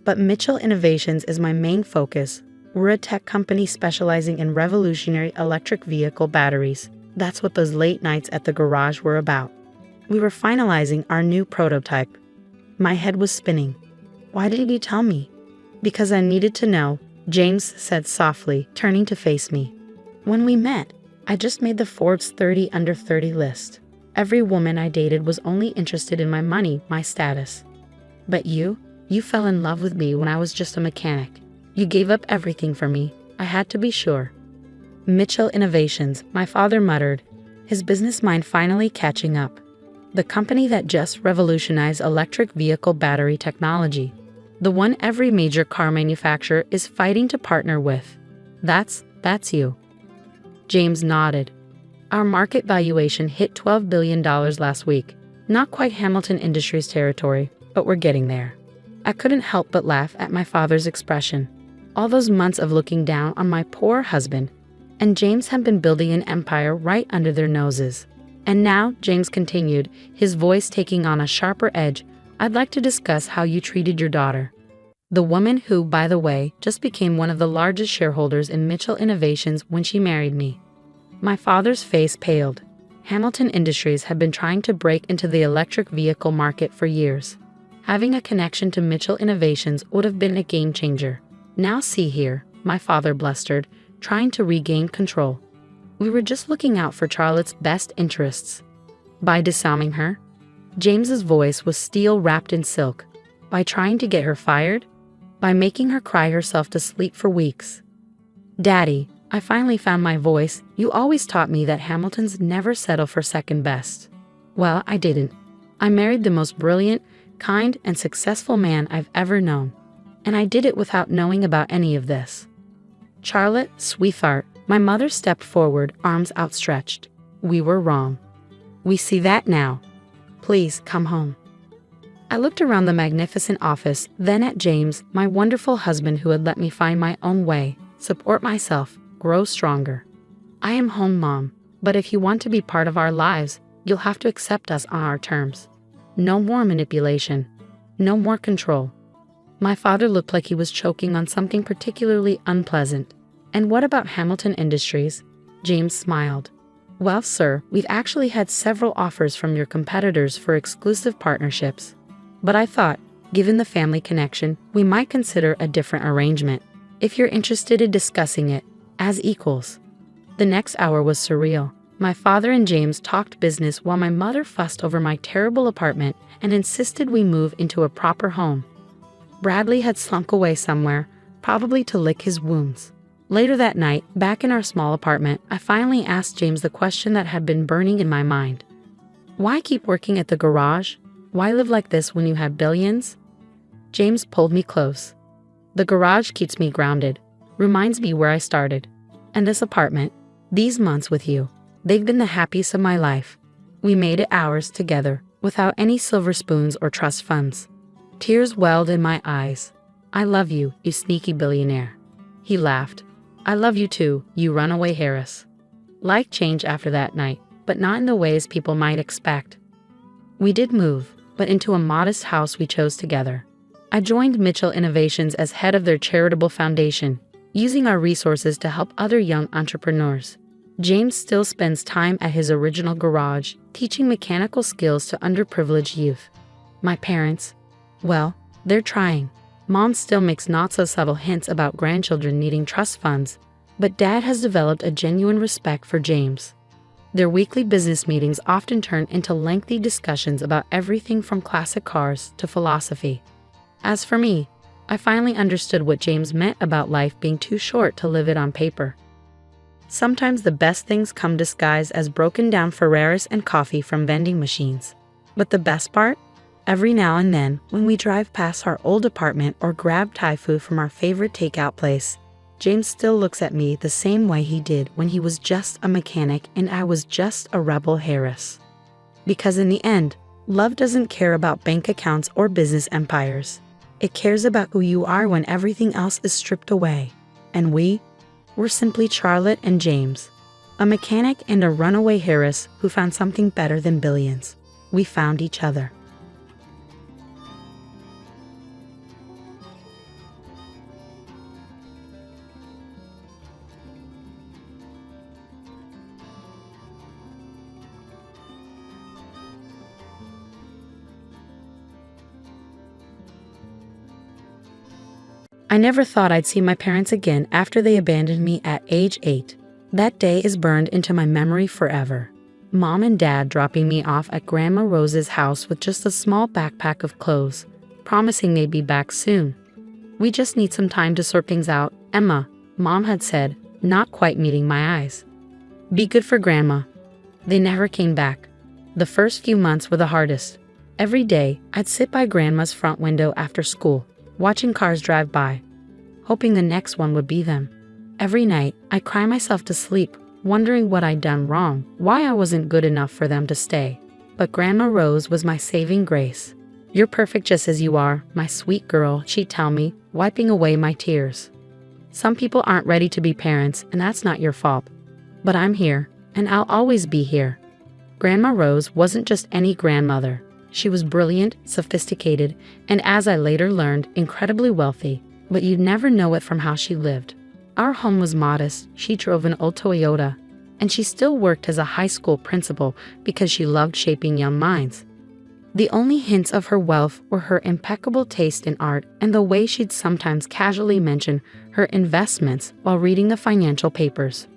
Speaker 2: But Mitchell Innovations is my main focus. We're a tech company specializing in revolutionary electric vehicle batteries. That's what those late nights at the garage were about. We were finalizing our new prototype." My head was spinning. "Why didn't you tell me?" "Because I needed to know," James said softly, turning to face me. "When we met, I just made the Forbes 30 under 30 list. Every woman I dated was only interested in my money, my status. But you fell in love with me when I was just a mechanic. You gave up everything for me. I had to be sure." Mitchell Innovations, my father muttered, his business mind finally catching up. The company that just revolutionized electric vehicle battery technology. The one every major car manufacturer is fighting to partner with. That's you. James nodded. "Our market valuation hit $12 billion last week. Not quite Hamilton Industries territory, but we're getting there." I couldn't help but laugh at my father's expression. All those months of looking down on my poor husband, and James had been building an empire right under their noses. "And now," James continued, his voice taking on a sharper edge, "I'd like to discuss how you treated your daughter. The woman who, by the way, just became one of the largest shareholders in Mitchell Innovations when she married me." My father's face paled. Hamilton Industries had been trying to break into the electric vehicle market for years. Having a connection to Mitchell Innovations would have been a game changer. "Now see here," my father blustered, trying to regain control. "We were just looking out for Charlotte's best interests." "By disarming her?" James's voice was steel wrapped in silk. "By trying to get her fired? By making her cry herself to sleep for weeks?" "Daddy," I finally found my voice, "you always taught me that Hamiltons never settle for second best." Well, I didn't. I married the most brilliant, kind, and successful man I've ever known. And I did it without knowing about any of this. "Charlotte, sweetheart," my mother stepped forward, arms outstretched. "We were wrong. We see that now. Please come home." I looked around the magnificent office, then at James, my wonderful husband who had let me find my own way, support myself, grow stronger. "I am home, Mom, but if you want to be part of our lives, you'll have to accept us on our terms. No more manipulation. No more control." My father looked like he was choking on something particularly unpleasant. "And what about Hamilton Industries?" James smiled. "Well, sir, we've actually had several offers from your competitors for exclusive partnerships. But I thought, given the family connection, we might consider a different arrangement, if you're interested in discussing it, as equals." The next hour was surreal. My father and James talked business while my mother fussed over my terrible apartment and insisted we move into a proper home. Bradley had slunk away somewhere, probably to lick his wounds. Later that night, back in our small apartment, I finally asked James the question that had been burning in my mind. "Why keep working at the garage? Why live like this when you have billions?" James pulled me close. "The garage keeps me grounded, reminds me where I started. And this apartment, these months with you, they've been the happiest of my life. We made it ours together, without any silver spoons or trust funds." Tears welled in my eyes. "I love you, you sneaky billionaire." He laughed. "I love you too, you runaway Harris." Life changed after that night, but not in the ways people might expect. We did move, but into a modest house we chose together. I joined Mitchell Innovations as head of their charitable foundation, using our resources to help other young entrepreneurs. James still spends time at his original garage, teaching mechanical skills to underprivileged youth. My parents, well, they're trying. Mom still makes not-so-subtle hints about grandchildren needing trust funds, but Dad has developed a genuine respect for James. Their weekly business meetings often turned into lengthy discussions about everything from classic cars to philosophy. As for me, I finally understood what James meant about life being too short to live it on paper. Sometimes the best things come disguised as broken down Ferraris and coffee from vending machines. But the best part? Every now and then, when we drive past our old apartment or grab Thai food from our favorite takeout place, James still looks at me the same way he did when he was just a mechanic and I was just a rebel heiress. Because in the end, love doesn't care about bank accounts or business empires. It cares about who you are when everything else is stripped away. And we're simply Charlotte and James, a mechanic and a runaway heiress who found something better than billions. We found each other. I never thought I'd see my parents again after they abandoned me at age 8. That day is burned into my memory forever. Mom and Dad dropping me off at Grandma Rose's house with just a small backpack of clothes, promising they'd be back soon. "We just need some time to sort things out, Emma," Mom had said, not quite meeting my eyes. "Be good for Grandma." They never came back. The first few months were the hardest. Every day, I'd sit by Grandma's front window after school, watching cars drive by, hoping the next one would be them. Every night, I'd cry myself to sleep, wondering what I'd done wrong, why I wasn't good enough for them to stay. But Grandma Rose was my saving grace. "You're perfect just as you are, my sweet girl," she'd tell me, wiping away my tears. "Some people aren't ready to be parents, and that's not your fault. But I'm here, and I'll always be here." Grandma Rose wasn't just any grandmother. She was brilliant, sophisticated, and as I later learned, incredibly wealthy, but you'd never know it from how she lived. Our home was modest. She drove an old Toyota, and she still worked as a high school principal because she loved shaping young minds. The only hints of her wealth were her impeccable taste in art and the way she'd sometimes casually mention her investments while reading the financial papers.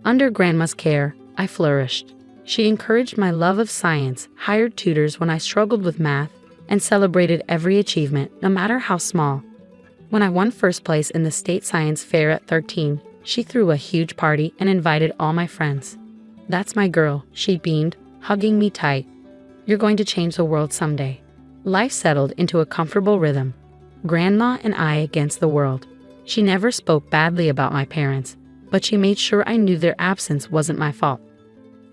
Speaker 2: Under Grandma's care, I flourished. She encouraged my love of science, hired tutors when I struggled with math, and celebrated every achievement, no matter how small. When I won first place in the state science fair at 13, she threw a huge party and invited all my friends. "That's my girl," she beamed, hugging me tight. "You're going to change the world someday." Life settled into a comfortable rhythm. Grandma and I against the world. She never spoke badly about my parents, but she made sure I knew their absence wasn't my fault.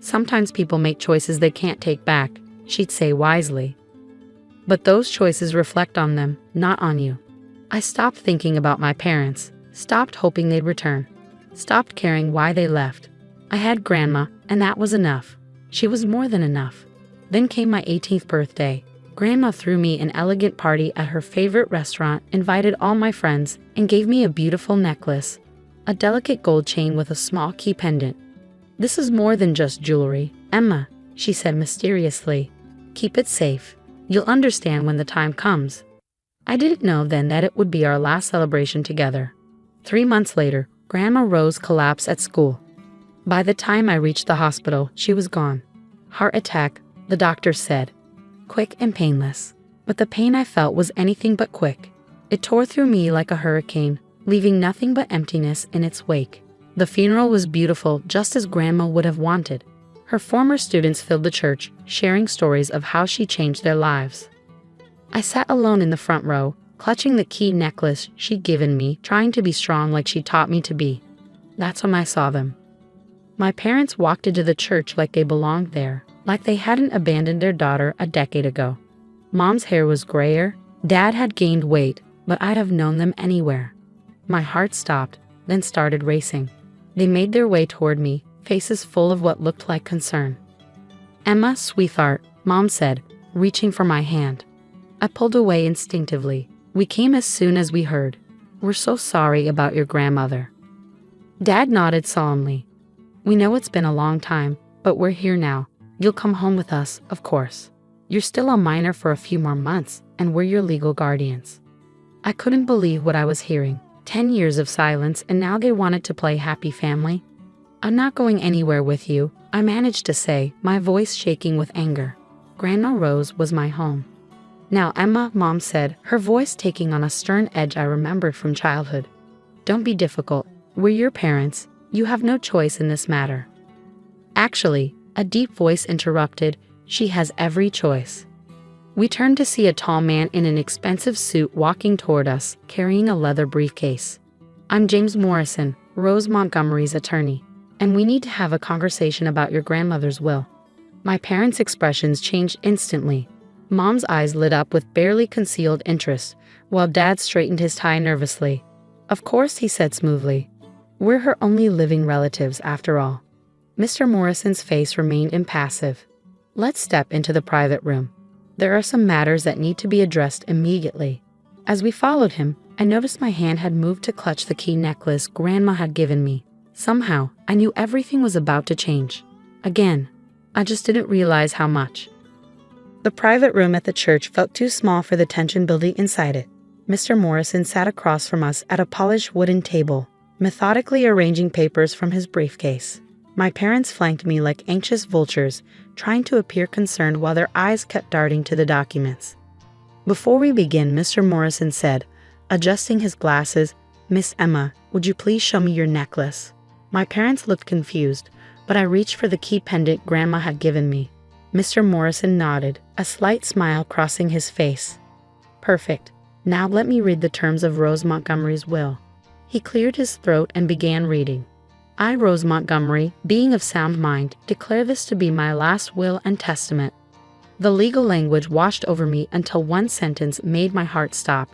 Speaker 2: "Sometimes people make choices they can't take back," she'd say wisely. "But those choices reflect on them, not on you." I stopped thinking about my parents, stopped hoping they'd return, stopped caring why they left. I had Grandma, and that was enough. She was more than enough. Then came my 18th birthday. Grandma threw me an elegant party at her favorite restaurant, invited all my friends, and gave me a beautiful necklace, a delicate gold chain with a small key pendant. "This is more than just jewelry, Emma," she said mysteriously. "Keep it safe. You'll understand when the time comes." I didn't know then that it would be our last celebration together. 3 months later, Grandma Rose collapsed at school. By the time I reached the hospital, she was gone. Heart attack, the doctor said. Quick and painless. But the pain I felt was anything but quick. It tore through me like a hurricane, leaving nothing but emptiness in its wake. The funeral was beautiful, just as Grandma would have wanted. Her former students filled the church, sharing stories of how she changed their lives. I sat alone in the front row, clutching the key necklace she'd given me, trying to be strong like she taught me to be. That's when I saw them. My parents walked into the church like they belonged there, like they hadn't abandoned their daughter a decade ago. Mom's hair was grayer, Dad had gained weight, but I'd have known them anywhere. My heart stopped, then started racing. They made their way toward me, faces full of what looked like concern. "Emma, sweetheart," Mom said, reaching for my hand. I pulled away instinctively. "We came as soon as we heard. We're so sorry about your grandmother." Dad nodded solemnly. "We know it's been a long time, but we're here now. You'll come home with us, of course. You're still a minor for a few more months, and we're your legal guardians." I couldn't believe what I was hearing. 10 years of silence, and now they wanted to play happy family? "I'm not going anywhere with you," I managed to say, my voice shaking with anger. "Grandma Rose was my home." "Now, Emma," Mom said, her voice taking on a stern edge I remembered from childhood. "Don't be difficult. We're your parents. You have no choice in this matter." "Actually," a deep voice interrupted, "she has every choice." We turned to see a tall man in an expensive suit walking toward us, carrying a leather briefcase. "I'm James Morrison, Rose Montgomery's attorney, and we need to have a conversation about your grandmother's will." My parents' expressions changed instantly. Mom's eyes lit up with barely concealed interest, while Dad straightened his tie nervously. "Of course," he said smoothly. "We're her only living relatives, after all." Mr. Morrison's face remained impassive. "Let's step into the private room. There are some matters that need to be addressed immediately." As we followed him, I noticed my hand had moved to clutch the key necklace Grandma had given me. Somehow, I knew everything was about to change. Again, I just didn't realize how much. The private room at the church felt too small for the tension building inside it. Mr. Morrison sat across from us at a polished wooden table, methodically arranging papers from his briefcase. My parents flanked me like anxious vultures, trying to appear concerned while their eyes kept darting to the documents. "Before we begin," Mr. Morrison said, adjusting his glasses, "Miss Emma, would you please show me your necklace?" My parents looked confused, but I reached for the key pendant Grandma had given me. Mr. Morrison nodded, a slight smile crossing his face. "Perfect. Now let me read the terms of Rose Montgomery's will." He cleared his throat and began reading. "I, Rose Montgomery, being of sound mind, declare this to be my last will and testament." The legal language washed over me until one sentence made my heart stop.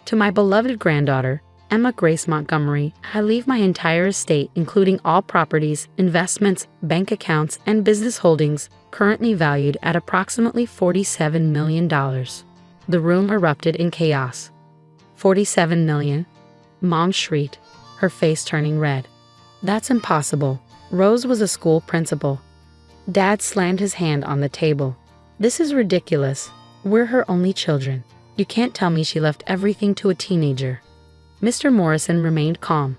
Speaker 2: "To my beloved granddaughter, Emma Grace Montgomery, I leave my entire estate, including all properties, investments, bank accounts, and business holdings, currently valued at approximately $47 million. The room erupted in chaos. "47 million? Mom shrieked, her face turning red. "That's impossible. Rose was a school principal." Dad slammed his hand on the table. "This is ridiculous. We're her only children. You can't tell me she left everything to a teenager." Mr. Morrison remained calm.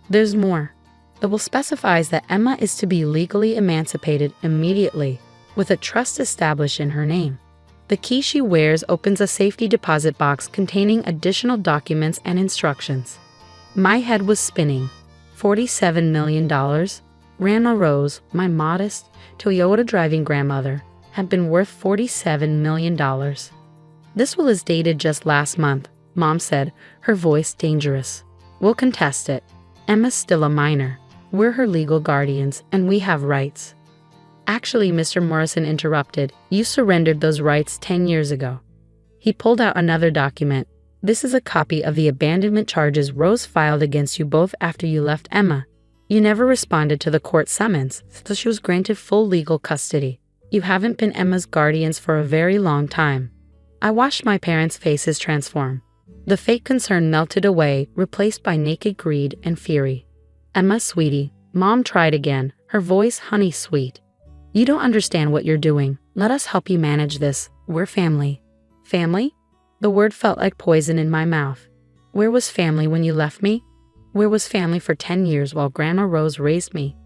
Speaker 2: "There's more. The will specifies that Emma is to be legally emancipated immediately, with a trust established in her name. The key she wears opens a safety deposit box containing additional documents and instructions." My head was spinning. $47 million? Grandma Rose, my modest, Toyota-driving grandmother, had been worth $47 million. "This will is dated just last month," Mom said, her voice dangerous. "We'll contest it. Emma's still a minor. We're her legal guardians, and we have rights." "Actually," Mr. Morrison interrupted, "you surrendered those rights 10 years ago." He pulled out another document. "This is a copy of the abandonment charges Rose filed against you both after you left Emma. You never responded to the court summons, so she was granted full legal custody. You haven't been Emma's guardians for a very long time." I watched my parents' faces transform. The fake concern melted away, replaced by naked greed and fury. "Emma, sweetie," Mom tried again, her voice honey sweet. "You don't understand what you're doing. Let us help you manage this. We're family." "Family?" The word felt like poison in my mouth. Where was family when you left me? Where was family for 10 years while Grandma Rose raised me?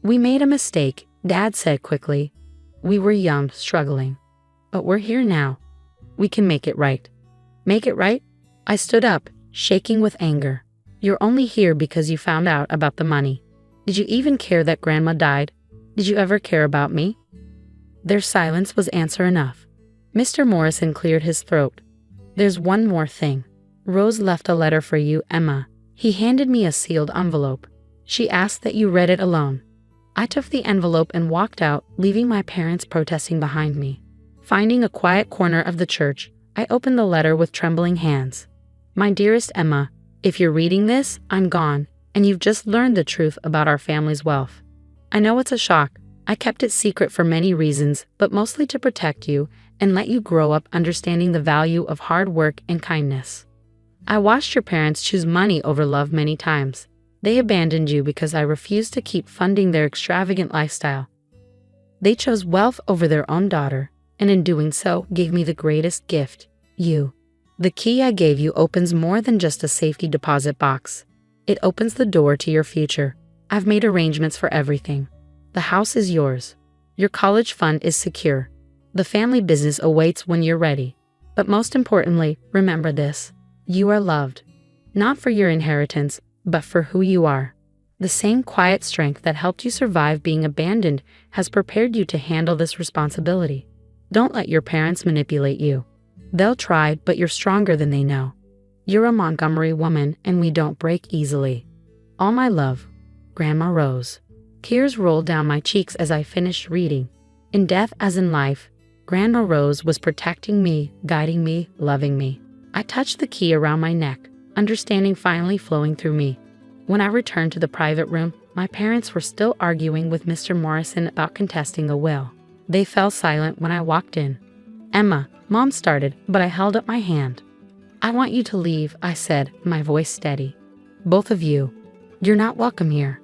Speaker 2: "We made a mistake," Dad said quickly. "We were young, struggling. But we're here now. We can make it right." "Make it right?" I stood up, shaking with anger. "You're only here because you found out about the money. Did you even care that Grandma died? Did you ever care about me?" Their silence was answer enough. Mr. Morrison cleared his throat. "There's one more thing. Rose left a letter for you, Emma." He handed me a sealed envelope. "She asked that you read it alone." I took the envelope and walked out, leaving my parents protesting behind me. Finding a quiet corner of the church, I opened the letter with trembling hands. "My dearest Emma, if you're reading this, I'm gone, and you've just learned the truth about our family's wealth. I know it's a shock. I kept it secret for many reasons, but mostly to protect you and let you grow up understanding the value of hard work and kindness. I watched your parents choose money over love many times. They abandoned you because I refused to keep funding their extravagant lifestyle. They chose wealth over their own daughter, and in doing so, gave me the greatest gift, you. The key I gave you opens more than just a safety deposit box. It opens the door to your future. I've made arrangements for everything. The house is yours. Your college fund is secure. The family business awaits when you're ready. But most importantly, remember this. You are loved. Not for your inheritance, but for who you are. The same quiet strength that helped you survive being abandoned has prepared you to handle this responsibility. Don't let your parents manipulate you. They'll try, but you're stronger than they know. You're a Montgomery woman, and we don't break easily. All my love, Grandma Rose. Tears rolled down my cheeks as I finished reading. In death as in life, Grandma Rose was protecting me, guiding me, loving me. I touched the key around my neck, understanding finally flowing through me. When I returned to the private room, my parents were still arguing with Mr. Morrison about contesting a will. They fell silent when I walked in. Emma, Mom started, but I held up my hand. I want you to leave, I said, my voice steady. Both of you. You're not welcome here.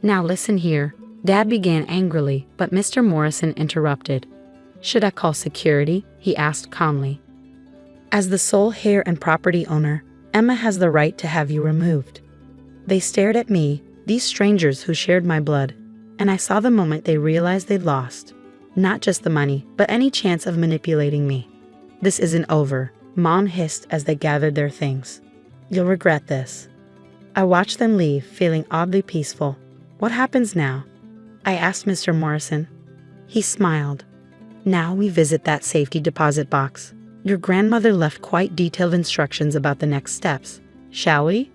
Speaker 2: Now listen here, Dad began angrily, but Mr. Morrison interrupted. Should I call security? He asked calmly. As the sole heir and property owner, Emma has the right to have you removed. They stared at me, these strangers who shared my blood, and I saw the moment they realized they'd lost. Not just the money, but any chance of manipulating me. This isn't over, Mom hissed as they gathered their things. You'll regret this. I watched them leave, feeling oddly peaceful. What happens now? I asked Mr. Morrison. He smiled. Now we visit that safety deposit box. Your grandmother left quite detailed instructions about the next steps. Shall we?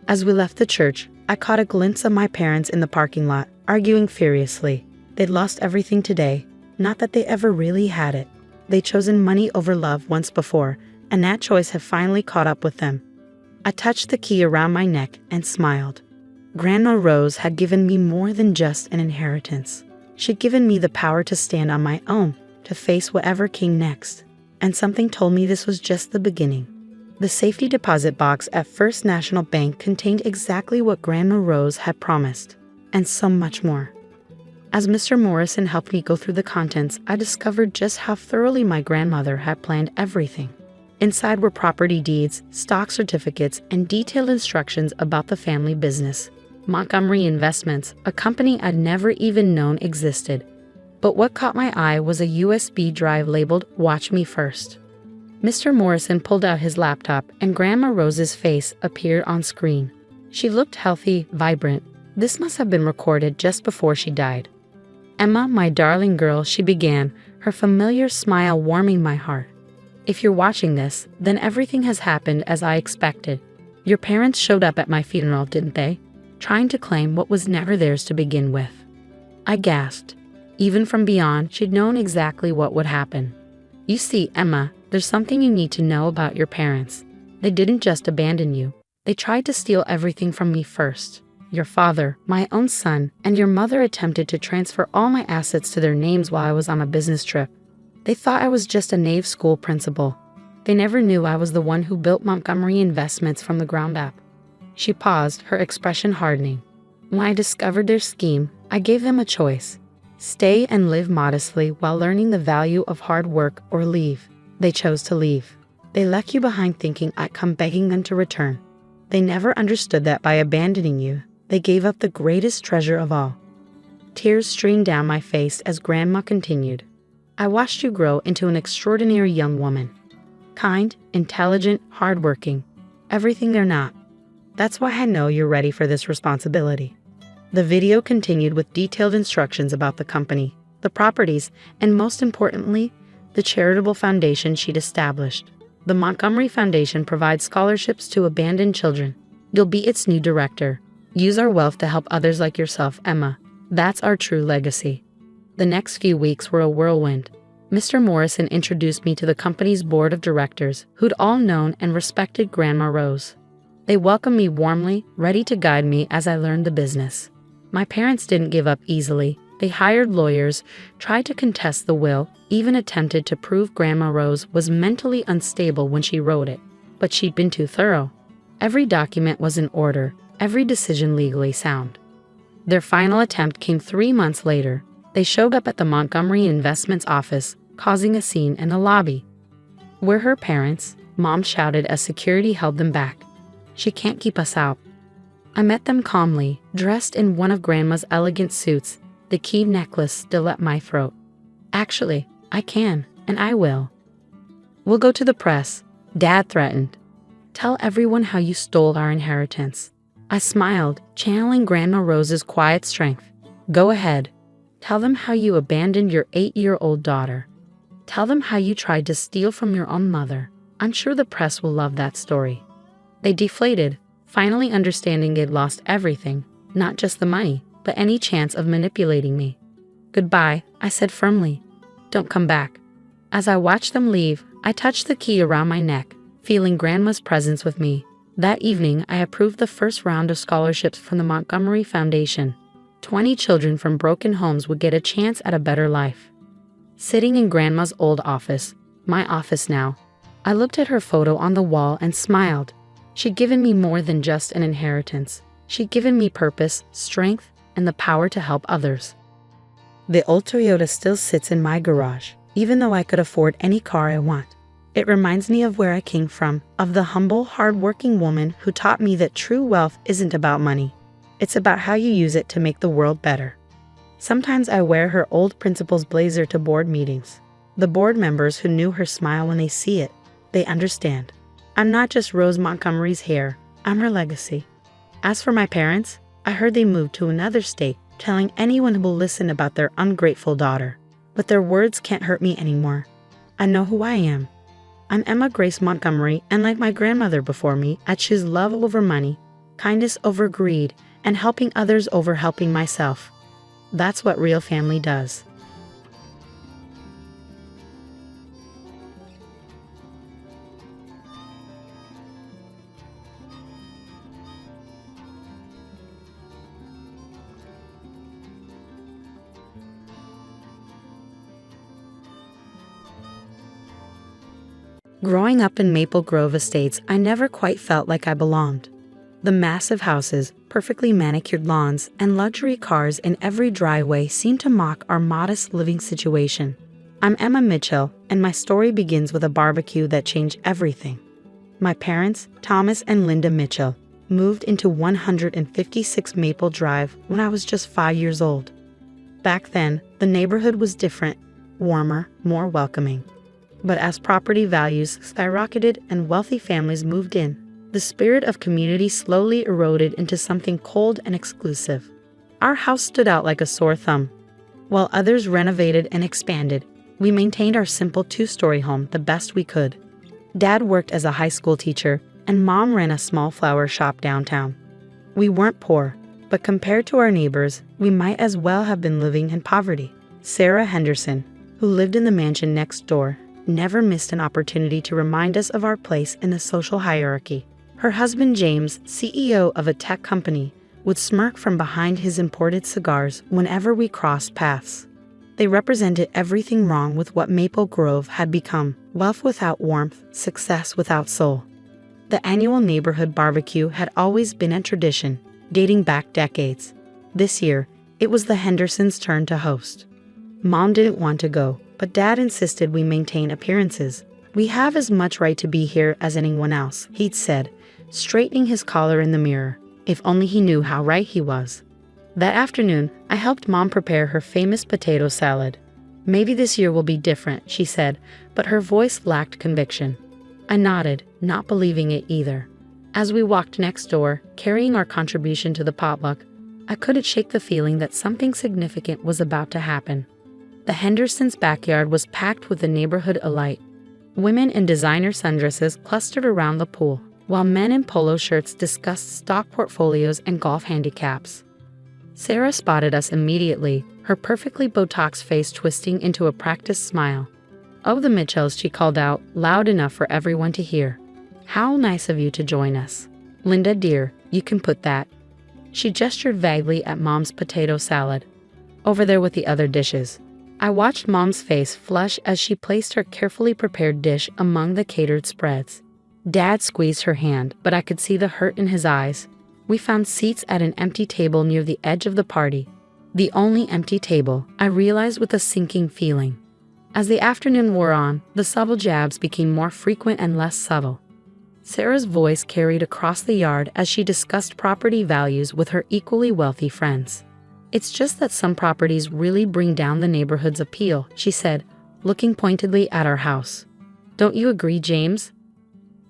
Speaker 2: As we left the church, I caught a glimpse of my parents in the parking lot, arguing furiously. They'd lost everything today. Not that they ever really had it. They'd chosen money over love once before, and that choice had finally caught up with them. I touched the key around my neck and smiled. Grandma Rose had given me more than just an inheritance. She'd given me the power to stand on my own, to face whatever came next. And something told me this was just the beginning. The safety deposit box at First National Bank contained exactly what Grandma Rose had promised, and so much more. As Mr. Morrison helped me go through the contents, I discovered just how thoroughly my grandmother had planned everything. Inside were property deeds, stock certificates, and detailed instructions about the family business. Montgomery Investments, a company I'd never even known existed. But what caught my eye was a USB drive labeled "Watch Me First." Mr. Morrison pulled out his laptop, and Grandma Rose's face appeared on screen. She looked healthy, vibrant. This must have been recorded just before she died. Emma, my darling girl, she began, her familiar smile warming my heart. If you're watching this, then everything has happened as I expected. Your parents showed up at my funeral, didn't they? Trying to claim what was never theirs to begin with. I gasped. Even from beyond, she'd known exactly what would happen. You see, Emma, there's something you need to know about your parents. They didn't just abandon you. They tried to steal everything from me first. Your father, my own son, and your mother attempted to transfer all my assets to their names while I was on a business trip. They thought I was just a naive school principal. They never knew I was the one who built Montgomery Investments from the ground up. She paused, her expression hardening. When I discovered their scheme, I gave them a choice. Stay and live modestly while learning the value of hard work, or leave. They chose to leave. They left you behind thinking I'd come begging them to return. They never understood that by abandoning you, they gave up the greatest treasure of all. Tears streamed down my face as Grandma continued. I watched you grow into an extraordinary young woman. Kind, intelligent, hardworking. Everything they're not. That's why I know you're ready for this responsibility. The video continued with detailed instructions about the company, the properties, and most importantly, the charitable foundation she'd established. The Montgomery Foundation provides scholarships to abandoned children. You'll be its new director. Use our wealth to help others like yourself, Emma. That's our true legacy. The next few weeks were a whirlwind. Mr. Morrison introduced me to the company's board of directors, who'd all known and respected Grandma Rose. They welcomed me warmly, ready to guide me as I learned the business. My parents didn't give up easily. They hired lawyers, tried to contest the will, even attempted to prove Grandma Rose was mentally unstable when she wrote it. But she'd been too thorough. Every document was in order, every decision legally sound. Their final attempt came 3 months later. They showed up at the Montgomery Investments office, causing a scene in the lobby. "We're her parents," Mom shouted as security held them back. "She can't keep us out." I met them calmly, dressed in one of Grandma's elegant suits, the key necklace still at my throat. Actually, I can, and I will. We'll go to the press, Dad threatened. Tell everyone how you stole our inheritance. I smiled, channeling Grandma Rose's quiet strength. Go ahead. Tell them how you abandoned your 8-year-old daughter. Tell them how you tried to steal from your own mother. I'm sure the press will love that story. They deflated, finally understanding they'd lost everything, not just the money, but any chance of manipulating me. Goodbye, I said firmly. Don't come back. As I watched them leave, I touched the key around my neck, feeling Grandma's presence with me. That evening, I approved the first round of scholarships from the Montgomery Foundation. 20 children from broken homes would get a chance at a better life. Sitting in Grandma's old office, my office now, I looked at her photo on the wall and smiled. She'd given me more than just an inheritance. She'd given me purpose, strength, and the power to help others. The old Toyota still sits in my garage, even though I could afford any car I want. It reminds me of where I came from, of the humble, hard-working woman who taught me that true wealth isn't about money. It's about how you use it to make the world better. Sometimes I wear her old principal's blazer to board meetings. The board members who knew her smile when they see it, they understand. I'm not just Rose Montgomery's hair, I'm her legacy. As for my parents, I heard they moved to another state, telling anyone who will listen about their ungrateful daughter. But their words can't hurt me anymore. I know who I am. I'm Emma Grace Montgomery, and like my grandmother before me, I choose love over money, kindness over greed, and helping others over helping myself. That's what real family does. Growing up in Maple Grove Estates, I never quite felt like I belonged. The massive houses, perfectly manicured lawns, and luxury cars in every driveway seemed to mock our modest living situation. I'm Emma Mitchell, and my story begins with a barbecue that changed everything. My parents, Thomas and Linda Mitchell, moved into 156 Maple Drive when I was just 5 years old. Back then, the neighborhood was different, warmer, more welcoming. But as property values skyrocketed and wealthy families moved in, the spirit of community slowly eroded into something cold and exclusive. Our house stood out like a sore thumb. While others renovated and expanded, we maintained our simple 2-story home the best we could. Dad worked as a high school teacher, and Mom ran a small flower shop downtown. We weren't poor, but compared to our neighbors, we might as well have been living in poverty. Sarah Henderson, who lived in the mansion next door, never missed an opportunity to remind us of our place in the social hierarchy. Her husband James, CEO of a tech company, would smirk from behind his imported cigars whenever we crossed paths. They represented everything wrong with what Maple Grove had become: wealth without warmth, success without soul. The annual neighborhood barbecue had always been a tradition, dating back decades. This year, it was the Hendersons' turn to host. Mom didn't want to go, but Dad insisted we maintain appearances. "We have as much right to be here as anyone else," he'd said, straightening his collar in the mirror. If only he knew how right he was. That afternoon, I helped Mom prepare her famous potato salad. "Maybe this year will be different," she said, but her voice lacked conviction. I nodded, not believing it either. As we walked next door, carrying our contribution to the potluck, I couldn't shake the feeling that something significant was about to happen. The Hendersons' backyard was packed with the neighborhood alight. Women in designer sundresses clustered around the pool, while men in polo shirts discussed stock portfolios and golf handicaps. Sarah spotted us immediately, her perfectly Botox face twisting into a practiced smile. "Oh, the Mitchells," she called out, loud enough for everyone to hear. "How nice of you to join us. Linda, dear, you can put that." She gestured vaguely at Mom's potato salad. "Over there with the other dishes." I watched Mom's face flush as she placed her carefully prepared dish among the catered spreads. Dad squeezed her hand, but I could see the hurt in his eyes. We found seats at an empty table near the edge of the party. The only empty table, I realized with a sinking feeling. As the afternoon wore on, the subtle jabs became more frequent and less subtle. Sarah's voice carried across the yard as she discussed property values with her equally wealthy friends. "It's just that some properties really bring down the neighborhood's appeal," she said, looking pointedly at our house. "Don't you agree, James?"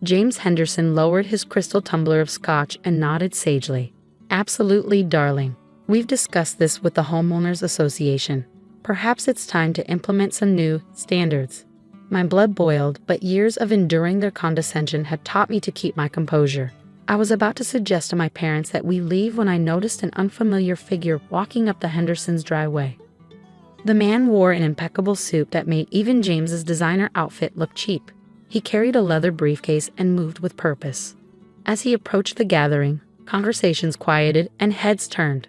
Speaker 2: James Henderson lowered his crystal tumbler of scotch and nodded sagely. "Absolutely, darling. We've discussed this with the Homeowners Association. Perhaps it's time to implement some new standards." My blood boiled, but years of enduring their condescension had taught me to keep my composure. I was about to suggest to my parents that we leave when I noticed an unfamiliar figure walking up the Hendersons' driveway. The man wore an impeccable suit that made even James's designer outfit look cheap. He carried a leather briefcase and moved with purpose. As he approached the gathering, conversations quieted and heads turned.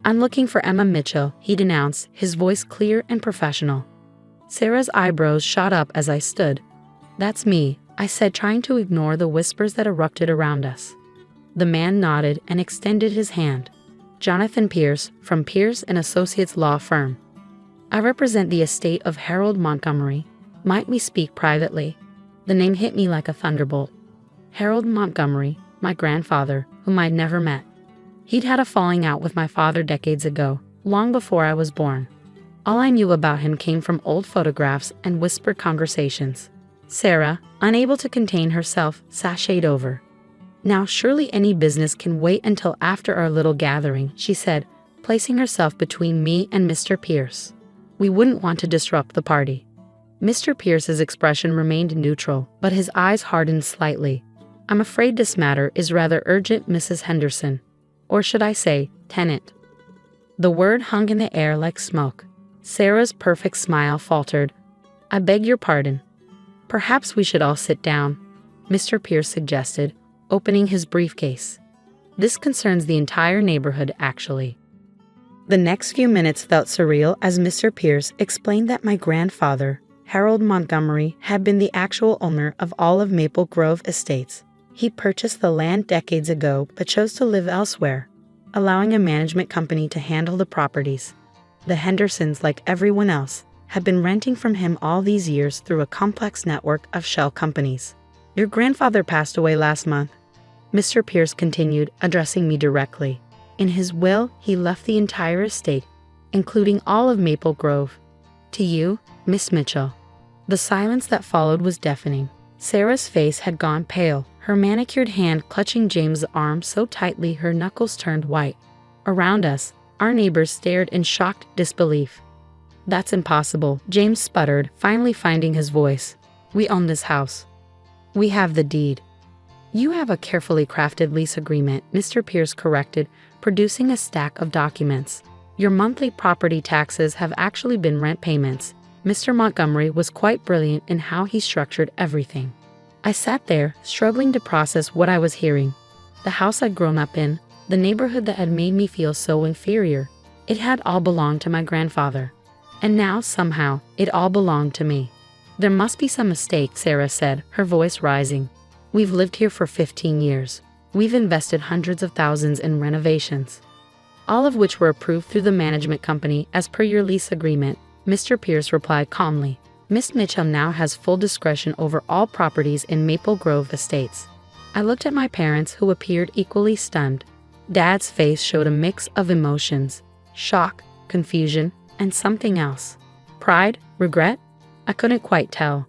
Speaker 2: "I'm looking for Emma Mitchell," he denounced, his voice clear and professional. Sarah's eyebrows shot up as I stood. "That's me," I said, trying to ignore the whispers that erupted around us. The man nodded and extended his hand. "Jonathan Pierce, from Pierce and Associates Law Firm. I represent the estate of Harold Montgomery. Might we speak privately?" The name hit me like a thunderbolt. Harold Montgomery, my grandfather, whom I'd never met. He'd had a falling out with my father decades ago, long before I was born. All I knew about him came from old photographs and whispered conversations. Sarah, unable to contain herself, sashayed over. "Now surely any business can wait until after our little gathering," she said, placing herself between me and Mr. Pierce. We wouldn't want to disrupt the party. Mr. Pierce's expression remained neutral, but his eyes hardened slightly. "I'm afraid this matter is rather urgent, Mrs. Henderson. Or should I say, tenant?" The word hung in the air like smoke. Sarah's perfect smile faltered. "I beg your pardon. Perhaps we should all sit down," Mr. Pierce suggested, opening his briefcase. "This concerns the entire neighborhood, actually." The next few minutes felt surreal as Mr. Pierce explained that my grandfather, Harold Montgomery, had been the actual owner of all of Maple Grove Estates. He purchased the land decades ago but chose to live elsewhere, allowing a management company to handle the properties. The Hendersons, like everyone else, had been renting from him all these years through a complex network of shell companies. "Your grandfather passed away last month," Mr. Pierce continued, addressing me directly. "In his will, he left the entire estate, including all of Maple Grove, to you, Miss Mitchell." The silence that followed was deafening. Sarah's face had gone pale, her manicured hand clutching James's arm so tightly her knuckles turned white. Around us, our neighbors stared in shocked disbelief. "That's impossible," James sputtered, finally finding his voice. "We own this house. We have the deed." "You have a carefully crafted lease agreement," Mr. Pierce corrected, producing a stack of documents. "Your monthly property taxes have actually been rent payments." Mr. Montgomery was quite brilliant in how he structured everything. I sat there, struggling to process what I was hearing. The house I'd grown up in, the neighborhood that had made me feel so inferior, it had all belonged to my grandfather. And now, somehow, it all belonged to me. "There must be some mistake," Sarah said, her voice rising. "We've lived here for 15 years. We've invested hundreds of thousands in renovations, all of which were approved through the management company as per your lease agreement," Mr. Pierce replied calmly. "Miss Mitchell now has full discretion over all properties in Maple Grove Estates." I looked at my parents, who appeared equally stunned. Dad's face showed a mix of emotions: shock, confusion, and something else. Pride? Regret? I couldn't quite tell.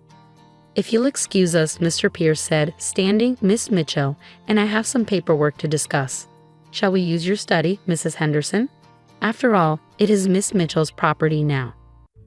Speaker 2: "If you'll excuse us," Mr. Pierce said, standing, "Miss Mitchell and I have some paperwork to discuss. Shall we use your study, Mrs. Henderson? After all, it is Miss Mitchell's property now."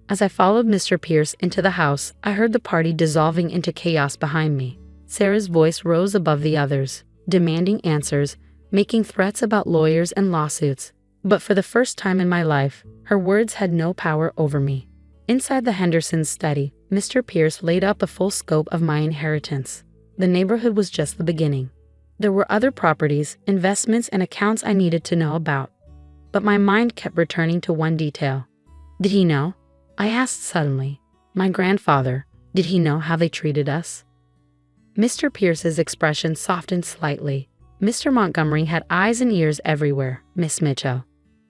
Speaker 2: As I followed Mr. Pierce into the house, I heard the party dissolving into chaos behind me. Sarah's voice rose above the others, demanding answers, making threats about lawyers and lawsuits. But for the first time in my life, her words had no power over me. Inside the Hendersons' study, Mr. Pierce laid out the full scope of my inheritance. The neighborhood was just the beginning. There were other properties, investments, and accounts I needed to know about. But my mind kept returning to one detail. Did he know? I asked suddenly. My grandfather, did he know how they treated us? Mr. Pierce's expression softened slightly. "Mr. Montgomery had eyes and ears everywhere, Miss Mitchell.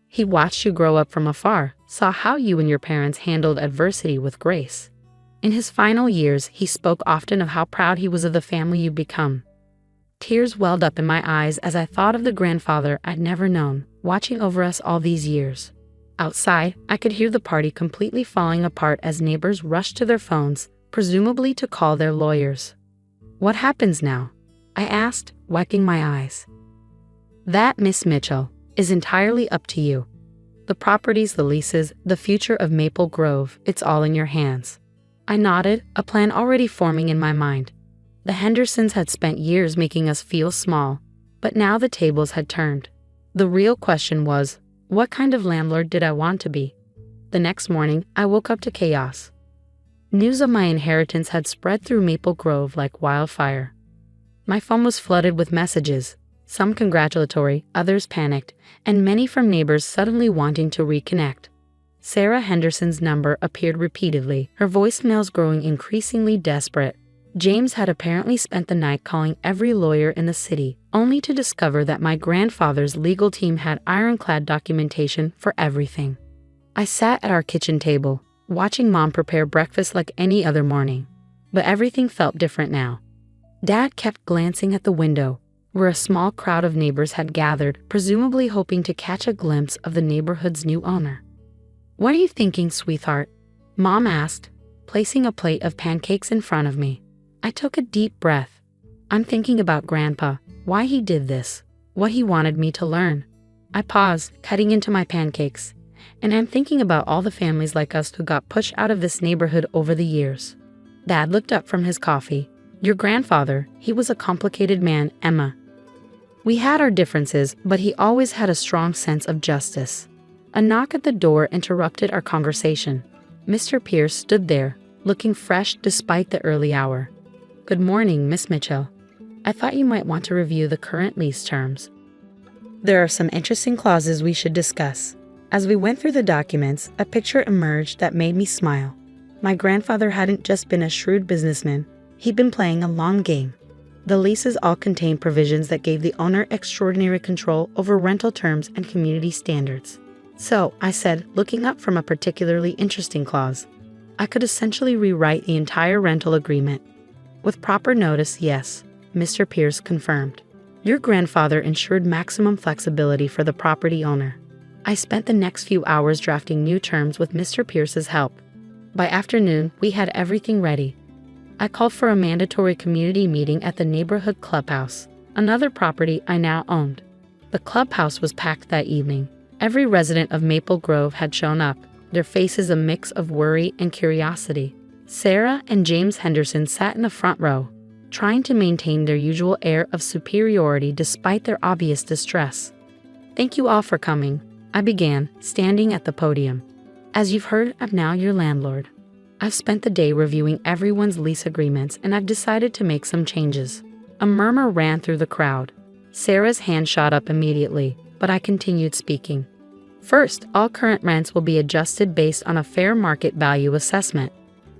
Speaker 2: He watched you grow up from afar, saw how you and your parents handled adversity with grace. In his final years, he spoke often of how proud he was of the family you'd become. Tears welled up in my eyes as I thought of the grandfather I'd never known, watching over us all these years. Outside, I could hear the party completely falling apart as neighbors rushed to their phones, presumably to call their lawyers. "What happens now?" I asked, wiping my eyes. "That, Miss Mitchell, is entirely up to you. The properties, the leases, the future of Maple Grove, it's all in your hands." I nodded, a plan already forming in my mind. The Hendersons had spent years making us feel small, but now the tables had turned. The real question was, what kind of landlord did I want to be? The next morning, I woke up to chaos. News of my inheritance had spread through Maple Grove like wildfire. My phone was flooded with messages, some congratulatory, others panicked, and many from neighbors suddenly wanting to reconnect. Sarah Henderson's number appeared repeatedly, her voicemails growing increasingly desperate. James had apparently spent the night calling every lawyer in the city, only to discover that my grandfather's legal team had ironclad documentation for everything. I sat at our kitchen table, watching Mom prepare breakfast like any other morning. But everything felt different now. Dad kept glancing at the window, where a small crowd of neighbors had gathered, presumably hoping to catch a glimpse of the neighborhood's new owner. "What are you thinking, sweetheart?" Mom asked, placing a plate of pancakes in front of me. I took a deep breath. "I'm thinking about Grandpa, why he did this, what he wanted me to learn." I paused, cutting into my pancakes. "And I'm thinking about all the families like us who got pushed out of this neighborhood over the years." Dad looked up from his coffee. "Your grandfather, he was a complicated man, Emma. We had our differences, but he always had a strong sense of justice." A knock at the door interrupted our conversation. Mr. Pierce stood there, looking fresh despite the early hour. "Good morning, Miss Mitchell. I thought you might want to review the current lease terms. There are some interesting clauses we should discuss." As we went through the documents, a picture emerged that made me smile. My grandfather hadn't just been a shrewd businessman, he'd been playing a long game. The leases all contained provisions that gave the owner extraordinary control over rental terms and community standards. "So," I said, looking up from a particularly interesting clause, "I could essentially rewrite the entire rental agreement." "With proper notice, yes," Mr. Pierce confirmed. "Your grandfather ensured maximum flexibility for the property owner." I spent the next few hours drafting new terms with Mr. Pierce's help. By afternoon, we had everything ready. I called for a mandatory community meeting at the neighborhood clubhouse, another property I now owned. The clubhouse was packed that evening. Every resident of Maple Grove had shown up, their faces a mix of worry and curiosity. Sarah and James Henderson sat in the front row, trying to maintain their usual air of superiority despite their obvious distress. "Thank you all for coming," I began, standing at the podium. "As you've heard, I'm now your landlord. I've spent the day reviewing everyone's lease agreements and I've decided to make some changes." A murmur ran through the crowd. Sarah's hand shot up immediately, but I continued speaking. "First, all current rents will be adjusted based on a fair market value assessment,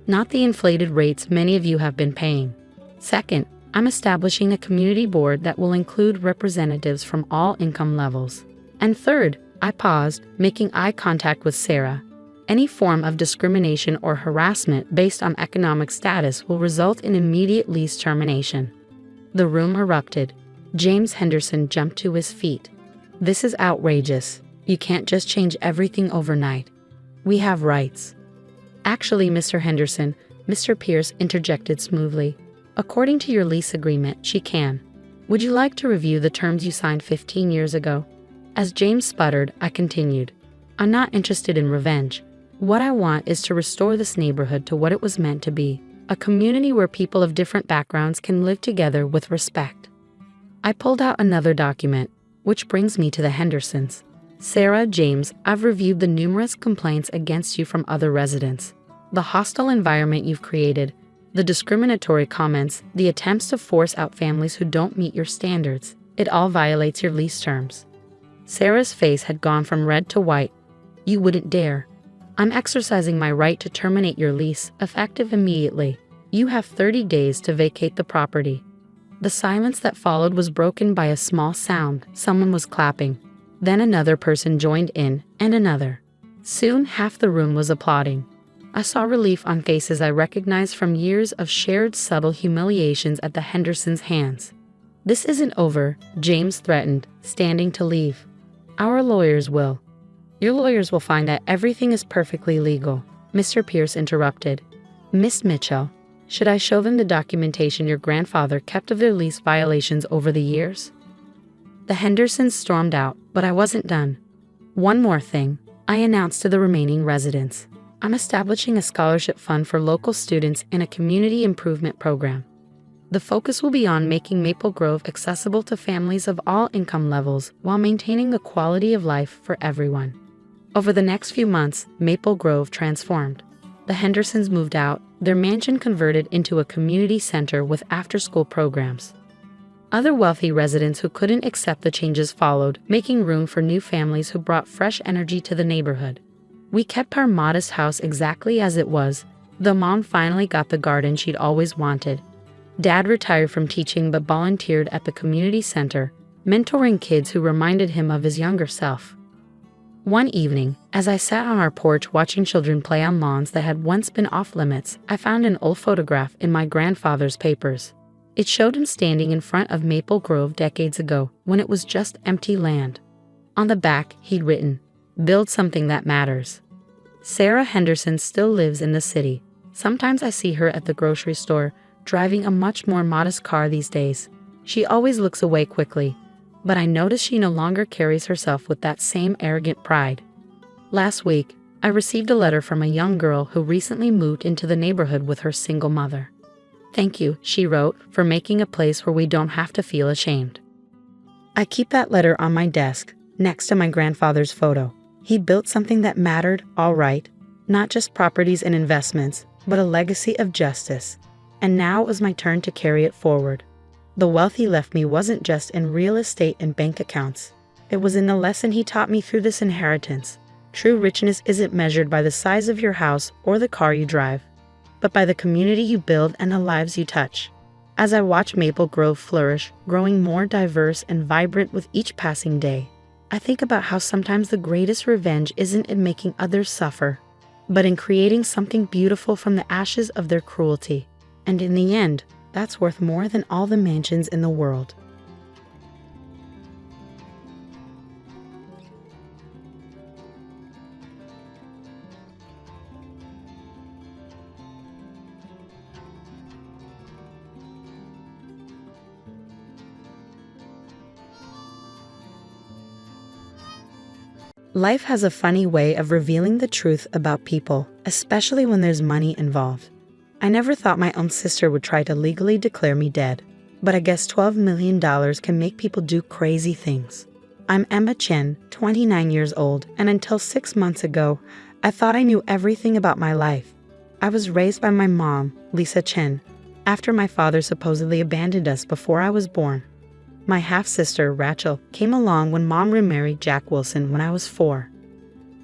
Speaker 2: not the inflated rates many of you have been paying. Second, I'm establishing a community board that will include representatives from all income levels. And third," I paused, making eye contact with Sarah, "any form of discrimination or harassment based on economic status will result in immediate lease termination." The room erupted. James Henderson jumped to his feet. "This is outrageous. You can't just change everything overnight. We have rights." "Actually, Mr. Henderson," Mr. Pierce interjected smoothly, "according to your lease agreement, she can. Would you like to review the terms you signed 15 years ago?" As James sputtered, I continued, "I'm not interested in revenge. What I want is to restore this neighborhood to what it was meant to be, a community where people of different backgrounds can live together with respect." I pulled out another document, which brings me to the Hendersons. "Sarah, James, I've reviewed the numerous complaints against you from other residents. The hostile environment you've created, the discriminatory comments, the attempts to force out families who don't meet your standards, it all violates your lease terms." Sarah's face had gone from red to white. "You wouldn't dare. I'm exercising my right to terminate your lease, effective immediately. You have 30 days to vacate the property." The silence that followed was broken by a small sound. Someone was clapping. Then another person joined in, and another. Soon half the room was applauding. I saw relief on faces I recognized from years of shared subtle humiliations at the Hendersons' hands. "This isn't over," James threatened, standing to leave. "Our lawyers will." "Your lawyers will find that everything is perfectly legal," Mr. Pierce interrupted. "Miss Mitchell, should I show them the documentation your grandfather kept of their lease violations over the years?" The Hendersons stormed out, but I wasn't done. "One more thing," I announced to the remaining residents. "I'm establishing a scholarship fund for local students in a community improvement program. The focus will be on making Maple Grove accessible to families of all income levels while maintaining the quality of life for everyone." Over the next few months, Maple Grove transformed. The Hendersons moved out, their mansion converted into a community center with after-school programs. Other wealthy residents who couldn't accept the changes followed, making room for new families who brought fresh energy to the neighborhood. We kept our modest house exactly as it was, though Mom finally got the garden she'd always wanted. Dad retired from teaching but volunteered at the community center, mentoring kids who reminded him of his younger self. One evening, as I sat on our porch watching children play on lawns that had once been off-limits, I found an old photograph in my grandfather's papers. It showed him standing in front of Maple Grove decades ago, when it was just empty land. On the back, he'd written, "Build something that matters." Sarah Henderson still lives in the city. Sometimes I see her at the grocery store, driving a much more modest car these days. She always looks away quickly, but I notice she no longer carries herself with that same arrogant pride. Last week, I received a letter from a young girl who recently moved into the neighborhood with her single mother. "Thank you," she wrote, "for making a place where we don't have to feel ashamed." I keep that letter on my desk, next to my grandfather's photo. He built something that mattered, all right, not just properties and investments, but a legacy of justice. And now it was my turn to carry it forward. The wealth he left me wasn't just in real estate and bank accounts. It was in the lesson he taught me through this inheritance. True richness isn't measured by the size of your house or the car you drive, but by the community you build and the lives you touch. As I watch Maple Grove flourish, growing more diverse and vibrant with each passing day, I think about how sometimes the greatest revenge isn't in making others suffer, but in creating something beautiful from the ashes of their cruelty. And in the end, that's worth more than all the mansions in the world. Life has a funny way of revealing the truth about people, especially when there's money involved. I never thought my own sister would try to legally declare me dead, but I guess $12 million can make people do crazy things. I'm Emma Chen, 29 years old, and until 6 months ago, I thought I knew everything about my life. I was raised by my mom, Lisa Chen, after my father supposedly abandoned us before I was born. My half-sister, Rachel, came along when Mom remarried Jack Wilson when I was 4.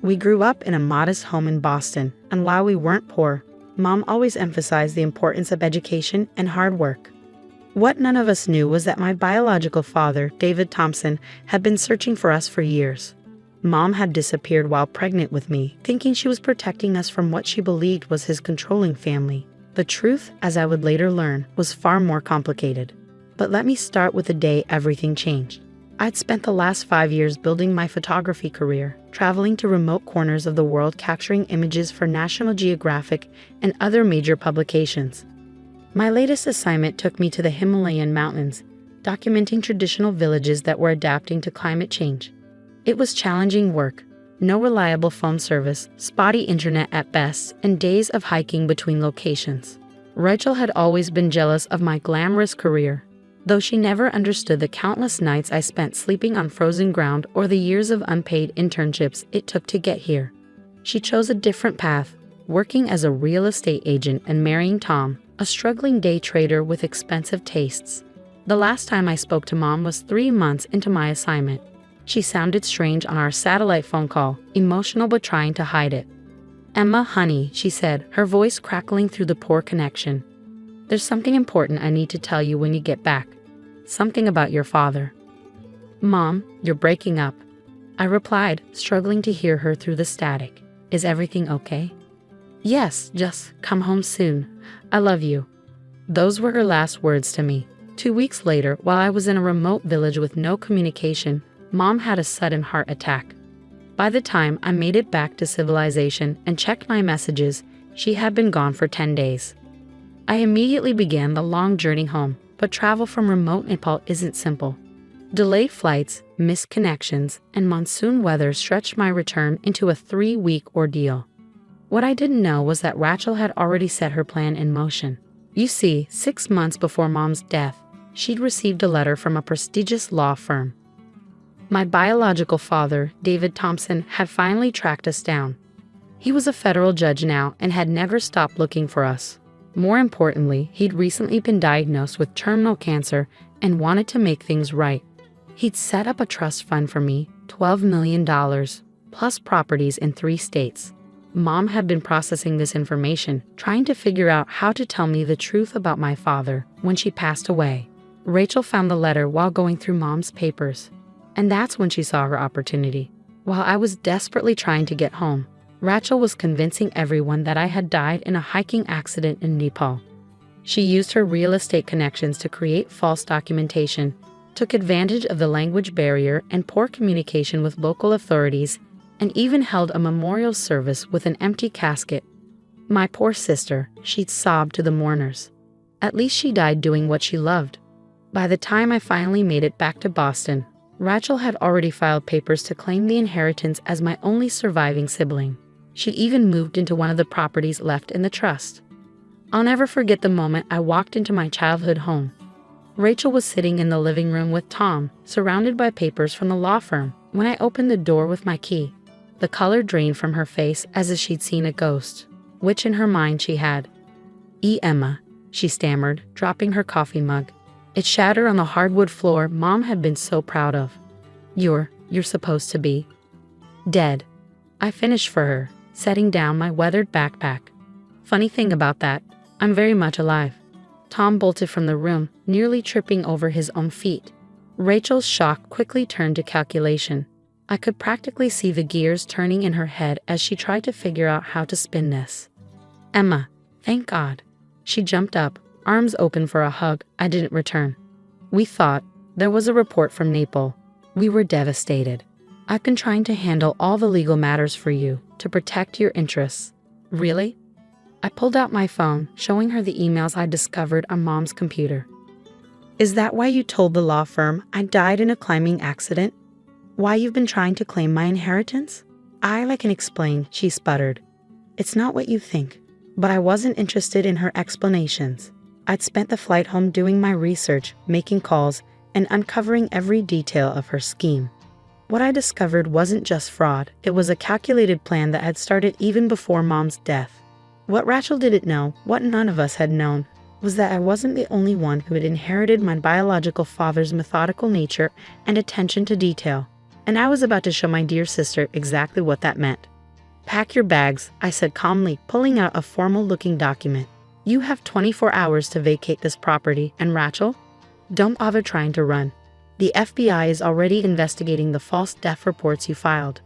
Speaker 2: We grew up in a modest home in Boston, and while we weren't poor, Mom always emphasized the importance of education and hard work. What none of us knew was that my biological father, David Thompson, had been searching for us for years. Mom had disappeared while pregnant with me, thinking she was protecting us from what she believed was his controlling family. The truth, as I would later learn, was far more complicated. But let me start with the day everything changed. I'd spent the last 5 years building my photography career, traveling to remote corners of the world capturing images for National Geographic and other major publications. My latest assignment took me to the Himalayan mountains, documenting traditional villages that were adapting to climate change. It was challenging work, no reliable phone service, spotty internet at best, and days of hiking between locations. Rachel had always been jealous of my glamorous career, though she never understood the countless nights I spent sleeping on frozen ground or the years of unpaid internships it took to get here. She chose a different path, working as a real estate agent and marrying Tham, a struggling day trader with expensive tastes. The last time I spoke to Mom was 3 months into my assignment. She sounded strange on our satellite phone call, emotional but trying to hide it. "Emma, honey," she said, her voice crackling through the poor connection. "There's something important I need to tell you when you get back. Something about your father." "Mom, you're breaking up," I replied, struggling to hear her through the static. "Is everything okay?" "Yes, just come home soon. I love you." Those were her last words to me. 2 weeks later, while I was in a remote village with no communication, Mom had a sudden heart attack. By the time I made it back to civilization and checked my messages, she had been gone for 10 days. I immediately began the long journey home, but travel from remote Nepal isn't simple. Delayed flights, missed connections, and monsoon weather stretched my return into a 3-week ordeal. What I didn't know was that Rachel had already set her plan in motion. You see, 6 months before Mom's death, she'd received a letter from a prestigious law firm. My biological father, David Thompson, had finally tracked us down. He was a federal judge now and had never stopped looking for us. More importantly, he'd recently been diagnosed with terminal cancer and wanted to make things right. He'd set up a trust fund for me, $12 million, plus properties in 3 states. Mom had been processing this information, trying to figure out how to tell me the truth about my father when she passed away. Rachel found the letter while going through Mom's papers. And that's when she saw her opportunity. While I was desperately trying to get home, Rachel was convincing everyone that I had died in a hiking accident in Nepal. She used her real estate connections to create false documentation, took advantage of the language barrier and poor communication with local authorities, and even held a memorial service with an empty casket. My poor sister, she'd sobbed to the mourners. At least she died doing what she loved. By the time I finally made it back to Boston, Rachel had already filed papers to claim the inheritance as my only surviving sibling. She even moved into one of the properties left in the trust. I'll never forget the moment I walked into my childhood home. Rachel was sitting in the living room with Tom, surrounded by papers from the law firm, when I opened the door with my key. The color drained from her face as if she'd seen a ghost, which in her mind she had. Emma, she stammered, dropping her coffee mug. It shattered on the hardwood floor Mom had been so proud of. You're supposed to be dead. I finished for her, setting down my weathered backpack. Funny thing about that, I'm very much alive. Tom bolted from the room, nearly tripping over his own feet. Rachel's shock quickly turned to calculation. I could practically see the gears turning in her head as she tried to figure out how to spin this. Emma, thank God. She jumped up, arms open for a hug I didn't return. We thought. There was a report from Naples. We were devastated. I've been trying to handle all the legal matters for you, to protect your interests. Really? I pulled out my phone, showing her the emails I discovered on Mom's computer. Is that why you told the law firm I died in a climbing accident? Why you've been trying to claim my inheritance? I can explain, she sputtered. It's not what you think. But I wasn't interested in her explanations. I'd spent the flight home doing my research, making calls, and uncovering every detail of her scheme. What I discovered wasn't just fraud, it was a calculated plan that had started even before Mom's death. What Rachel didn't know, what none of us had known, was that I wasn't the only one who had inherited my biological father's methodical nature and attention to detail, and I was about to show my dear sister exactly what that meant. Pack your bags, I said calmly, pulling out a formal-looking document. You have 24 hours to vacate this property, and Rachel? Don't bother trying to run. The FBI is already investigating the false death reports you filed.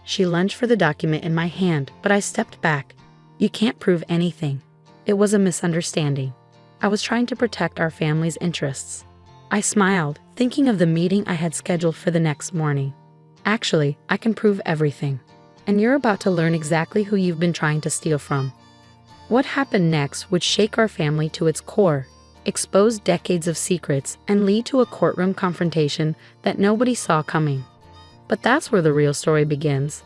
Speaker 2: She lunged for the document in my hand, but I stepped back. You can't prove anything. It was a misunderstanding. I was trying to protect our family's interests. I smiled, thinking of the meeting I had scheduled for the next morning. Actually, I can prove everything. And you're about to learn exactly who you've been trying to steal from. What happened next would shake our family to its core, expose decades of secrets, and lead to a courtroom confrontation that nobody saw coming. But that's where the real story begins.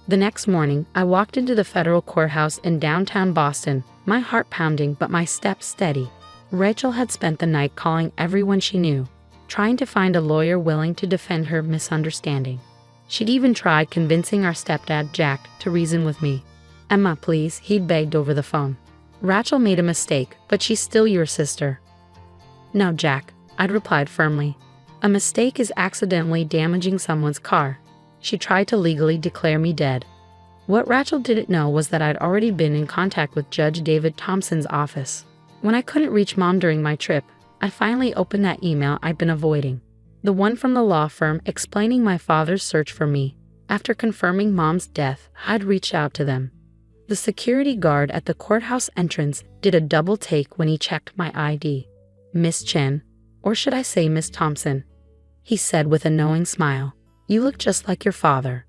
Speaker 2: The next morning, I walked into the federal courthouse in downtown Boston, my heart pounding but my steps steady. Rachel had spent the night calling everyone she knew, trying to find a lawyer willing to defend her misunderstanding. She'd even tried convincing our stepdad, Jack, to reason with me. Emma, please, he'd begged over the phone. Rachel made a mistake, but she's still your sister. No, Jack, I'd replied firmly. A mistake is accidentally damaging someone's car. She tried to legally declare me dead. What Rachel didn't know was that I'd already been in contact with Judge David Thompson's office. When I couldn't reach Mom during my trip, I finally opened that email I'd been avoiding. The one from the law firm explaining my father's search for me. After confirming Mom's death, I'd reached out to them. The security guard at the courthouse entrance did a double take when he checked my ID. Miss Chen, Or should I say Miss Thompson? He said with a knowing smile. You look just like your father.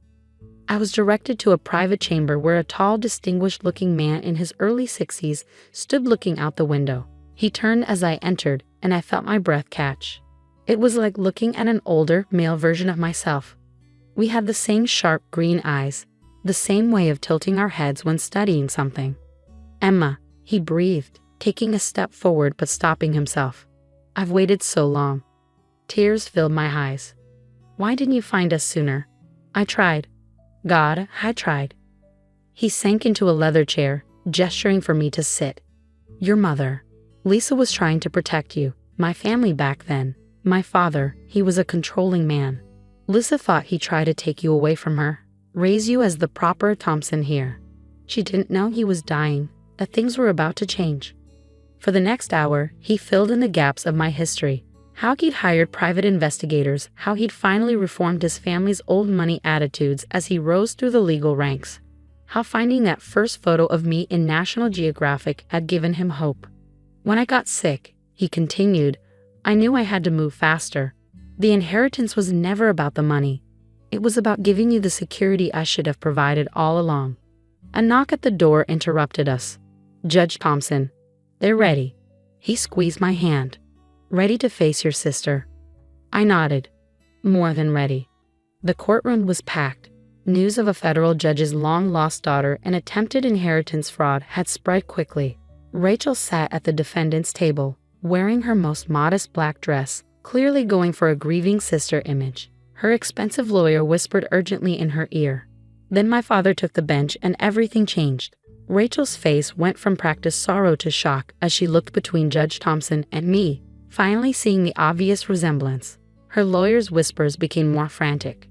Speaker 2: I was directed to a private chamber where a tall, distinguished-looking man in his early 60s stood looking out the window. He turned as I entered, and I felt my breath catch. It was like looking at an older, male version of myself. We had the same sharp green eyes, the same way of tilting our heads when studying something. Emma, he breathed, taking a step forward but stopping himself. I've waited so long. Tears filled my eyes. Why didn't you find us sooner? I tried. God, I tried. He sank into a leather chair, gesturing for me to sit. Your mother. Lisa was trying to protect you, my family back then. My father, he was a controlling man. Lisa thought he tried to take you away from her, raise you as the proper Thompson here. She didn't know he was dying, that things were about to change. For the next hour, he filled in the gaps of my history. How he'd hired private investigators, how he'd finally reformed his family's old money attitudes as he rose through the legal ranks. How finding that first photo of me in National Geographic had given him hope. When I got sick, he continued, I knew I had to move faster. The inheritance was never about the money. It was about giving you the security I should have provided all along. A knock at the door interrupted us. Judge Thompson. They're ready. He squeezed my hand. Ready to face your sister? I nodded. More than ready. The courtroom was packed. News of a federal judge's long-lost daughter and attempted inheritance fraud had spread quickly. Rachel sat at the defendant's table, wearing her most modest black dress, clearly going for a grieving sister image. Her expensive lawyer whispered urgently in her ear. Then my father took the bench and everything changed. Rachel's face went from practiced sorrow to shock as she looked between Judge Thompson and me, finally seeing the obvious resemblance. Her lawyer's whispers became more frantic.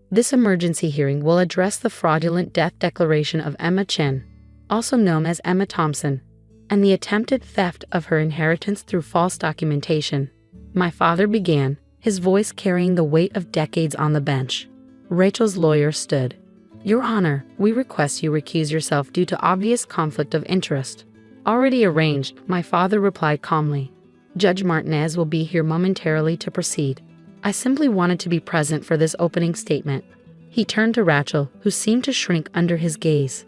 Speaker 2: This emergency hearing will address the fraudulent death declaration of Emma Chen, also known as Emma Thompson, and the attempted theft of her inheritance through false documentation. My father began, his voice carrying the weight of decades on the bench. Rachel's lawyer stood. Your Honor, we request you recuse yourself due to obvious conflict of interest. Already arranged, my father replied calmly. Judge Martinez will be here momentarily to proceed. I simply wanted to be present for this opening statement. He turned to Rachel, who seemed to shrink under his gaze.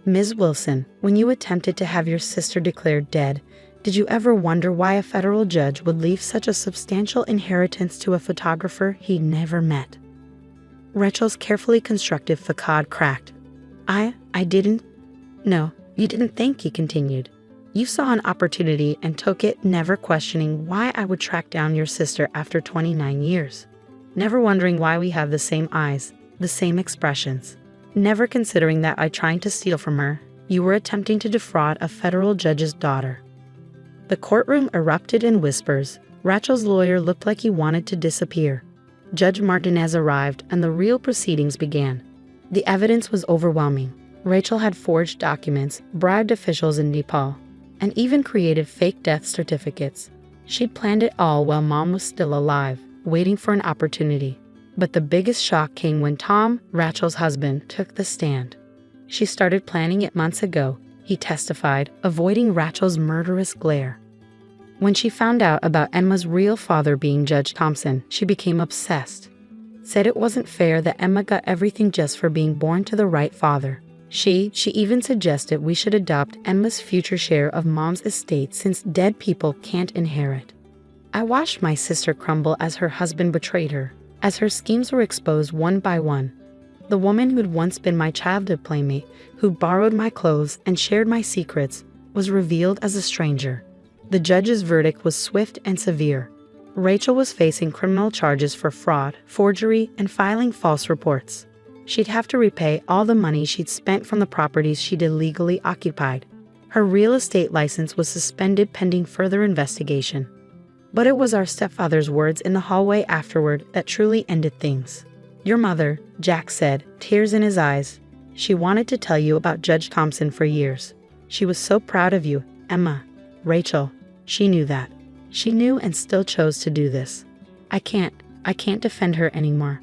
Speaker 2: Ms. Wilson, when you attempted to have your sister declared dead, did you ever wonder why a federal judge would leave such a substantial inheritance to a photographer he'd never met? Rachel's carefully constructed facade cracked. I didn't. No, you didn't think, he continued. You saw an opportunity and took it, never questioning why I would track down your sister after 29 years. Never wondering why we have the same eyes, the same expressions. Never considering that I trying to steal from her, you were attempting to defraud a federal judge's daughter. The courtroom erupted in whispers. Rachel's lawyer looked like he wanted to disappear. Judge Martinez arrived and the real proceedings began. The evidence was overwhelming. Rachel had forged documents, bribed officials in Nepal, and even created fake death certificates. She'd planned it all while Mom was still alive, waiting for an opportunity. But the biggest shock came when Tham, Rachel's husband, took the stand. She started planning it months ago, he testified, avoiding Rachel's murderous glare. When she found out about Emma's real father being Judge Thompson, she became obsessed. Said it wasn't fair that Emma got everything just for being born to the right father. She even suggested we should adopt Emma's future share of Mom's estate since dead people can't inherit. I watched my sister crumble as her husband betrayed her, as her schemes were exposed one by one. The woman who'd once been my childhood playmate, who borrowed my clothes and shared my secrets, was revealed as a stranger. The judge's verdict was swift and severe. Rachel was facing criminal charges for fraud, forgery, and filing false reports. She'd have to repay all the money she'd spent from the properties she'd illegally occupied. Her real estate license was suspended pending further investigation. But it was our stepfather's words in the hallway afterward that truly ended things. Your mother, Jack said, tears in his eyes. She wanted to tell you about Judge Thompson for years. She was so proud of you, Emma. Rachel, she knew that. She knew and still chose to do this. I can't defend her anymore.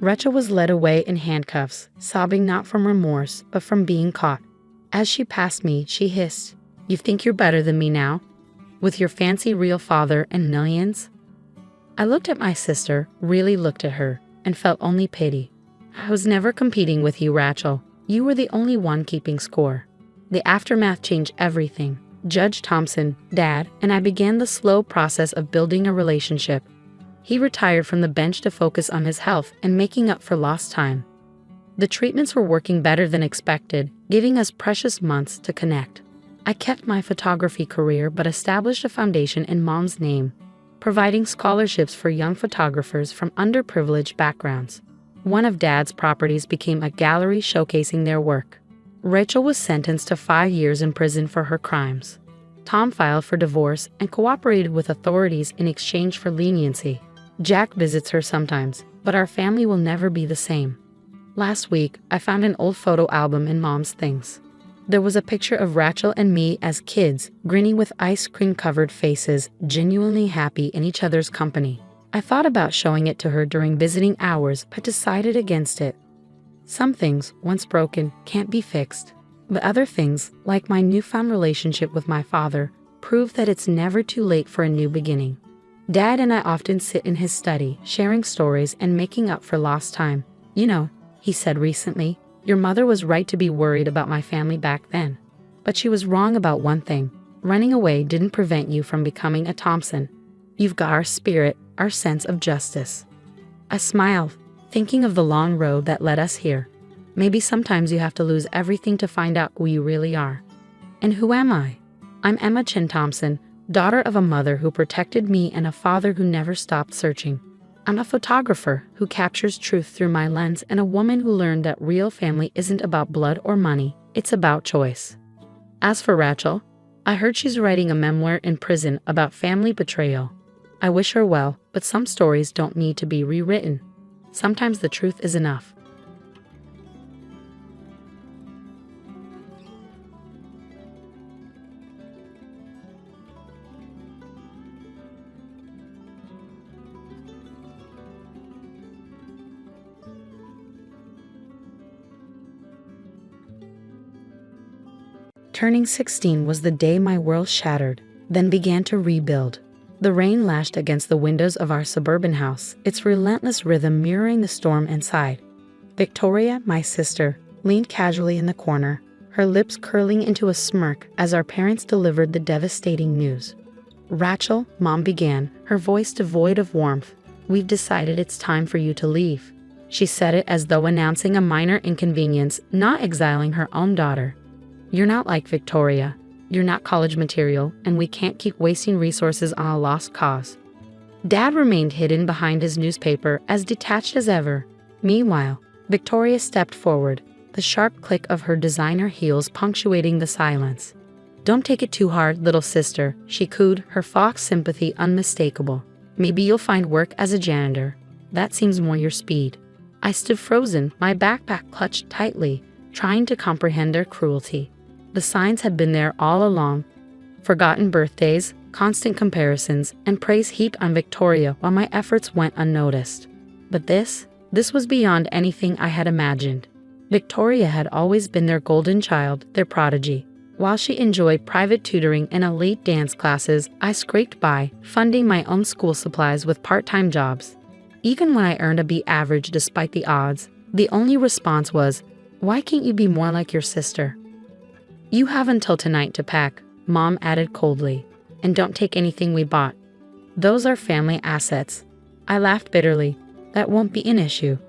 Speaker 2: Rachel was led away in handcuffs, sobbing not from remorse, but from being caught. As she passed me, she hissed, You think you're better than me now? With your fancy real father and millions? I looked at my sister, really looked at her, and felt only pity. I was never competing with you, Rachel. You were the only one keeping score. The aftermath changed everything. Judge Thompson, Dad, and I began the slow process of building a relationship. He retired from the bench to focus on his health and making up for lost time. The treatments were working better than expected, giving us precious months to connect. I kept my photography career but established a foundation in Mom's name, providing scholarships for young photographers from underprivileged backgrounds. One of Dad's properties became a gallery showcasing their work. Rachel was sentenced to 5 years in prison for her crimes. Tom filed for divorce and cooperated with authorities in exchange for leniency. Jack visits her sometimes, but our family will never be the same. Last week, I found an old photo album in Mom's things. There was a picture of Rachel and me as kids, grinning with ice cream-covered faces, genuinely happy in each other's company. I thought about showing it to her during visiting hours, but decided against it. Some things, once broken, can't be fixed. But other things, like my newfound relationship with my father, prove that it's never too late for a new beginning. Dad and I often sit in his study, sharing stories and making up for lost time. You know, he said recently, your mother was right to be worried about my family back then. But she was wrong about one thing. Running away didn't prevent you from becoming a Thompson. You've got our spirit, our sense of justice. I smiled, thinking of the long road that led us here. Maybe sometimes you have to lose everything to find out who you really are. And who am I? I'm Emma Chin Thompson, daughter of a mother who protected me and a father who never stopped searching. I'm a photographer who captures truth through my lens and a woman who learned that real family isn't about blood or money, it's about choice. As for Rachel, I heard she's writing a memoir in prison about family betrayal. I wish her well, but some stories don't need to be rewritten. Sometimes the truth is enough. Turning 16 was the day my world shattered, then began to rebuild. The rain lashed against the windows of our suburban house, its relentless rhythm mirroring the storm inside. Victoria, my sister, leaned casually in the corner, her lips curling into a smirk as our parents delivered the devastating news. Rachel, Mom began, her voice devoid of warmth. We've decided it's time for you to leave. She said it as though announcing a minor inconvenience, not exiling her own daughter. You're not like Victoria. You're not college material, and we can't keep wasting resources on a lost cause. Dad remained hidden behind his newspaper, as detached as ever. Meanwhile, Victoria stepped forward, the sharp click of her designer heels punctuating the silence. Don't take it too hard, little sister, she cooed, her fox sympathy unmistakable. Maybe you'll find work as a janitor. That seems more your speed. I stood frozen, my backpack clutched tightly, trying to comprehend their cruelty. The signs had been there all along. Forgotten birthdays, constant comparisons, and praise heaped on Victoria while my efforts went unnoticed. But this was beyond anything I had imagined. Victoria had always been their golden child, their prodigy. While she enjoyed private tutoring and elite dance classes, I scraped by, funding my own school supplies with part-time jobs. Even when I earned a B average despite the odds, the only response was, "Why can't you be more like your sister?" You have until tonight to pack, Mom added coldly. And don't take anything we bought. Those are family assets. I laughed bitterly. That won't be an issue.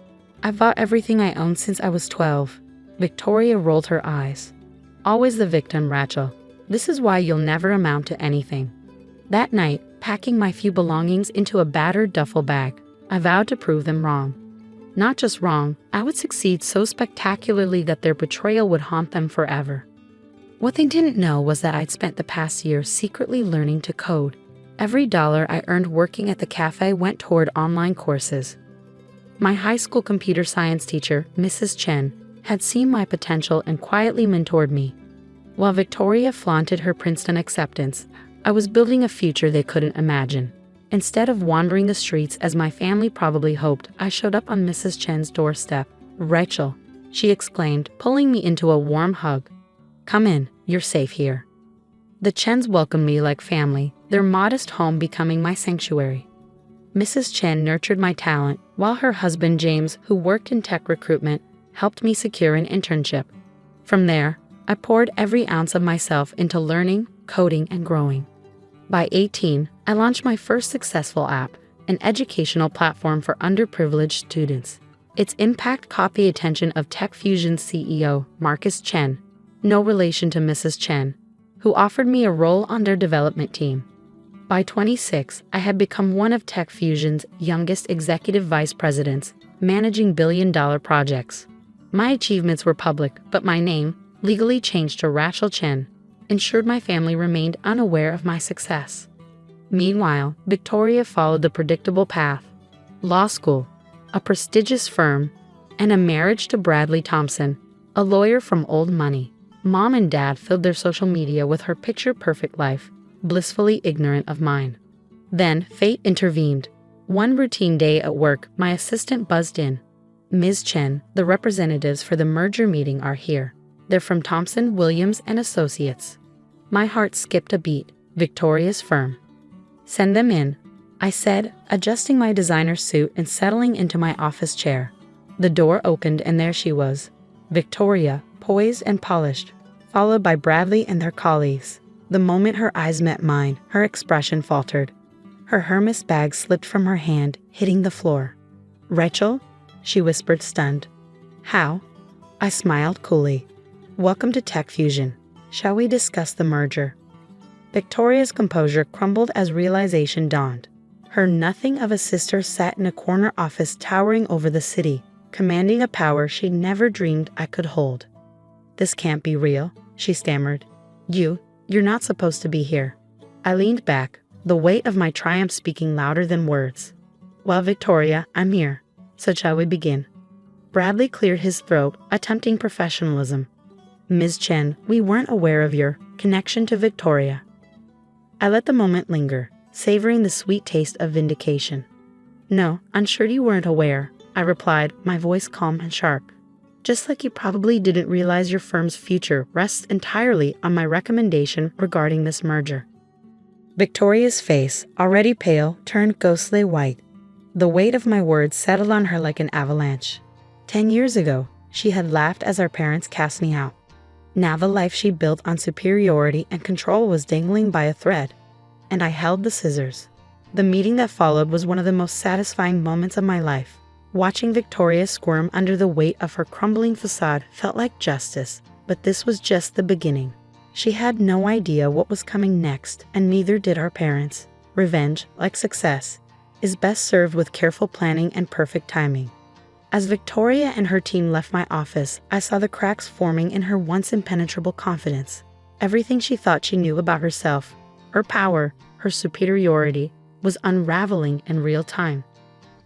Speaker 2: I've bought everything I own since I was 12. Victoria rolled her eyes. Always the victim, Rachel. This is why you'll never amount to anything. That night, packing my few belongings into a battered duffel bag, I vowed to prove them wrong. Not just wrong, I would succeed so spectacularly that their betrayal would haunt them forever. What they didn't know was that I'd spent the past year secretly learning to code. Every dollar I earned working at the cafe went toward online courses. My high school computer science teacher, Mrs. Chen, had seen my potential and quietly mentored me. While Victoria flaunted her Princeton acceptance, I was building a future they couldn't imagine. Instead of wandering the streets as my family probably hoped, I showed up on Mrs. Chen's doorstep. "Rachel," she exclaimed, pulling me into a warm hug. "Come in, you're safe here." The Chens welcomed me like family, their modest home becoming my sanctuary. Mrs. Chen nurtured my talent, while her husband James, who worked in tech recruitment, helped me secure an internship. From there, I poured every ounce of myself into learning, coding, and growing. By 18, I launched my first successful app, an educational platform for underprivileged students. Its impact caught the attention of TechFusion's CEO, Marcus Chen, no relation to Mrs. Chen, who offered me a role on their development team. By 26, I had become one of TechFusion's youngest executive vice presidents, managing billion-dollar projects. My achievements were public, but my name, legally changed to Rachel Chen, ensured my family remained unaware of my success. Meanwhile, Victoria followed the predictable path: law school, a prestigious firm, and a marriage to Bradley Thompson, a lawyer from old money. Mom and Dad filled their social media with her picture-perfect life, blissfully ignorant of mine. Then, fate intervened. One routine day at work, my assistant buzzed in. "Ms. Chen, the representatives for the merger meeting are here. They're from Thomson, Williams & Associates." My heart skipped a beat. Victoria's firm. "Send them in," I said, adjusting my designer suit and settling into my office chair. The door opened and there she was, Victoria, poised and polished, followed by Bradley and their colleagues. The moment her eyes met mine, her expression faltered. Her Hermes bag slipped from her hand, hitting the floor. "Rachel?" she whispered, stunned. "How?" I smiled coolly. "Welcome to TechFusion. Shall we discuss the merger?" Victoria's composure crumbled as realization dawned. Her nothing of a sister sat in a corner office towering over the city, commanding a power she never dreamed I could hold. "This can't be real," she stammered. You're not supposed to be here." I leaned back, the weight of my triumph speaking louder than words. "Well, Victoria, I'm here. So shall we begin?" Bradley cleared his throat, attempting professionalism. "Ms. Chen, we weren't aware of your connection to Victoria." I let the moment linger, savoring the sweet taste of vindication. "No, I'm sure you weren't aware," I replied, my voice calm and sharp. "Just like you probably didn't realize your firm's future rests entirely on my recommendation regarding this merger." Victoria's face, already pale, turned ghostly white. The weight of my words settled on her like an avalanche. 10 years ago, she had laughed as our parents cast me out. Now the life she built on superiority and control was dangling by a thread, and I held the scissors. The meeting that followed was one of the most satisfying moments of my life. Watching Victoria squirm under the weight of her crumbling facade felt like justice, but this was just the beginning. She had no idea what was coming next, and neither did our parents. Revenge, like success, is best served with careful planning and perfect timing. As Victoria and her team left my office, I saw the cracks forming in her once impenetrable confidence. Everything she thought she knew about herself, her power, her superiority, was unraveling in real time.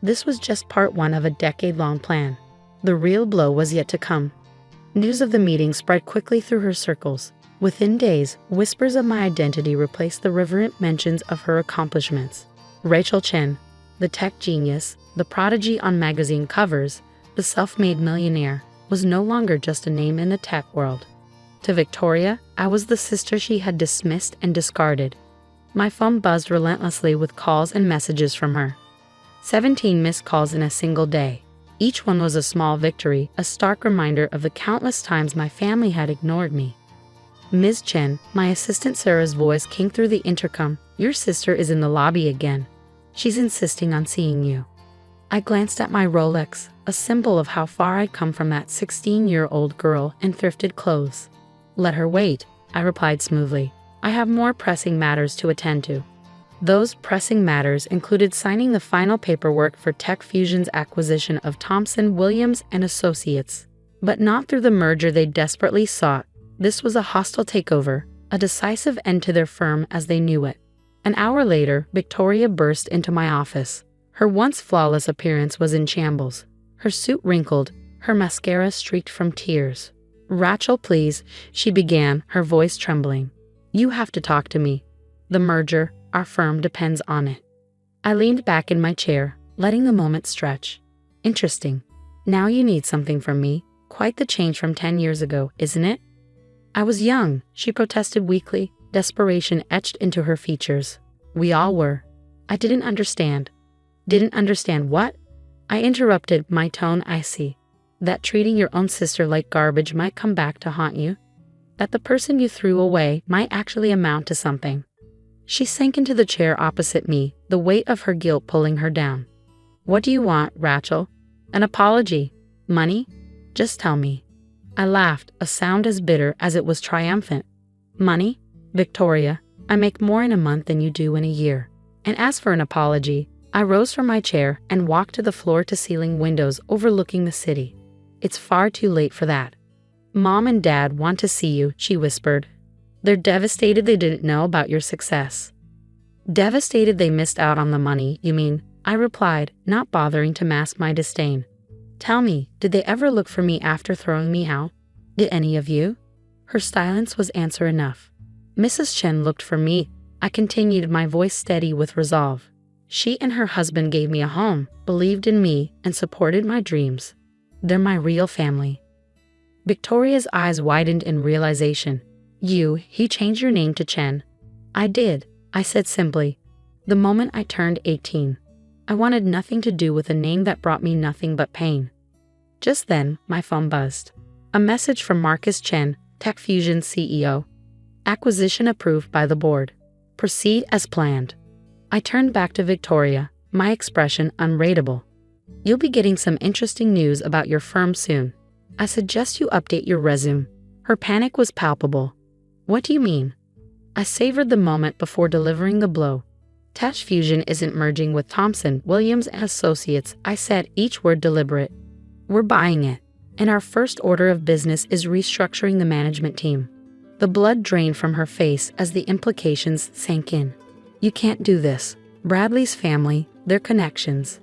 Speaker 2: This was just part one of a decade-long plan. The real blow was yet to come. News of the meeting spread quickly through her circles. Within days, whispers of my identity replaced the reverent mentions of her accomplishments. Rachel Chen, the tech genius, the prodigy on magazine covers, the self-made millionaire, was no longer just a name in the tech world. To Victoria, I was the sister she had dismissed and discarded. My phone buzzed relentlessly with calls and messages from her. 17 missed calls in a single day. Each one was a small victory, a stark reminder of the countless times my family had ignored me. "Ms. Chen," my assistant Sarah's voice came through the intercom. "Your sister is in the lobby again. She's insisting on seeing you." I glanced at my Rolex, a symbol of how far I'd come from that 16-year-old girl in thrifted clothes. "Let her wait," I replied smoothly. "I have more pressing matters to attend to." Those pressing matters included signing the final paperwork for TechFusion's acquisition of Thomson, Williams & Associates. But not through the merger they desperately sought. This was a hostile takeover, a decisive end to their firm as they knew it. An hour later, Victoria burst into my office. Her once flawless appearance was in shambles. Her suit wrinkled, her mascara streaked from tears. "Rachel, please," she began, her voice trembling. "You have to talk to me. The merger, our firm depends on it." I leaned back in my chair, letting the moment stretch. "Interesting. Now you need something from me. Quite the change from 10 years ago, isn't it?" "I was young," she protested weakly, desperation etched into her features. We all were. I didn't understand. Didn't understand what? I interrupted, my tone icy. That treating your own sister like garbage might come back to haunt you. That the person you threw away might actually amount to something. She sank into the chair opposite me, the weight of her guilt pulling her down. What do you want, Rachel? An apology? Money? Just tell me. I laughed, a sound as bitter as it was triumphant. Money? Victoria, I make more in a month than you do in a year. And as for an apology, I rose from my chair and walked to the floor-to-ceiling windows overlooking the city. It's far too late for that. Mom and Dad want to see you, she whispered. They're devastated they didn't know about your success. Devastated they missed out on the money, you mean? I replied, not bothering to mask my disdain. Tell me, did they ever look for me after throwing me out? Did any of you? Her silence was answer enough. Mrs. Chen looked for me. I continued, my voice steady with resolve. She and her husband gave me a home, believed in me, and supported my dreams. They're my real family. Victoria's eyes widened in realization. He changed your name to Chen. I did, I said simply. The moment I turned 18. I wanted nothing to do with a name that brought me nothing but pain. Just then, my phone buzzed. A message from Marcus Chen, Tech Fusion CEO. Acquisition approved by the board. Proceed as planned. I turned back to Victoria, my expression unreadable. You'll be getting some interesting news about your firm soon. I suggest you update your resume. Her panic was palpable. What do you mean? I savored the moment before delivering the blow. Tech Fusion isn't merging with Thomson, Williams & Associates, I said, each word deliberate. We're buying it, and our first order of business is restructuring the management team. The blood drained from her face as the implications sank in. You can't do this. Bradley's family, their connections.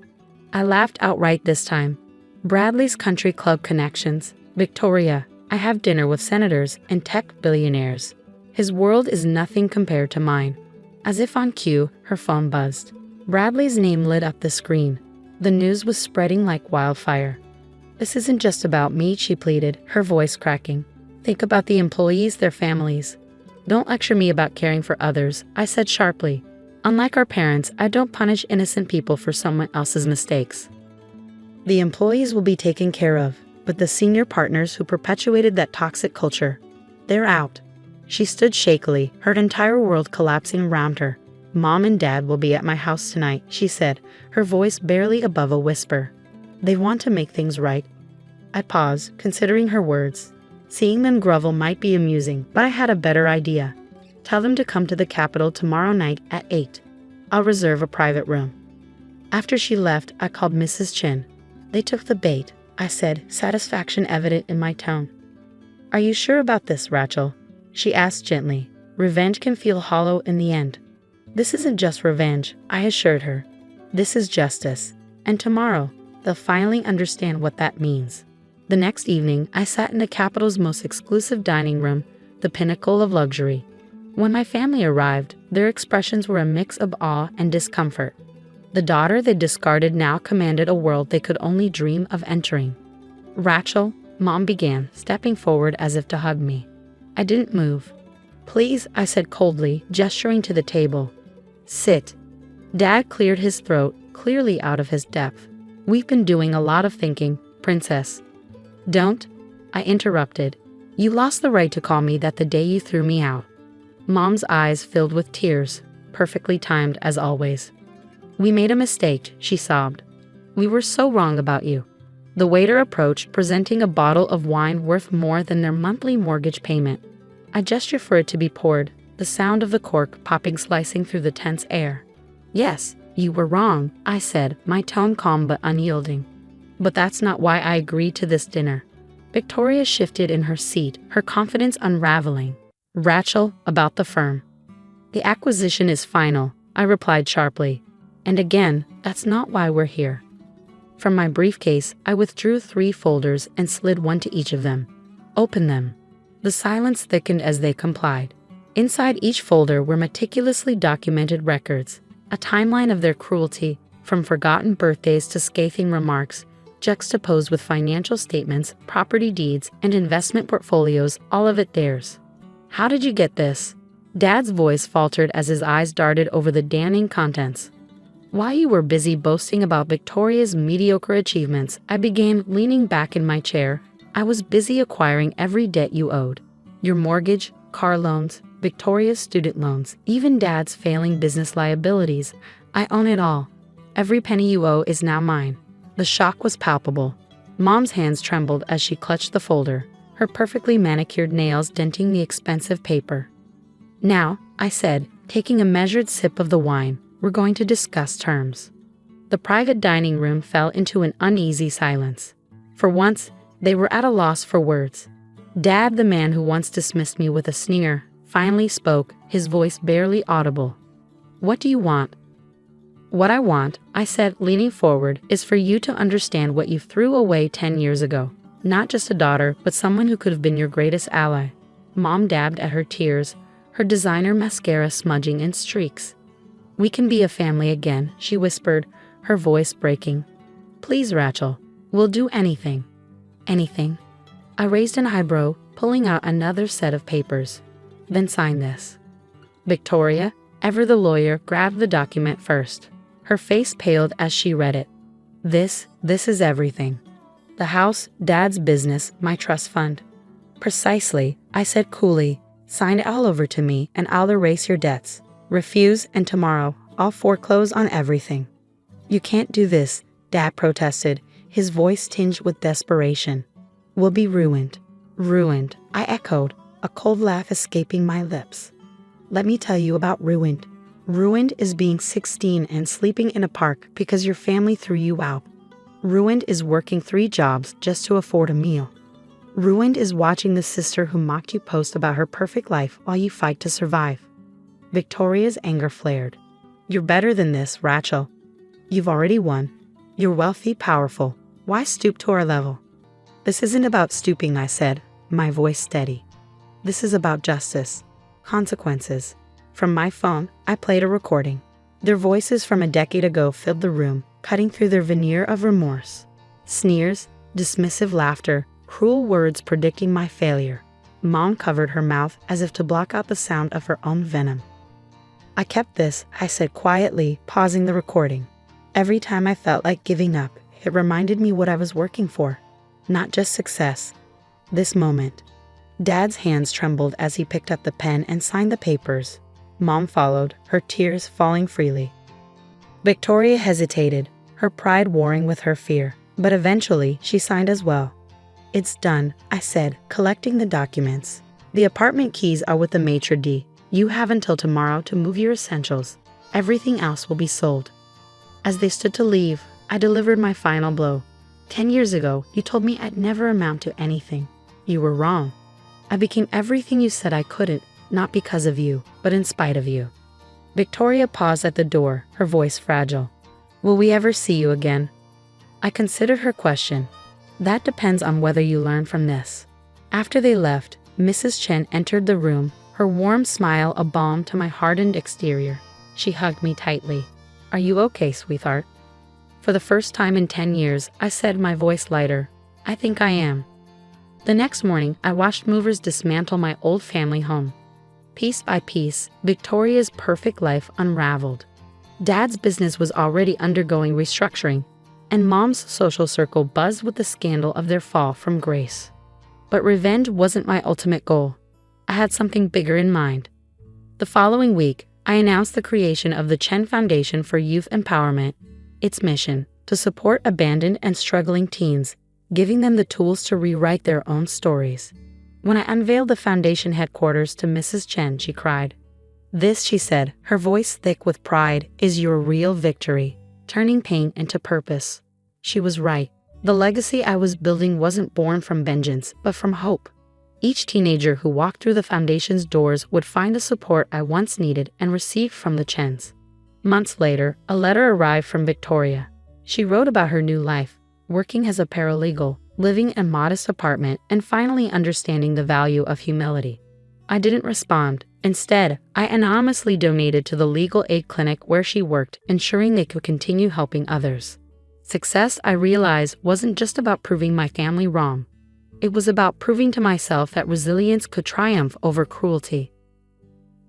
Speaker 2: I laughed outright this time. Bradley's country club connections. Victoria, I have dinner with senators and tech billionaires. His world is nothing compared to mine. As if on cue, her phone buzzed. Bradley's name lit up the screen. The news was spreading like wildfire. This isn't just about me, she pleaded, her voice cracking. Think about the employees, their families. Don't lecture me about caring for others, I said sharply. Unlike our parents, I don't punish innocent people for someone else's mistakes. The employees will be taken care of, but the senior partners who perpetuated that toxic culture, they're out. She stood shakily, her entire world collapsing around her. Mom and Dad will be at my house tonight, she said, her voice barely above a whisper. They want to make things right. I paused, considering her words. Seeing them grovel might be amusing, but I had a better idea. Tell them to come to the Capitol tomorrow night at 8. I'll reserve a private room. After she left, I called Mrs. Chen. They took the bait, I said, satisfaction evident in my tone. Are you sure about this, Rachel? She asked gently. Revenge can feel hollow in the end. This isn't just revenge, I assured her. This is justice. And tomorrow, they'll finally understand what that means. The next evening, I sat in the Capitol's most exclusive dining room, the pinnacle of luxury. When my family arrived, their expressions were a mix of awe and discomfort. The daughter they discarded now commanded a world they could only dream of entering. Rachel, Mom began, stepping forward as if to hug me. I didn't move. Please, I said coldly, gesturing to the table. Sit. Dad cleared his throat, clearly out of his depth. We've been doing a lot of thinking, Princess. Don't, I interrupted. You lost the right to call me that the day you threw me out. Mom's eyes filled with tears, perfectly timed as always. We made a mistake, she sobbed. We were so wrong about you. The waiter approached, presenting a bottle of wine worth more than their monthly mortgage payment. I gestured for it to be poured, the sound of the cork popping slicing through the tense air. Yes, you were wrong, I said, my tone calm but unyielding. But that's not why I agreed to this dinner. Victoria shifted in her seat, her confidence unraveling. Rachel, about the firm. The acquisition is final, I replied sharply. And again, that's not why we're here. From my briefcase, I withdrew 3 folders and slid one to each of them. Open them. The silence thickened as they complied. Inside each folder were meticulously documented records, a timeline of their cruelty, from forgotten birthdays to scathing remarks, juxtaposed with financial statements, property deeds, and investment portfolios, all of it theirs. How did you get this? Dad's voice faltered as his eyes darted over the damning contents. While you were busy boasting about Victoria's mediocre achievements, I began leaning back in my chair. I was busy acquiring every debt you owed. Your mortgage, car loans, Victoria's student loans, even Dad's failing business liabilities. I own it all. Every penny you owe is now mine. The shock was palpable. Mom's hands trembled as she clutched the folder, her perfectly manicured nails denting the expensive paper. Now, I said, taking a measured sip of the wine, we're going to discuss terms. The private dining room fell into an uneasy silence. For once, they were at a loss for words. Dad, the man who once dismissed me with a sneer, finally spoke, his voice barely audible. What do you want? What I want, I said, leaning forward, is for you to understand what you threw away 10 years ago. Not just a daughter, but someone who could have been your greatest ally. Mom dabbed at her tears, her designer mascara smudging in streaks. We can be a family again, she whispered, her voice breaking. Please, Rachel, we'll do anything. Anything. I raised an eyebrow, pulling out another set of papers. Then sign this. Victoria, ever the lawyer, grabbed the document first. Her face paled as she read it. This is everything. The house, Dad's business, my trust fund. Precisely, I said coolly. Sign it all over to me and I'll erase your debts. Refuse and tomorrow, I'll foreclose on everything. You can't do this, Dad protested, his voice tinged with desperation. We'll be ruined. Ruined, I echoed, a cold laugh escaping my lips. Let me tell you about ruined. Ruined is being 16 and sleeping in a park because your family threw you out. Ruined is working 3 jobs just to afford a meal. Ruined is watching the sister who mocked you post about her perfect life while you fight to survive. Victoria's anger flared. You're better than this, Rachel. You've already won. You're wealthy, powerful. Why stoop to our level? This isn't about stooping, I said, my voice steady. This is about justice. Consequences. From my phone, I played a recording. Their voices from a decade ago filled the room, cutting through their veneer of remorse. Sneers, dismissive laughter, cruel words predicting my failure. Mom covered her mouth as if to block out the sound of her own venom. I kept this, I said quietly, pausing the recording. Every time I felt like giving up, it reminded me what I was working for. Not just success. This moment. Dad's hands trembled as he picked up the pen and signed the papers. Mom followed, her tears falling freely. Victoria hesitated, her pride warring with her fear, but eventually she signed as well. It's done, I said, collecting the documents. The apartment keys are with the maitre d'. You have until tomorrow to move your essentials. Everything else will be sold. As they stood to leave, I delivered my final blow. 10 years ago, you told me I'd never amount to anything. You were wrong. I became everything you said I couldn't, not because of you, but in spite of you. Victoria paused at the door, her voice fragile. Will we ever see you again? I considered her question. That depends on whether you learn from this. After they left, Mrs. Chen entered the room, her warm smile a balm to my hardened exterior. She hugged me tightly. Are you okay, sweetheart? For the first time in 10 years, I said, my voice lighter. I think I am. The next morning, I watched movers dismantle my old family home. Piece by piece, Victoria's perfect life unraveled. Dad's business was already undergoing restructuring, and Mom's social circle buzzed with the scandal of their fall from grace. But revenge wasn't my ultimate goal. I had something bigger in mind. The following week, I announced the creation of the Chen Foundation for Youth Empowerment. Its mission, to support abandoned and struggling teens, giving them the tools to rewrite their own stories. When I unveiled the foundation headquarters to Mrs. Chen, she cried. This, she said, her voice thick with pride, is your real victory, turning pain into purpose. She was right. The legacy I was building wasn't born from vengeance, but from hope. Each teenager who walked through the foundation's doors would find the support I once needed and received from the Chens. Months later, a letter arrived from Victoria. She wrote about her new life, working as a paralegal, living in a modest apartment, and finally understanding the value of humility. I didn't respond. Instead, I anonymously donated to the legal aid clinic where she worked, ensuring they could continue helping others. Success, I realized, wasn't just about proving my family wrong. It was about proving to myself that resilience could triumph over cruelty.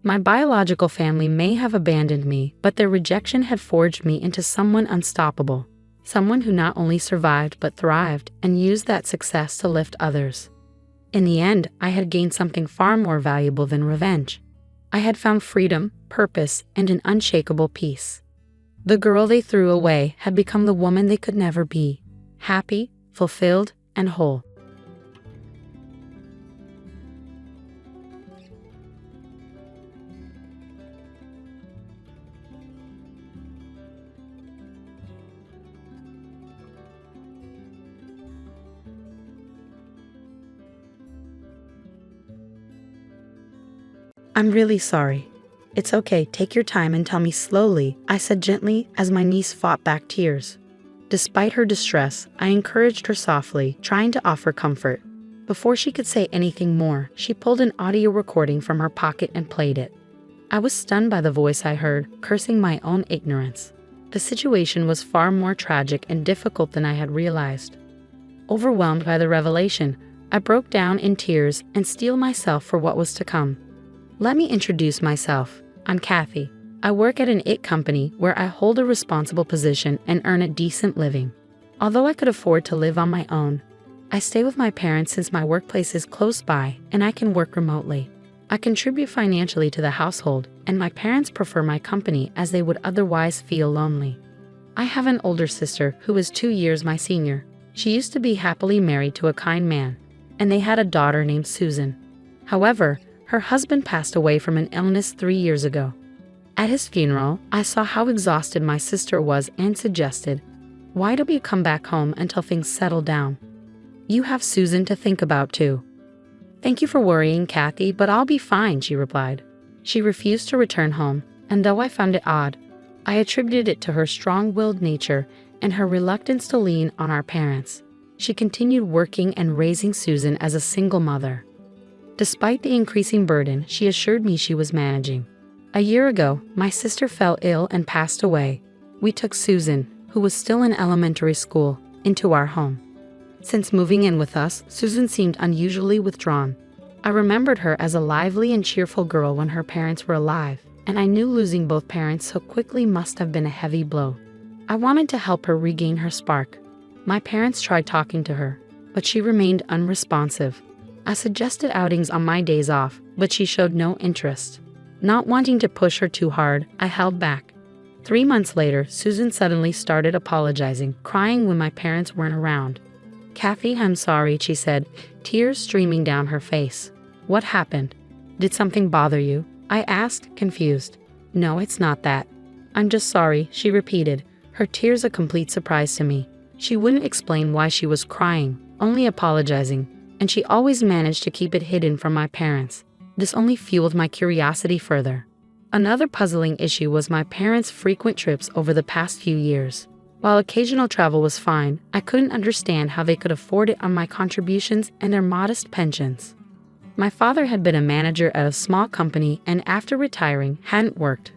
Speaker 2: My biological family may have abandoned me, but their rejection had forged me into someone unstoppable. Someone who not only survived but thrived and used that success to lift others. In the end, I had gained something far more valuable than revenge. I had found freedom, purpose, and an unshakable peace. The girl they threw away had become the woman they could never be, happy, fulfilled, and whole. I'm really sorry. It's okay, take your time and tell me slowly, I said gently as my niece fought back tears. Despite her distress, I encouraged her softly, trying to offer comfort. Before she could say anything more, she pulled an audio recording from her pocket and played it. I was stunned by the voice I heard, cursing my own ignorance. The situation was far more tragic and difficult than I had realized. Overwhelmed by the revelation, I broke down in tears and steeled myself for what was to come. Let me introduce myself. I'm Kathy. I work at an IT company where I hold a responsible position and earn a decent living. Although I could afford to live on my own, I stay with my parents since my workplace is close by and I can work remotely. I contribute financially to the household, and my parents prefer my company as they would otherwise feel lonely. I have an older sister who is 2 years my senior. She used to be happily married to a kind man, and they had a daughter named Susan. However, her husband passed away from an illness 3 years ago. At his funeral, I saw how exhausted my sister was and suggested, "Why don't you come back home until things settle down? You have Susan to think about too." "Thank you for worrying, Kathy, but I'll be fine," she replied. She refused to return home, and though I found it odd, I attributed it to her strong-willed nature and her reluctance to lean on our parents. She continued working and raising Susan as a single mother. Despite the increasing burden, she assured me she was managing. A year ago, my sister fell ill and passed away. We took Susan, who was still in elementary school, into our home. Since moving in with us, Susan seemed unusually withdrawn. I remembered her as a lively and cheerful girl when her parents were alive, and I knew losing both parents so quickly must have been a heavy blow. I wanted to help her regain her spark. My parents tried talking to her, but she remained unresponsive. I suggested outings on my days off, but she showed no interest. Not wanting to push her too hard, I held back. 3 months later, Susan suddenly started apologizing, crying when my parents weren't around. "Kathy, I'm sorry," she said, tears streaming down her face. "What happened? Did something bother you?" I asked, confused. "No, it's not that. I'm just sorry," she repeated, her tears a complete surprise to me. She wouldn't explain why she was crying, only apologizing, and she always managed to keep it hidden from my parents. This only fueled my curiosity further. Another puzzling issue was my parents' frequent trips over the past few years. While occasional travel was fine, I couldn't understand how they could afford it on my contributions and their modest pensions. My father had been a manager at a small company and after retiring hadn't worked.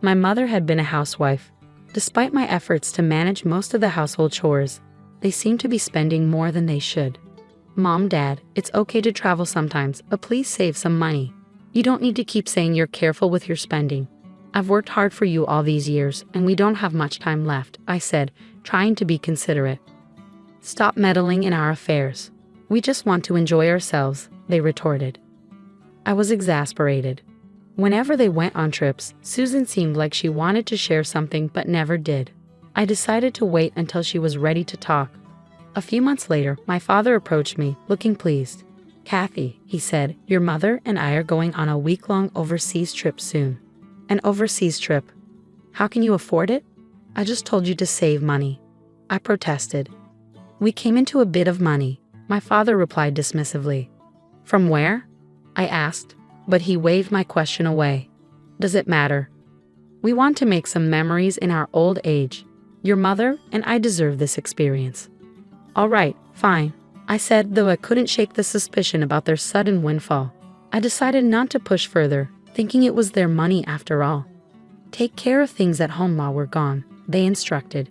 Speaker 2: My mother had been a housewife. Despite my efforts to manage most of the household chores, they seemed to be spending more than they should. "Mom, Dad, it's okay to travel sometimes, but please save some money. You don't need to keep saying you're careful with your spending. I've worked hard for you all these years, and we don't have much time left," I said, trying to be considerate. "Stop meddling in our affairs. We just want to enjoy ourselves," they retorted. I was exasperated. Whenever they went on trips, Susan seemed like she wanted to share something but never did. I decided to wait until she was ready to talk. A few months later, my father approached me, looking pleased. "Kathy," he said, "your mother and I are going on a week-long overseas trip soon." "An overseas trip? How can you afford it? I just told you to save money," I protested. "We came into a bit of money," my father replied dismissively. "From where?" I asked, but he waved my question away. "Does it matter? We want to make some memories in our old age. Your mother and I deserve this experience." "All right, fine," I said, though I couldn't shake the suspicion about their sudden windfall. I decided not to push further, thinking it was their money after all. "Take care of things at home while we're gone," they instructed.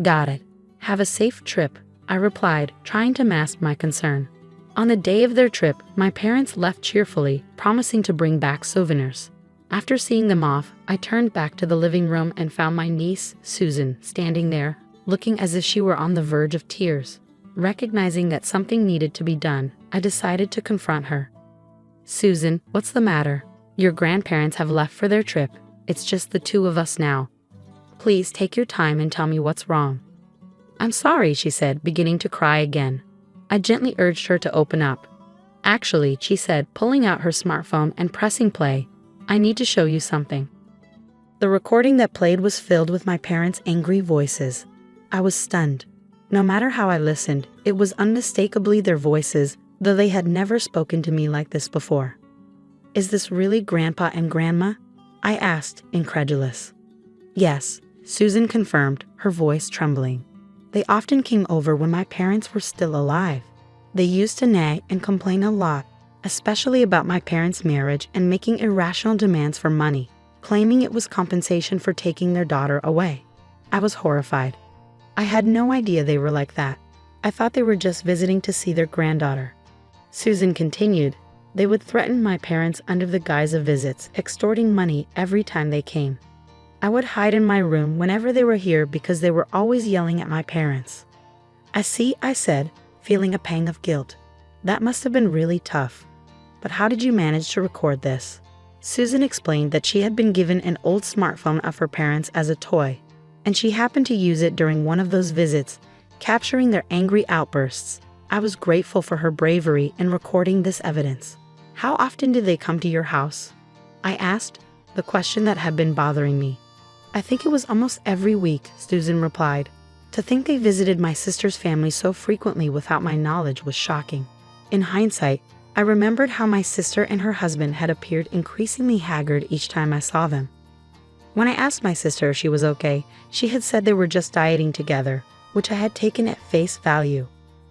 Speaker 2: "Got it. Have a safe trip," I replied, trying to mask my concern. On the day of their trip, my parents left cheerfully, promising to bring back souvenirs. After seeing them off, I turned back to the living room and found my niece, Susan, standing there, looking as if she were on the verge of tears. Recognizing that something needed to be done, I decided to confront her. "Susan, what's the matter? Your grandparents have left for their trip. It's just the two of us now. Please take your time and tell me what's wrong." "I'm sorry," she said, beginning to cry again. I gently urged her to open up. "Actually," she said, pulling out her smartphone and pressing play, "I need to show you something." The recording that played was filled with my parents' angry voices. I was stunned. No matter how I listened, it was unmistakably their voices, though they had never spoken to me like this before. "Is this really Grandpa and Grandma?" I asked, incredulous. "Yes," Susan confirmed, her voice trembling. "They often came over when my parents were still alive. They used to nag and complain a lot, especially about my parents' marriage and making irrational demands for money, claiming it was compensation for taking their daughter away." I was horrified. I had no idea they were like that. I thought they were just visiting to see their granddaughter. Susan continued, "They would threaten my parents under the guise of visits, extorting money every time they came. I would hide in my room whenever they were here because they were always yelling at my parents." "I see," I said, feeling a pang of guilt. "That must have been really tough. But how did you manage to record this?" Susan explained that she had been given an old smartphone of her parents as a toy, and she happened to use it during one of those visits, capturing their angry outbursts. I was grateful for her bravery in recording this evidence. "How often do they come to your house?" I asked, the question that had been bothering me. "I think it was almost every week," Susan replied. To think they visited my sister's family so frequently without my knowledge was shocking. In hindsight, I remembered how my sister and her husband had appeared increasingly haggard each time I saw them. When I asked my sister if she was okay, she had said they were just dieting together, which I had taken at face value.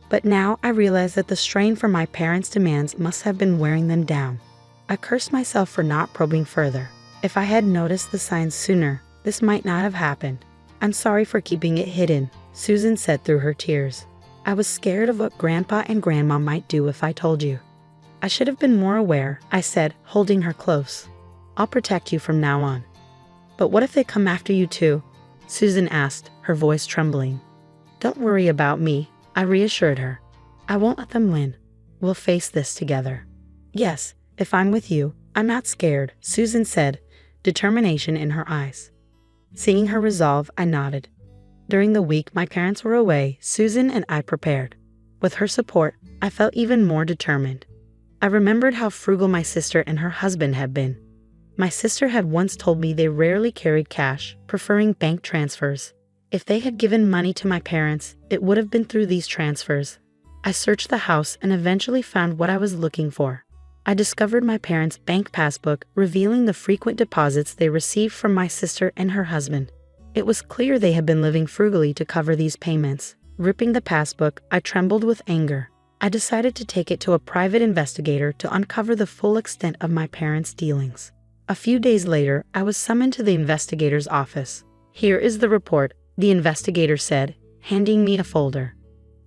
Speaker 2: But now I realized that the strain from my parents' demands must have been wearing them down. I cursed myself for not probing further. If I had noticed the signs sooner, this might not have happened. "I'm sorry for keeping it hidden," Susan said through her tears. "I was scared of what Grandpa and Grandma might do if I told you." "I should have been more aware," I said, holding her close. "I'll protect you from now on." "But what if they come after you too?" Susan asked, her voice trembling. "Don't worry about me," I reassured her. "I won't let them win. We'll face this together." "Yes, if I'm with you, I'm not scared," Susan said, determination in her eyes. Seeing her resolve, I nodded. During the week my parents were away, Susan and I prepared. With her support, I felt even more determined. I remembered how frugal my sister and her husband had been. My sister had once told me they rarely carried cash, preferring bank transfers. If they had given money to my parents, it would have been through these transfers. I searched the house and eventually found what I was looking for. I discovered my parents' bank passbook, revealing the frequent deposits they received from my sister and her husband. It was clear they had been living frugally to cover these payments. Ripping the passbook, I trembled with anger. I decided to take it to a private investigator to uncover the full extent of my parents' dealings. A few days later, I was summoned to the investigator's office. "Here is the report," the investigator said, handing me a folder.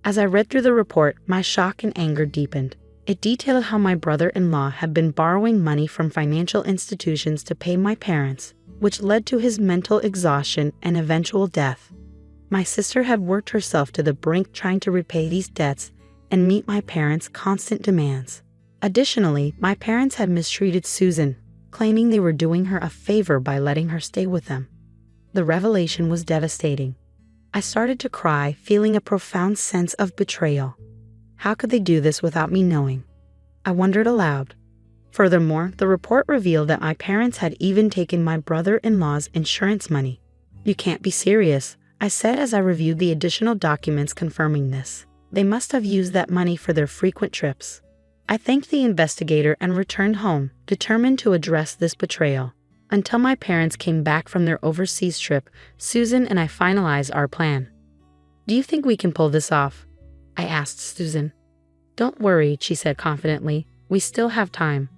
Speaker 2: As I read through the report, my shock and anger deepened. It detailed how my brother-in-law had been borrowing money from financial institutions to pay my parents, which led to his mental exhaustion and eventual death. My sister had worked herself to the brink trying to repay these debts and meet my parents' constant demands. Additionally, my parents had mistreated Susan, claiming they were doing her a favor by letting her stay with them. The revelation was devastating. I started to cry, feeling a profound sense of betrayal. How could they do this without me knowing? I wondered aloud. Furthermore, the report revealed that my parents had even taken my brother-in-law's insurance money. "You can't be serious," I said as I reviewed the additional documents confirming this. "They must have used that money for their frequent trips." I thanked the investigator and returned home, determined to address this betrayal. Until my parents came back from their overseas trip, Susan and I finalized our plan. "Do you think we can pull this off?" I asked Susan. "Don't worry," she said confidently. "We still have time.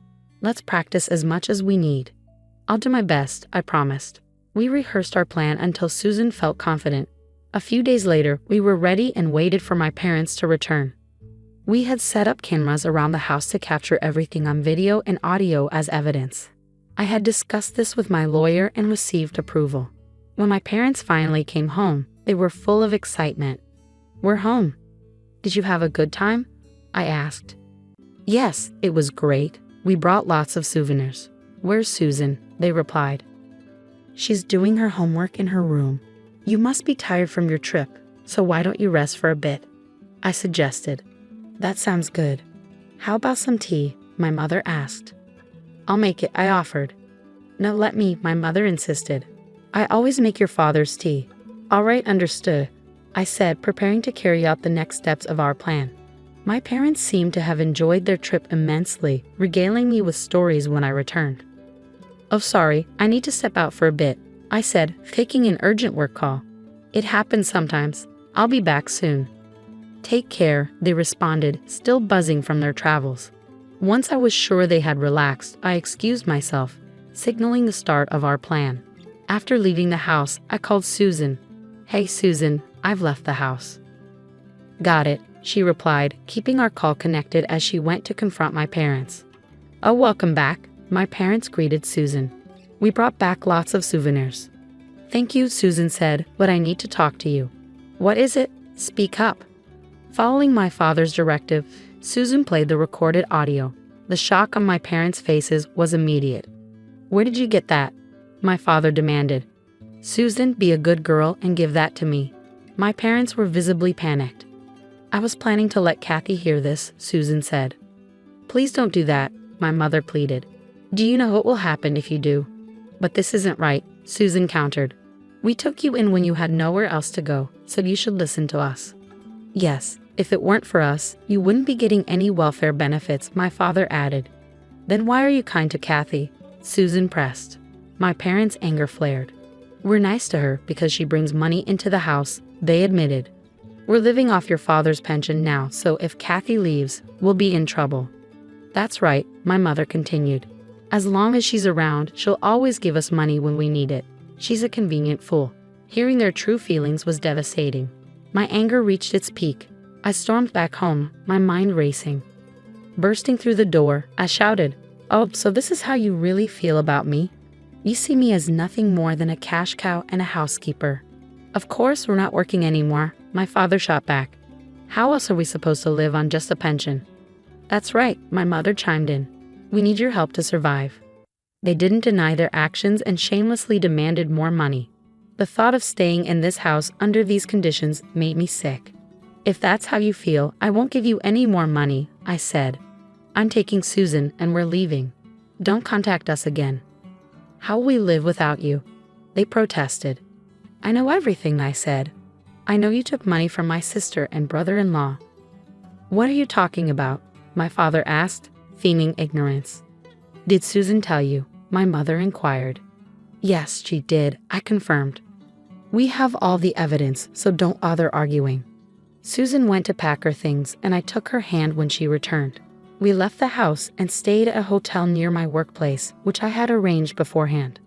Speaker 2: Let's practice as much as we need." "I'll do my best," I promised. We rehearsed our plan until Susan felt confident. A few days later, we were ready and waited for my parents to return. We had set up cameras around the house to capture everything on video and audio as evidence. I had discussed this with my lawyer and received approval. When my parents finally came home, they were full of excitement. "We're home. Did you have a good time?" I asked. "Yes, it was great. We brought lots of souvenirs." "Where's Susan?" they replied. "She's doing her homework in her room." "You must be tired from your trip, so why don't you rest for a bit?" I suggested. "That sounds good. How about some tea?" my mother asked. "I'll make it," I offered. "No, let me," my mother insisted. "I always make your father's tea." "All right, understood," I said, preparing to carry out the next steps of our plan. My parents seemed to have enjoyed their trip immensely, regaling me with stories when I returned. "Oh, sorry, I need to step out for a bit," I said, taking an urgent work call. "It happens sometimes. I'll be back soon." "Take care," they responded, still buzzing from their travels. Once I was sure they had relaxed, I excused myself, signaling the start of our plan. After leaving the house, I called Susan. "Hey, Susan, I've left the house." "Got it," she replied, keeping our call connected as she went to confront my parents. "Oh, welcome back," my parents greeted Susan. "We brought back lots of souvenirs." "Thank you," Susan said, "but I need to talk to you." "What is it? Speak up." Following my father's directive, Susan played the recorded audio. The shock on my parents' faces was immediate. "Where did you get that?" my father demanded. "Susan, be a good girl and give that to me." My parents were visibly panicked. "I was planning to let Kathy hear this," Susan said. "Please don't do that," my mother pleaded. "Do you know what will happen if you do?" "But this isn't right," Susan countered. "We took you in when you had nowhere else to go, so you should listen to us." "Yes, if it weren't for us, you wouldn't be getting any welfare benefits," my father added. "Then why are you kind to Kathy?" Susan pressed. My parents' anger flared. "We're nice to her because she brings money into the house," they admitted. "We're living off your father's pension now, so if Kathy leaves, we'll be in trouble." "That's right," my mother continued. "As long as she's around, she'll always give us money when we need it. She's a convenient fool." Hearing their true feelings was devastating. My anger reached its peak. I stormed back home, my mind racing. Bursting through the door, I shouted, "Oh, so this is how you really feel about me? You see me as nothing more than a cash cow and a housekeeper." "Of course we're not working anymore," my father shot back. "How else are we supposed to live on just a pension?" "That's right," my mother chimed in. "We need your help to survive." They didn't deny their actions and shamelessly demanded more money. The thought of staying in this house under these conditions made me sick. "If that's how you feel, I won't give you any more money," I said. "I'm taking Susan and we're leaving. Don't contact us again." "How will we live without you?" they protested. "I know everything," I said. "I know you took money from my sister and brother-in-law." "What are you talking about?" my father asked, feigning ignorance. "Did Susan tell you?" my mother inquired. "Yes, she did," I confirmed. "We have all the evidence, so don't bother arguing." Susan went to pack her things, and I took her hand when she returned. We left the house and stayed at a hotel near my workplace, which I had arranged beforehand.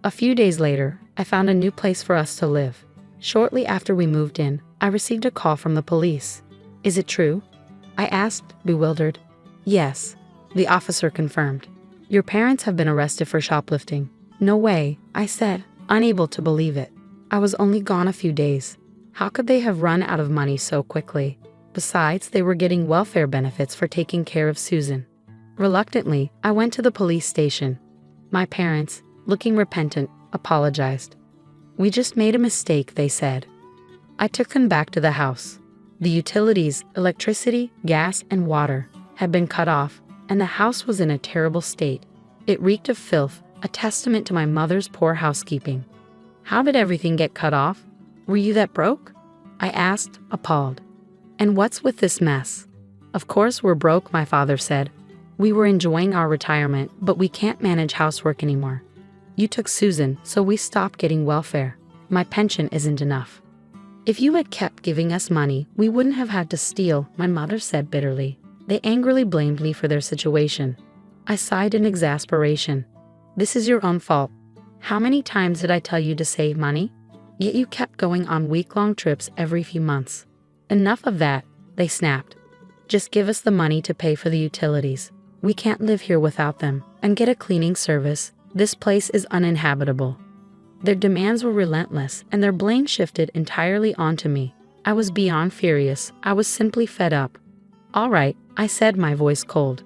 Speaker 2: A few days later, I found a new place for us to live. Shortly after we moved in, I received a call from the police. "Is it true?" I asked, bewildered. "Yes," the officer confirmed. "Your parents have been arrested for shoplifting." "No way," I said, unable to believe it. I was only gone a few days. How could they have run out of money so quickly? Besides, they were getting welfare benefits for taking care of Susan. Reluctantly, I went to the police station. My parents, looking repentant, apologized. "We just made a mistake," they said. I took them back to the house. The utilities, electricity, gas, and water had been cut off, and the house was in a terrible state. It reeked of filth, a testament to my mother's poor housekeeping. "How did everything get cut off? Were you that broke?" I asked, appalled. "And what's with this mess?" "Of course we're broke," my father said. "We were enjoying our retirement, but we can't manage housework anymore. You took Susan, so we stopped getting welfare. My pension isn't enough." "If you had kept giving us money, we wouldn't have had to steal," my mother said bitterly. They angrily blamed me for their situation. I sighed in exasperation. "This is your own fault. How many times did I tell you to save money? Yet you kept going on week-long trips every few months." "Enough of that," they snapped. "Just give us the money to pay for the utilities. We can't live here without them, and get a cleaning service. This place is uninhabitable. Their demands were relentless, and their blame shifted entirely onto me. I was beyond furious. I was simply fed up. "All right," I said, my voice cold.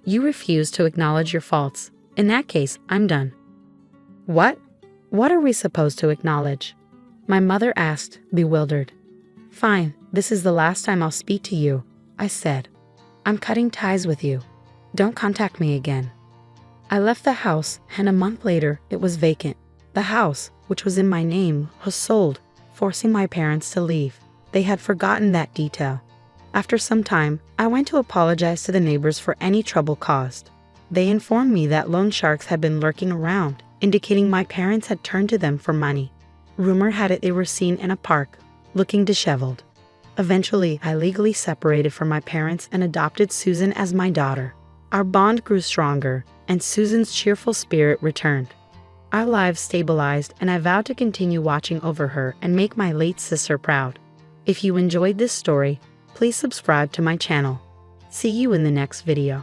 Speaker 2: "You refuse to acknowledge your faults. In that case, I'm done." "What? What are we supposed to acknowledge?" my mother asked, bewildered. "Fine, this is the last time I'll speak to you," I said. "I'm cutting ties with you. Don't contact me again." I left the house, and a month later, it was vacant. The house, which was in my name, was sold, forcing my parents to leave. They had forgotten that detail. After some time, I went to apologize to the neighbors for any trouble caused. They informed me that loan sharks had been lurking around, indicating my parents had turned to them for money. Rumor had it they were seen in a park, looking disheveled. Eventually, I legally separated from my parents and adopted Susan as my daughter. Our bond grew stronger, and Susan's cheerful spirit returned. Our lives stabilized, and I vowed to continue watching over her and make my late sister proud. If you enjoyed this story, please subscribe to my channel. See you in the next video.